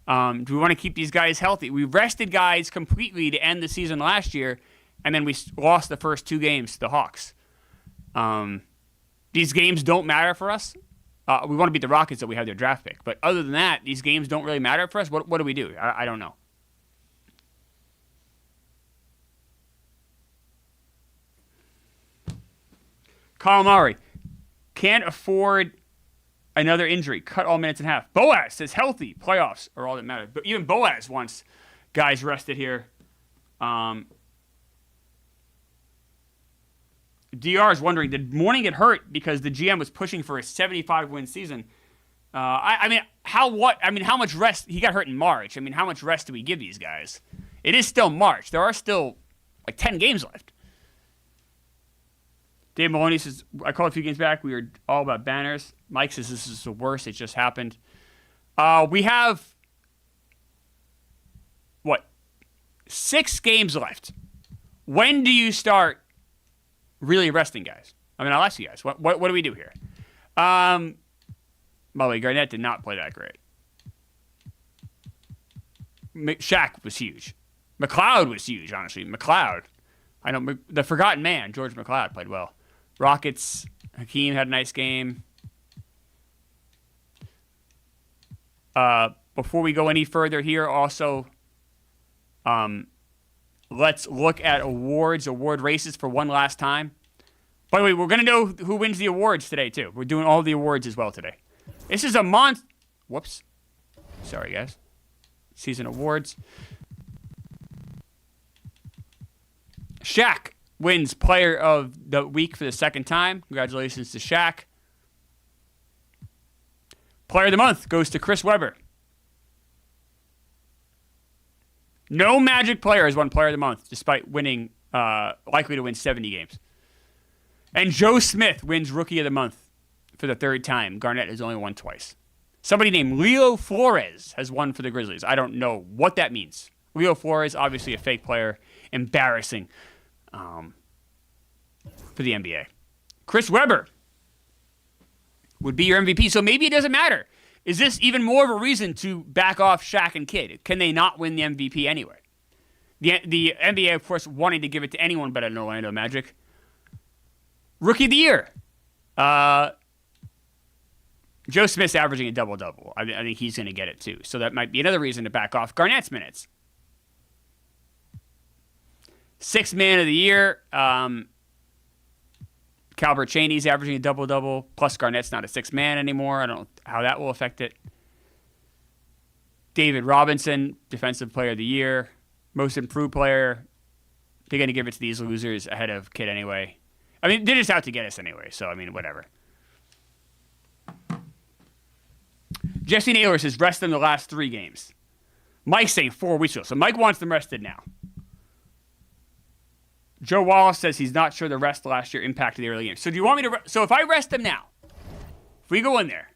Do we want to keep these guys healthy? We rested guys completely to end the season last year, and then we lost the first 2 games to the Hawks. These games don't matter for us. We want to beat the Rockets that we have their draft pick. But other than that, these games don't really matter for us. What do we do? I don't know. Kyle Murray. Can't afford another injury. Cut all minutes in half. Boaz says healthy. Playoffs are all that matter. But even Boaz wants guys rested here. DR is wondering, did Mourning get hurt because the GM was pushing for a 75-win season? How much rest? He got hurt in March. I mean, how much rest do we give these guys? It is still March. There are still like 10 games left. Dave Maloney says, I called a few games back. We were all about banners. Mike says this is the worst. It just happened. We have, 6 games left. When do you start really resting guys? I mean, I'll ask you guys. What do we do here? By the way, Garnett did not play that great. Shaq was huge. McLeod was huge, honestly. McLeod. I know the forgotten man, George McLeod, played well. Rockets, Hakeem had a nice game. Before we go any further here, also, let's look at award races for one last time. By the way, we're going to know who wins the awards today, too. We're doing all the awards as well today. This is a month. Whoops. Sorry, guys. Season awards. Shaq wins Player of the Week for the second time. Congratulations to Shaq. Player of the Month goes to Chris Webber. No Magic player has won Player of the Month, despite winning, likely to win 70 games. And Joe Smith wins Rookie of the Month for the third time. Garnett has only won twice. Somebody named Leo Flores has won for the Grizzlies. I don't know what that means. Leo Flores, obviously a fake player. Embarrassing for the NBA. Chris Webber would be your MVP, so maybe it doesn't matter. Is this even more of a reason to back off Shaq and Kidd? Can they not win the MVP anyway? The NBA, of course, wanting to give it to anyone but an Orlando Magic. Rookie of the Year. Joe Smith's averaging a double-double. I think he's going to get it too. So that might be another reason to back off Garnett's minutes. Sixth Man of the Year. Calbert Chaney's averaging a double-double. Plus Garnett's not a sixth man anymore. I don't know how that will affect it. David Robinson, Defensive Player of the Year. Most Improved Player. They're going to give it to these losers ahead of Kidd anyway. I mean, they're just out to get us anyway, so, I mean, whatever. Jesse Naylor says rest them the last 3 games. Mike's saying 4 weeks ago, so Mike wants them rested now. Joe Wallace says he's not sure the rest last year impacted the early games. So do you want me to... So if I rest them now, if we go in there,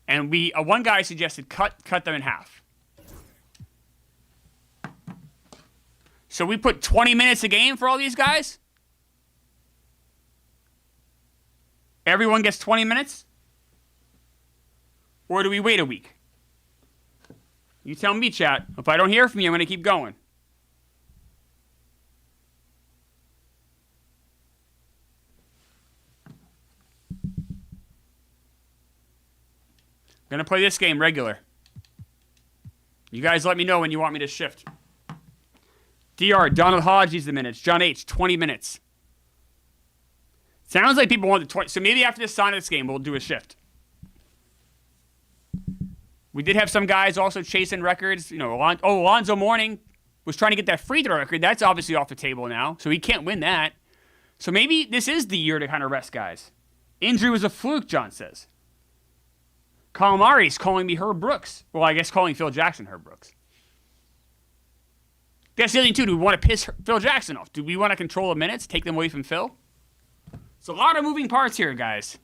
and one guy suggested cut them in half. So we put 20 minutes a game for all these guys? Everyone gets 20 minutes? Or do we wait a week? You tell me, chat. If I don't hear from you, I'm going to keep going. I'm going to play this game regular. You guys let me know when you want me to shift. DR, Donald Hodge needs the minutes. John H., 20 minutes. Sounds like people want the 20. So maybe after this Sonics game, we'll do a shift. We did have some guys also chasing records. You know, Alonzo Mourning was trying to get that free throw record. That's obviously off the table now, so he can't win that. So maybe this is the year to kind of rest guys. Injury was a fluke, John says. Calamari's calling me Herb Brooks. Well, I guess calling Phil Jackson Herb Brooks. That's the other thing, too. Do we want to piss Phil Jackson off? Do we want to control the minutes, take them away from Phil? It's a lot of moving parts here, guys.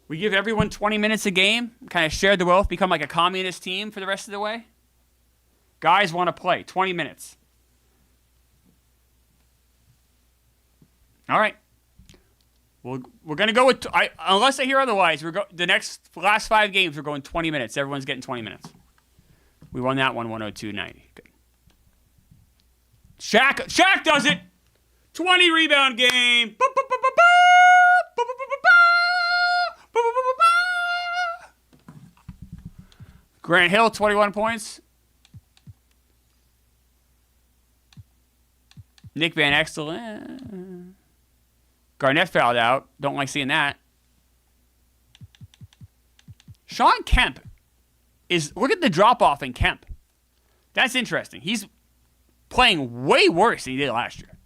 We give everyone 20 minutes a game, kind of share the wealth, become like a communist team for the rest of the way. Guys want to play. 20 minutes. All right. We're going to go with, unless I hear otherwise, the last 5 games, we're going 20 minutes. Everyone's getting 20 minutes. We won that one 102-90. Good. Shaq does it. 20 rebound game. Grant Hill, 21 points. Nick Van Exel. Garnett fouled out. Don't like seeing that. Sean Kemp look at the drop-off in Kemp. That's interesting. He's playing way worse than he did last year.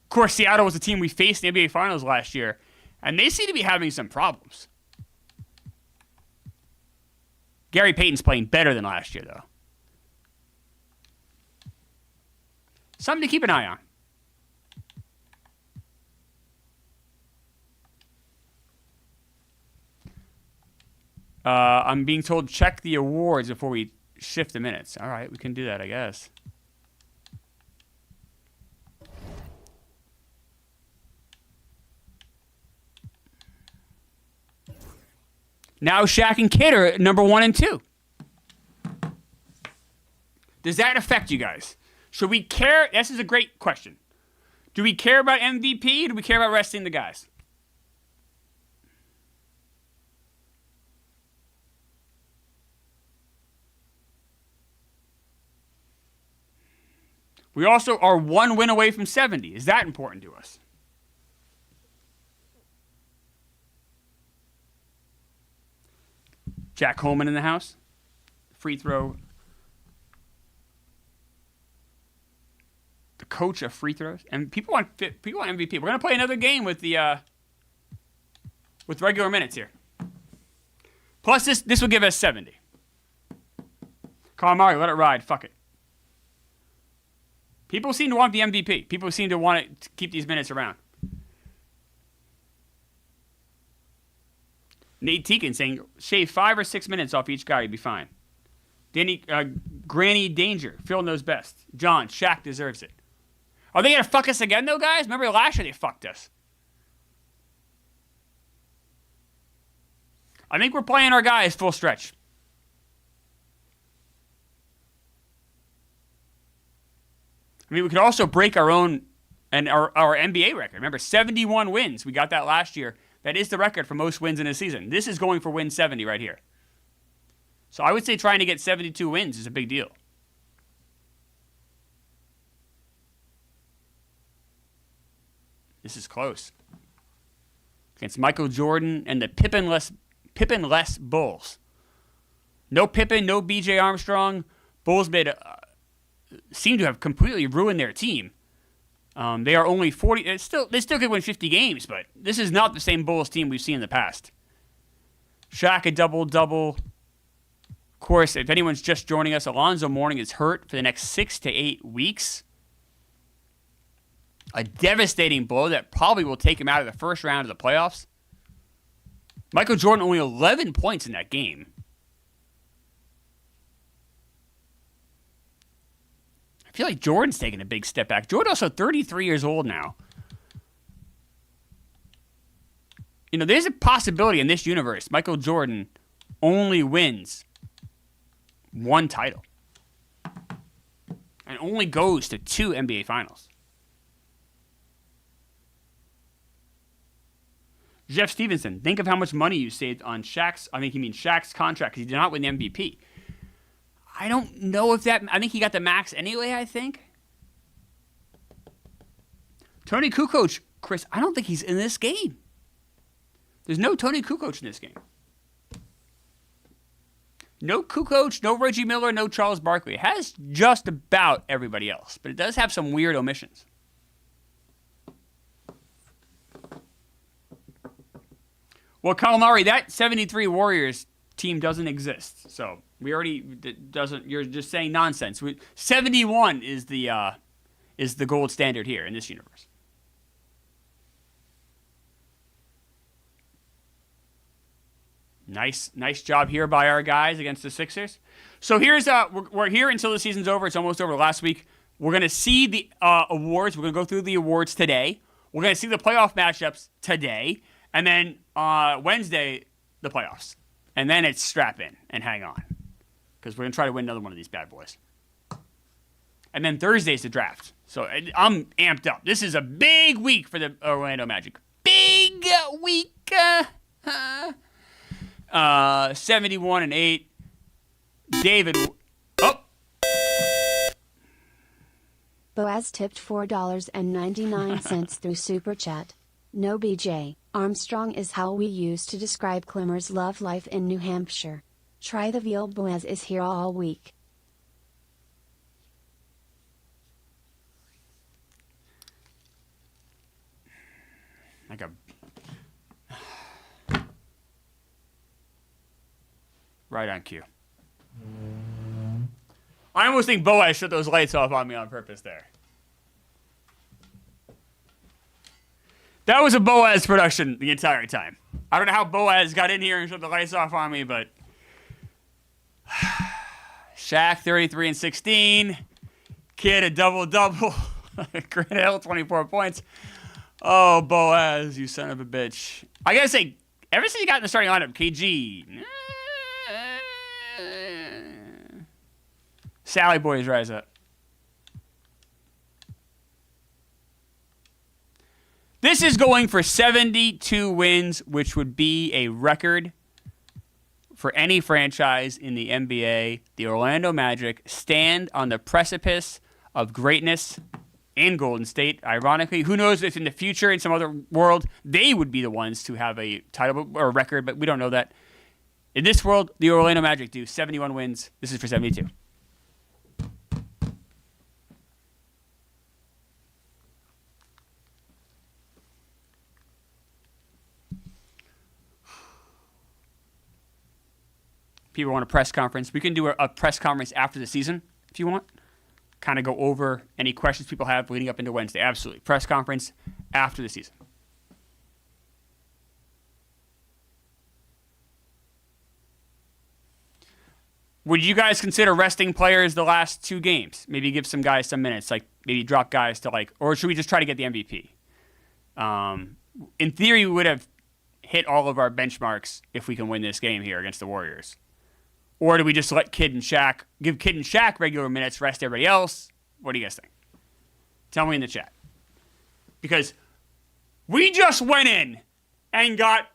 Of course, Seattle was a team we faced in the NBA Finals last year, and they seem to be having some problems. Gary Payton's playing better than last year, though. Something to keep an eye on. I'm being told check the awards before we shift the minutes. All right, we can do that, I guess. Now Shaq and Kidd are number 1 and 2. Does that affect you guys? Should we care? This is a great question. Do we care about MVP or do we care about resting the guys? We also are 1 win away from 70. Is that important to us? Jack Holman in the house. Free throw. The coach of free throws. And people want MVP. We're going to play another game with the with regular minutes here. Plus this will give us 70. Calamari, let it ride. Fuck it. People seem to want the MVP. People seem to want to keep these minutes around. Nate Teakin saying, shave 5 or 6 minutes off each guy, you'd be fine. Danny, Granny Danger, Phil knows best. John, Shaq deserves it. Are they going to fuck us again, though, guys? Remember last year they fucked us. I think we're playing our guys full stretch. I mean, we could also break our own and our NBA record. Remember, 71 wins. We got that last year. That is the record for most wins in a season. This is going for win 70 right here. So I would say trying to get 72 wins is a big deal. This is close. Against Michael Jordan and the Pippen-less Bulls. No Pippen, no B.J. Armstrong. Bulls seem to have completely ruined their team. They are only 40. They still could win 50 games, but this is not the same Bulls team we've seen in the past. Shaq a double-double. Of course, if anyone's just joining us, Alonzo Mourning is hurt for the next 6 to 8 weeks. A devastating blow that probably will take him out of the first round of the playoffs. Michael Jordan only 11 points in that game. I feel like Jordan's taking a big step back. Jordan's also 33 years old now. You know, there's a possibility in this universe Michael Jordan only wins 1 title. And only goes to 2 NBA Finals. Jeff Stevenson, think of how much money you saved on Shaq's contract because he did not win the MVP. I don't know if that... I think he got the max anyway, I think. Tony Kukoc, Chris, I don't think he's in this game. There's no Tony Kukoc in this game. No Kukoc, no Reggie Miller, no Charles Barkley. It has just about everybody else, but it does have some weird omissions. Well, Calamari, that 73 Warriors team doesn't exist. So we already doesn't. You're just saying nonsense. 71 is the gold standard here in this universe. Nice job here by our guys against the Sixers. So here's we're here until the season's over. It's almost over last week. We're gonna see the awards. We're gonna go through the awards today. We're gonna see the playoff matchups today. And then Wednesday, the playoffs. And then it's strap in and hang on. Because we're going to try to win another one of these bad boys. And then Thursday's the draft. So I'm amped up. This is a big week for the Orlando Magic. Big week. 71-8. David. Oh. Boaz tipped $4.99 through Super Chat. No BJ. Armstrong is how we use to describe Klemmer's love life in New Hampshire. Try the veal. Boaz is here all week. Like a... Right on cue. I almost think Boaz shut those lights off on me on purpose there. That was a Boaz production the entire time. I don't know how Boaz got in here and shut the lights off on me, but Shaq 33 and 16. Kid a double-double. Grant Hill 24 points. Oh, Boaz, you son of a bitch. I gotta say, ever since he got in the starting lineup, KG. Sally boys rise up. This is going for 72 wins, which would be a record for any franchise in the NBA. The Orlando Magic stand on the precipice of greatness in Golden State. Ironically, who knows if in the future, in some other world, they would be the ones to have a title or a record, but we don't know that. In this world, the Orlando Magic do 71 wins. This is for 72. People want a press conference. We can do a press conference after the season if you want. Kind of go over any questions people have leading up into Wednesday. Absolutely. Press conference after the season. Would you guys consider resting players the last 2 games? Maybe give some guys some minutes, like maybe drop guys to or should we just try to get the MVP? In theory, we would have hit all of our benchmarks if we can win this game here against the Warriors. Or do we just let give Kid and Shaq regular minutes, rest everybody else? What do you guys think? Tell me in the chat. Because we just went in and got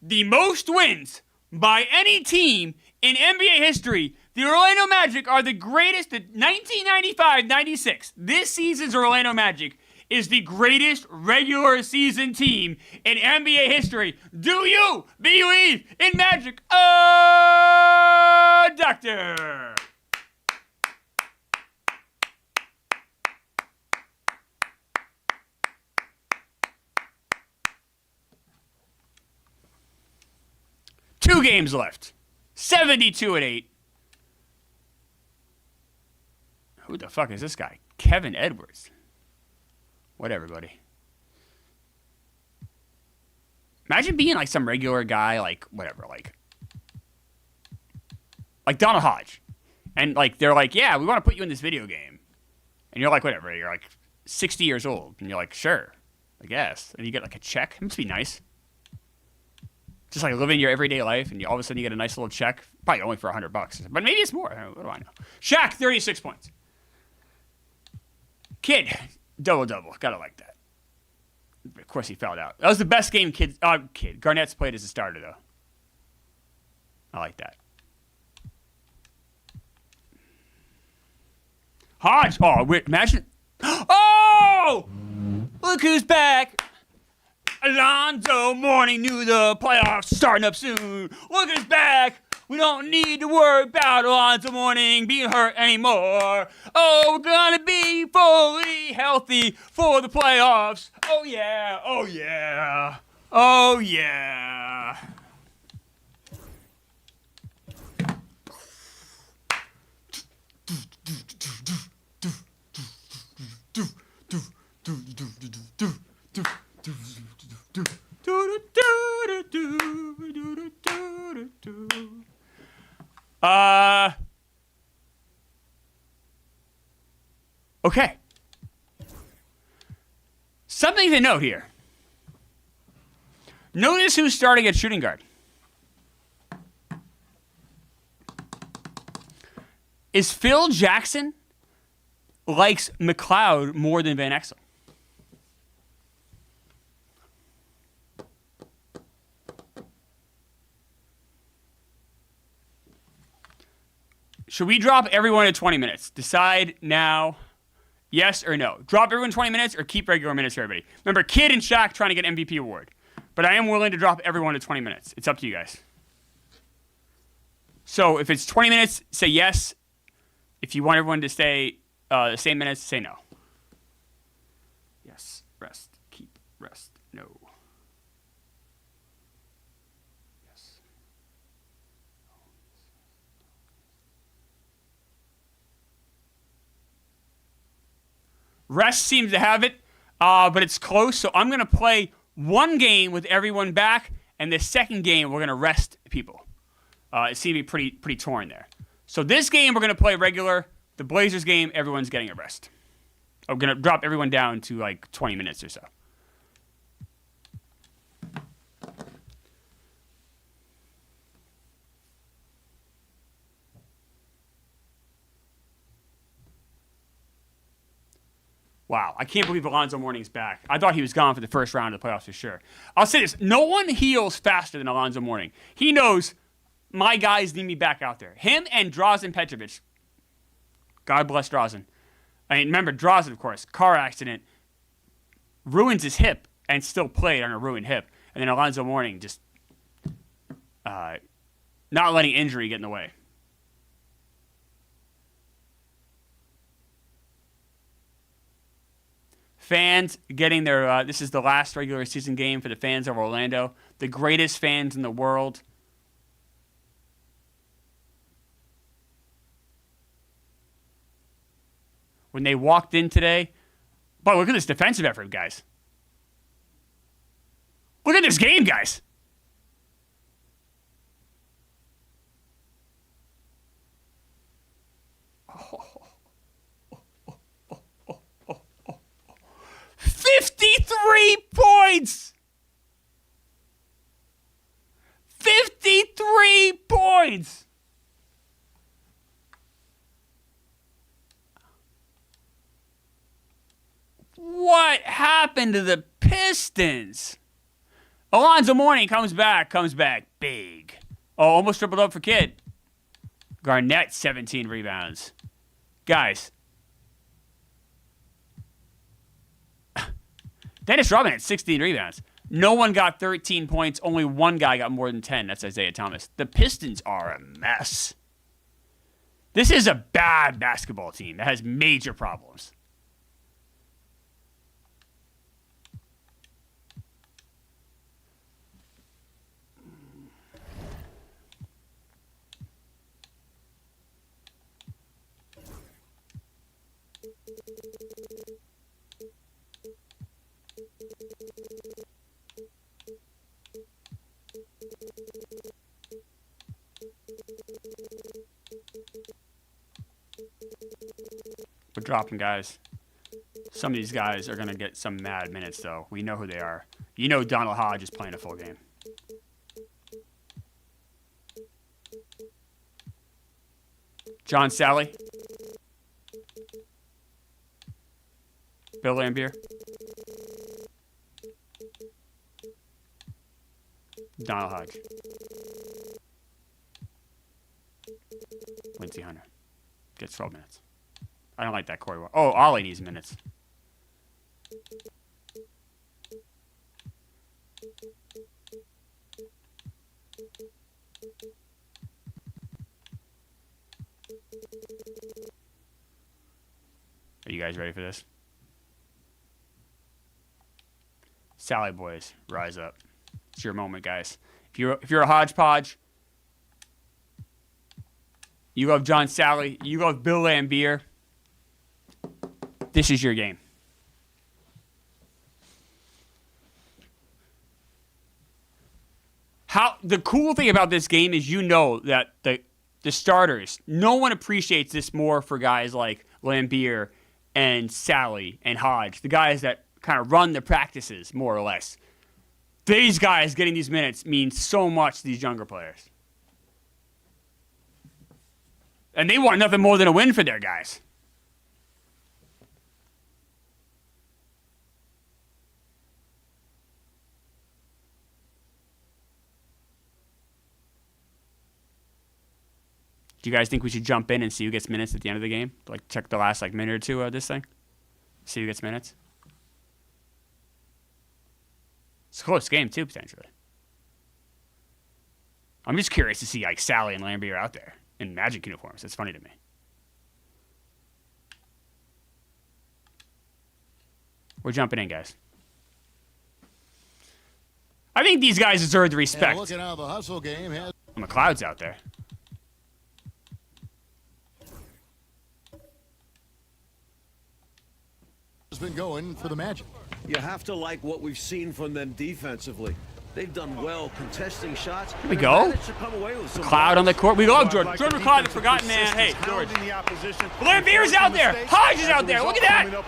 the most wins by any team in NBA history. The Orlando Magic are the greatest. 1995-96. This season's Orlando Magic is the greatest regular season team in NBA history. Do you believe in magic? Doctor. Two games left. 72-8. Who the fuck is this guy? Kevin Edwards. Whatever, buddy. Imagine being like some regular guy, like whatever, like Donald Hodge. And like they're like, yeah, we want to put you in this video game. And you're like, whatever, you're like 60 years old. And you're like, sure, I guess. And you get like a check. It must be nice. Just like living your everyday life, and all of a sudden you get a nice little check. Probably only for $100. But maybe it's more. What do I know? Shaq, 36 points. Kid, double-double. Gotta like that. Of course he fouled out. That was the best game Garnett's played as a starter, though. I like that. Hodge. Oh, wait, imagine. Oh! Look who's back. Alonzo Mourning knew the playoffs starting up soon. Look who's back. We don't need to worry about Alonzo Mourning being hurt anymore. Oh, we're gonna be fully healthy for the playoffs. Oh yeah, oh yeah, oh yeah. Okay. Something to note here. Notice who's starting at shooting guard. Is Phil Jackson likes McLeod more than Van Exel? Should we drop everyone at 20 minutes? Decide now, yes or no. Drop everyone 20 minutes or keep regular minutes for everybody. Remember, Kid and Shaq trying to get MVP award. But I am willing to drop everyone to 20 minutes. It's up to you guys. So if it's 20 minutes, say yes. If you want everyone to stay the same minutes, say no. Yes, rest, keep, rest, no. Yes. Rest seems to have it, but it's close. So I'm going to play one game with everyone back, And the second game, we're going to rest people. It seemed to be pretty torn there. So this game, we're going to play regular. The Blazers game, everyone's getting a rest. I'm going to drop everyone down to like 20 minutes or so. Wow, I can't believe Alonzo Mourning's back. I thought he was gone for the first round of the playoffs for sure. I'll say this, no one heals faster than Alonzo Mourning. He knows my guys need me back out there. Him and Drazen Petrovic. God bless Drazen. I mean, remember, Drazen, of course, car accident, ruins his hip and still played on a ruined hip. And then Alonzo Mourning just not letting injury get in the way. Fans getting their, this is the last regular season game for the fans of Orlando. The greatest fans in the world. When they walked in today, but look at this defensive effort, guys. Look at this game, guys. Oh. 53 points! 53 points! What happened to the Pistons? Alonzo Mourning comes back big. Oh, almost tripled up for Kidd. Garnett, 17 rebounds. Guys. Dennis Rodman had 16 rebounds. No one got 13 points. Only one guy got more than 10. That's Isaiah Thomas. The Pistons are a mess. This is a bad basketball team that has major problems. We're dropping guys. Some of these guys are going to get some mad minutes, though. We know who they are. You know Donald Hodge is playing a full game. John Sally. Bill Laimbeer. Donald Hodge. Quincy Hunter. Gets 12 minutes. I don't like that Corey. Oh, Ollie needs minutes. Are you guys ready for this? Sally boys, rise up. It's your moment, guys. If you're a hodgepodge, you love John Sally, you love Bill Laimbeer, this is your game. The cool thing about this game is you know that the starters, no one appreciates this more for guys like Laimbeer and Sally and Hodge, the guys that kind of run the practices, more or less. These guys getting these minutes means so much to these younger players. And they want nothing more than a win for their guys. Do you guys think we should jump in and see who gets minutes at the end of the game? Like, check the last minute or two of this thing? See who gets minutes? It's a close game, too, potentially. I'm just curious to see, Sally and Laimbeer out there in Magic uniforms. It's funny to me. We're jumping in, guys. I think these guys deserve the respect. Looking how the hustle game has McLeod's out there. been going for the Magic. You have to like what we've seen from them defensively. They've done well contesting shots. Here we go. Cloud on the court. We love Jordan. Jordan McCloud, the forgotten man. Hey, George. Lambier's out there. Hodge is out there. Look at that.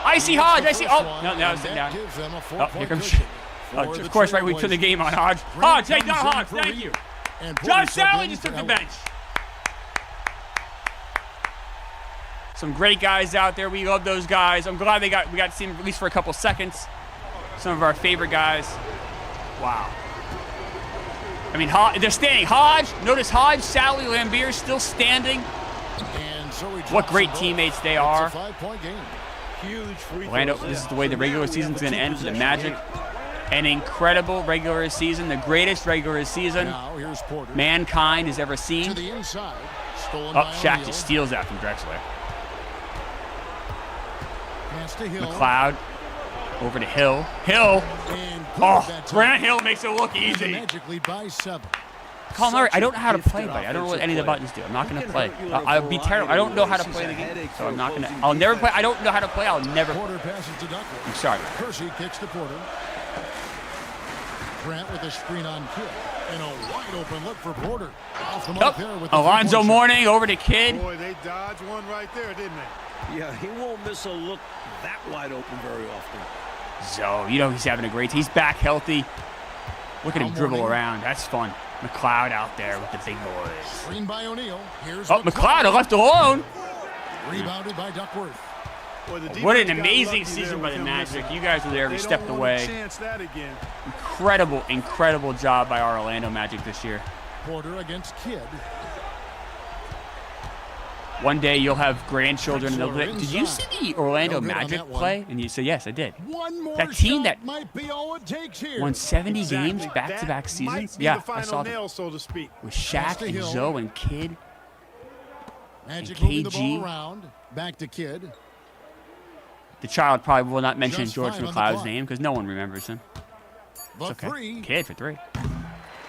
I see Hodge. I see. Oh, no, now it's sitting down. Oh, here comes. Of course, right. We took the game on Hodge. Hodge, hey, Don Hodge. Thank you. John Sally just took the bench. Some great guys out there. We love those guys. I'm glad we got to see them at least for a couple seconds. Some of our favorite guys. Wow. I mean, they're standing. Hodge, notice Hodge, Sally, Lambier still standing. What great teammates they are. Orlando, this is the way the regular season's going to end for the Magic. An incredible regular season, the greatest regular season mankind has ever seen. Oh, Shaq just steals that from Drexler. McLeod over to Hill. Hill. Oh, Grant Hill makes it look easy. Colin Murray, I don't know how to play, buddy. I don't know what any of the buttons do. I'm not going to play. I'll be terrible. I don't know how to play the game, so I'm not going to. I'll never play. I don't know how to play. I'll never. I'm sorry. Kersey kicks to Porter. Grant with a screen on Kidd. And a wide open look for Porter. Off the mark there with the Alonzo Mourning over to Kidd. Boy, they dodged one right there, didn't they? Yeah, he won't miss a look that wide open very often. So, you know he's having a great. He's back healthy. Look at him dribble around. That's fun. McLeod out there with the big boys. Screen by O'Neal. Here's McLeod left alone. Rebounded by Duckworth. Boy, what an amazing season by the Magic. You guys were there every step of the way. Incredible, incredible job by our Orlando Magic this year. Porter against Kidd. One day you'll have grandchildren and they'll be like, did you see the Orlando Magic play? And you say, yes, I did. That team that won 70 games back-to-back seasons? Yeah, I saw them. With Shaq and Zoe and Kidd and KG. Back to Kidd. The child probably will not mention George McLeod's name because no one remembers him. It's okay. Kidd for three.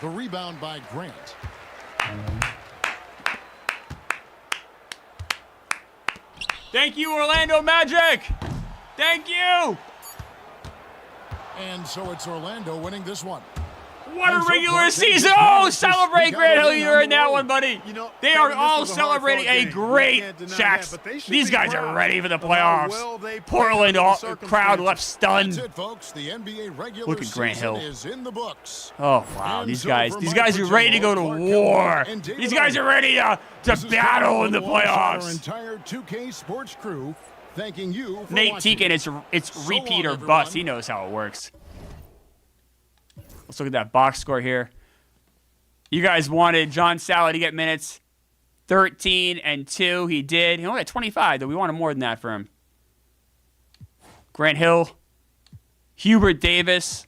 The rebound by Grant. Thank you, Orlando Magic. Thank you. And so it's Orlando winning this one. What a regular season. Oh, celebrate Grant Hill. You earned that one, buddy. They are all celebrating a great Shaq. These guys are ready for the playoffs. Portland crowd left stunned. Look at Grant Hill. Oh, wow. These guys are ready to go to war. These guys are ready to battle in the playoffs. Entire 2K Sports crew thanking you for Nate watching. Teakin, it's repeat or bust. He knows how it works. Let's look at that box score here. You guys wanted John Sally to get minutes. 13 and 2. He did. He only had 25, though. We wanted more than that for him. Grant Hill. Hubert Davis.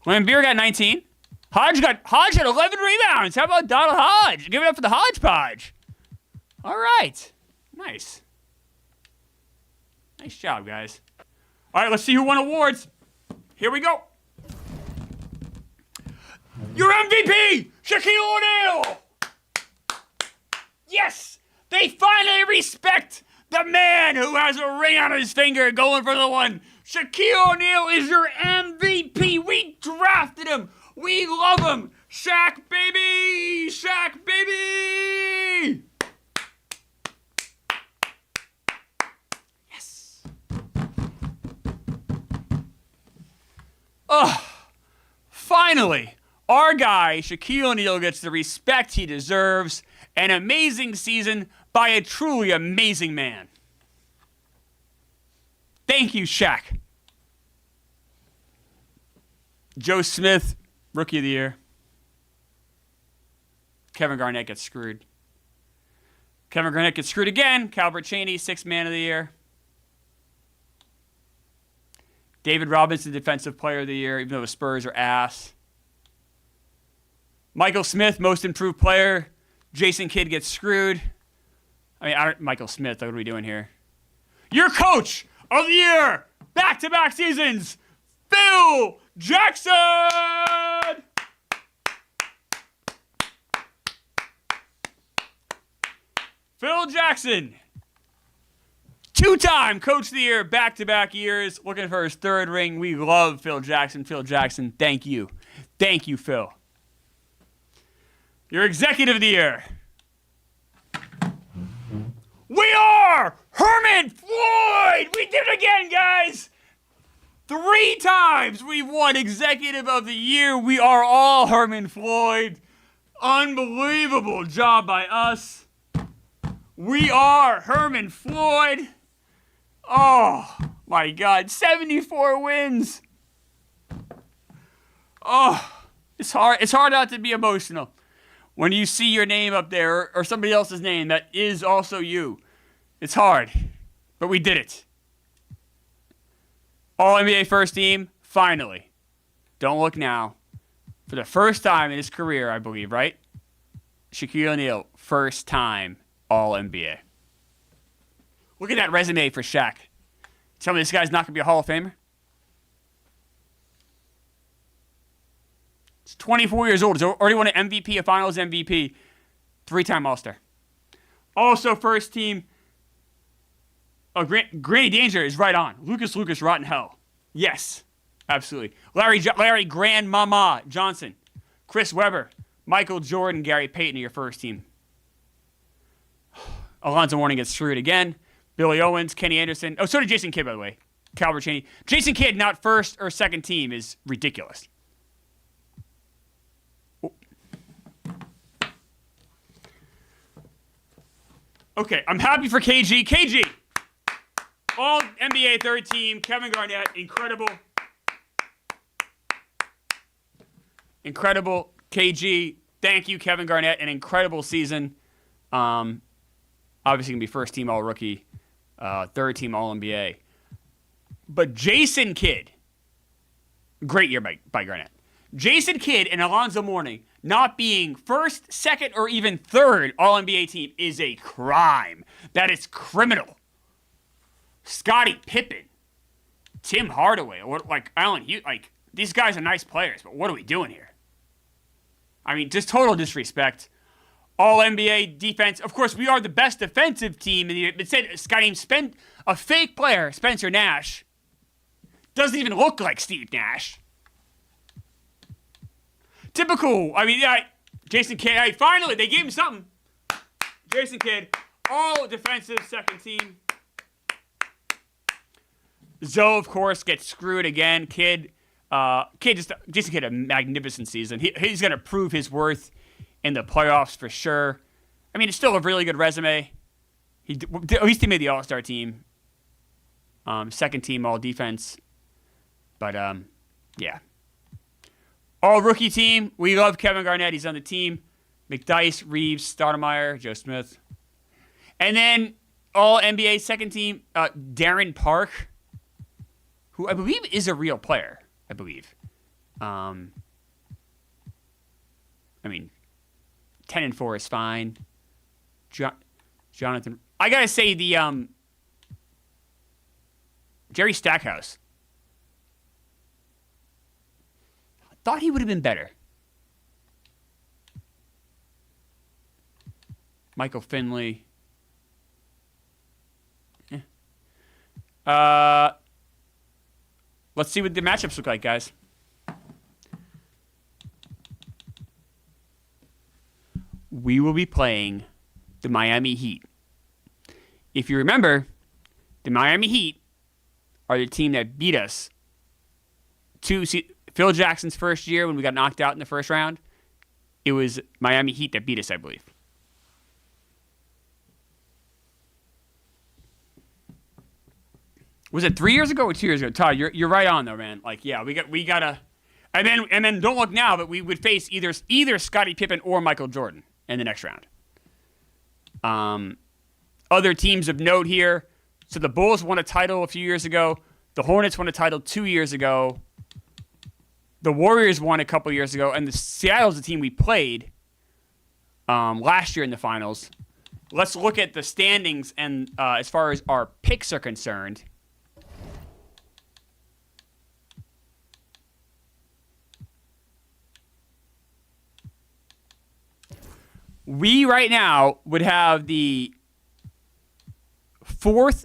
Lambier got 19. Hodge had 11 rebounds. How about Donald Hodge? Give it up for the hodgepodge. All right. Nice. Nice job, guys. All right, let's see who won awards. Here we go. Your MVP, Shaquille O'Neal. Yes, they finally respect the man who has a ring on his finger going for the one. Shaquille O'Neal is your MVP. We drafted him. We love him. Shaq, baby. Shaq, baby. Yes. Finally, our guy, Shaquille O'Neal, gets the respect he deserves. An amazing season by a truly amazing man. Thank you, Shaq. Joe Smith, Rookie of the Year. Kevin Garnett gets screwed. Kevin Garnett gets screwed again. Calbert Cheaney, Sixth Man of the Year. David Robinson, Defensive Player of the Year, even though the Spurs are ass. Michael Smith, Most Improved Player. Jason Kidd gets screwed. Michael Smith, what are we doing here? Your Coach of the Year, back-to-back seasons, Phil Jackson! Phil Jackson. Two-time Coach of the Year, back-to-back years, looking for his third ring. We love Phil Jackson. Phil Jackson, thank you. Thank you, Phil. Your Executive of the Year. We are Herman Floyd! We did it again, guys! 3 times we've won Executive of the Year. We are all Herman Floyd. Unbelievable job by us. We are Herman Floyd. Oh, my God. 74 wins. Oh, it's hard not to be emotional when you see your name up there or somebody else's name that is also you. It's hard, but we did it. All-NBA first team, finally. Don't look now. For the first time in his career, I believe, right? Shaquille O'Neal, first time All-NBA. Look at that resume for Shaq. Tell me this guy's not going to be a Hall of Famer? He's 24 years old. He's already won an MVP, a Finals MVP, 3-time All-Star. Also first team. Oh, Granny Danger is right on. Lucas Rotten Hell. Yes, absolutely. Larry Grandmama Johnson. Chris Webber. Michael Jordan, Gary Payton are your first team. Alonzo Mourning gets screwed again. Billy Owens, Kenny Anderson. Oh, so did Jason Kidd, by the way. Calvert Cheney. Jason Kidd, not first or second team, is ridiculous. Okay, I'm happy for KG. KG! All NBA third team, Kevin Garnett, incredible. Incredible. KG, thank you, Kevin Garnett, an incredible season. Obviously going to be first team All-Rookie, third team All-NBA. But Jason Kidd, great year by Garnett. Jason Kidd and Alonzo Mourning not being first, second, or even third All-NBA team is a crime. That is criminal. Scottie Pippen, Tim Hardaway, or like Allen Hughes, like these guys are nice players, but what are we doing here? I mean, just total disrespect. All-NBA defense. Of course, we are the best defensive team in the. It said this guy named a fake player, Spencer Nash, doesn't even look like Steve Nash. Typical. I mean, yeah, Jason Kidd. Hey, finally, they gave him something. Jason Kidd, all defensive second team. Zoe, of course, gets screwed again. Jason Kidd, a magnificent season. He's going to prove his worth in the playoffs for sure. I mean, it's still a really good resume. At least he made the All-Star team. Second team All-Defense. But, yeah. All-Rookie team. We love Kevin Garnett. He's on the team. McDyess, Reeves, Stoudemire, Joe Smith. And then All-NBA second team, Darren Park, who I believe is a real player, I believe. I mean, 10-4 is fine. Jonathan, I gotta say the Jerry Stackhouse. I thought he would have been better. Michael Finley. Let's see what the matchups look like, guys. We will be playing the Miami Heat. If you remember, the Miami Heat are the team that beat us Phil Jackson's first year when we got knocked out in the first round. It was Miami Heat that beat us, I believe. Was it 3 years ago or 2 years ago? Todd, you're right on though, man. Like, yeah, we gotta, and then don't look now, but we would face either Scottie Pippen or Michael Jordan in the next round. Other teams of note here. So the Bulls won a title a few years ago. The Hornets won a title 2 years ago. The Warriors won a couple years ago, and the Seattle's the team we played last year in the finals. Let's look at the standings and as far as our picks are concerned. We right now would have the fourth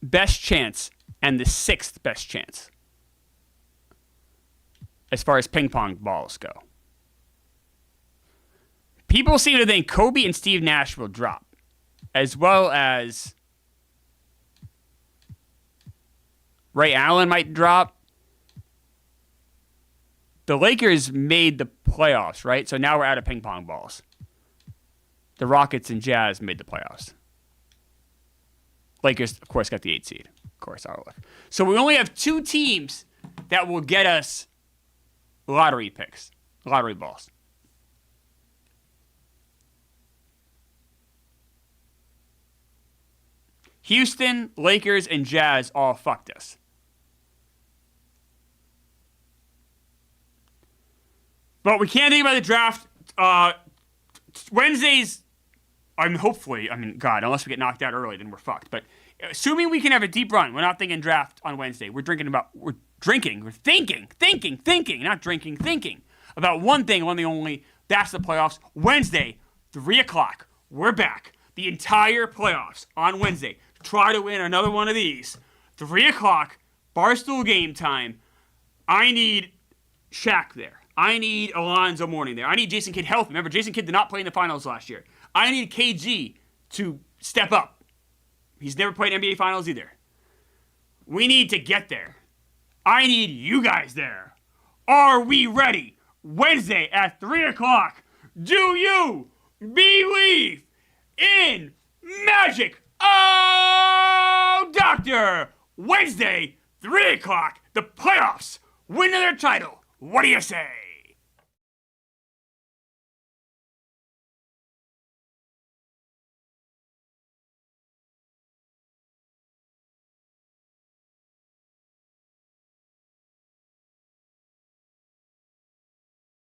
best chance and the 6th best chance as far as ping pong balls go. People seem to think Kobe and Steve Nash will drop, as well as Ray Allen might drop. The Lakers made the playoffs, right? So now we're out of ping pong balls. The Rockets and Jazz made the playoffs. Lakers, of course, got the 8th seed. Of course, our luck. So we only have 2 teams that will get us lottery picks, lottery balls. Houston, Lakers, and Jazz all fucked us. But we can't think about the draft. Wednesdays, God, unless we get knocked out early, then we're fucked. But assuming we can have a deep run, we're not thinking draft on Wednesday. We're thinking, not drinking, thinking about one thing, one thing only. That's the playoffs. Wednesday, 3 o'clock, we're back. The entire playoffs on Wednesday. Try to win another one of these. 3 o'clock, Barstool Gametime. I need Shaq there. I need Alonzo Mourning there. I need Jason Kidd healthy. Remember, Jason Kidd did not play in the finals last year. I need KG to step up. He's never played NBA Finals either. We need to get there. I need you guys there. Are we ready? Wednesday at 3 o'clock. Do you believe in magic? Oh, doctor! Wednesday, 3 o'clock, the playoffs. Win another title. What do you say?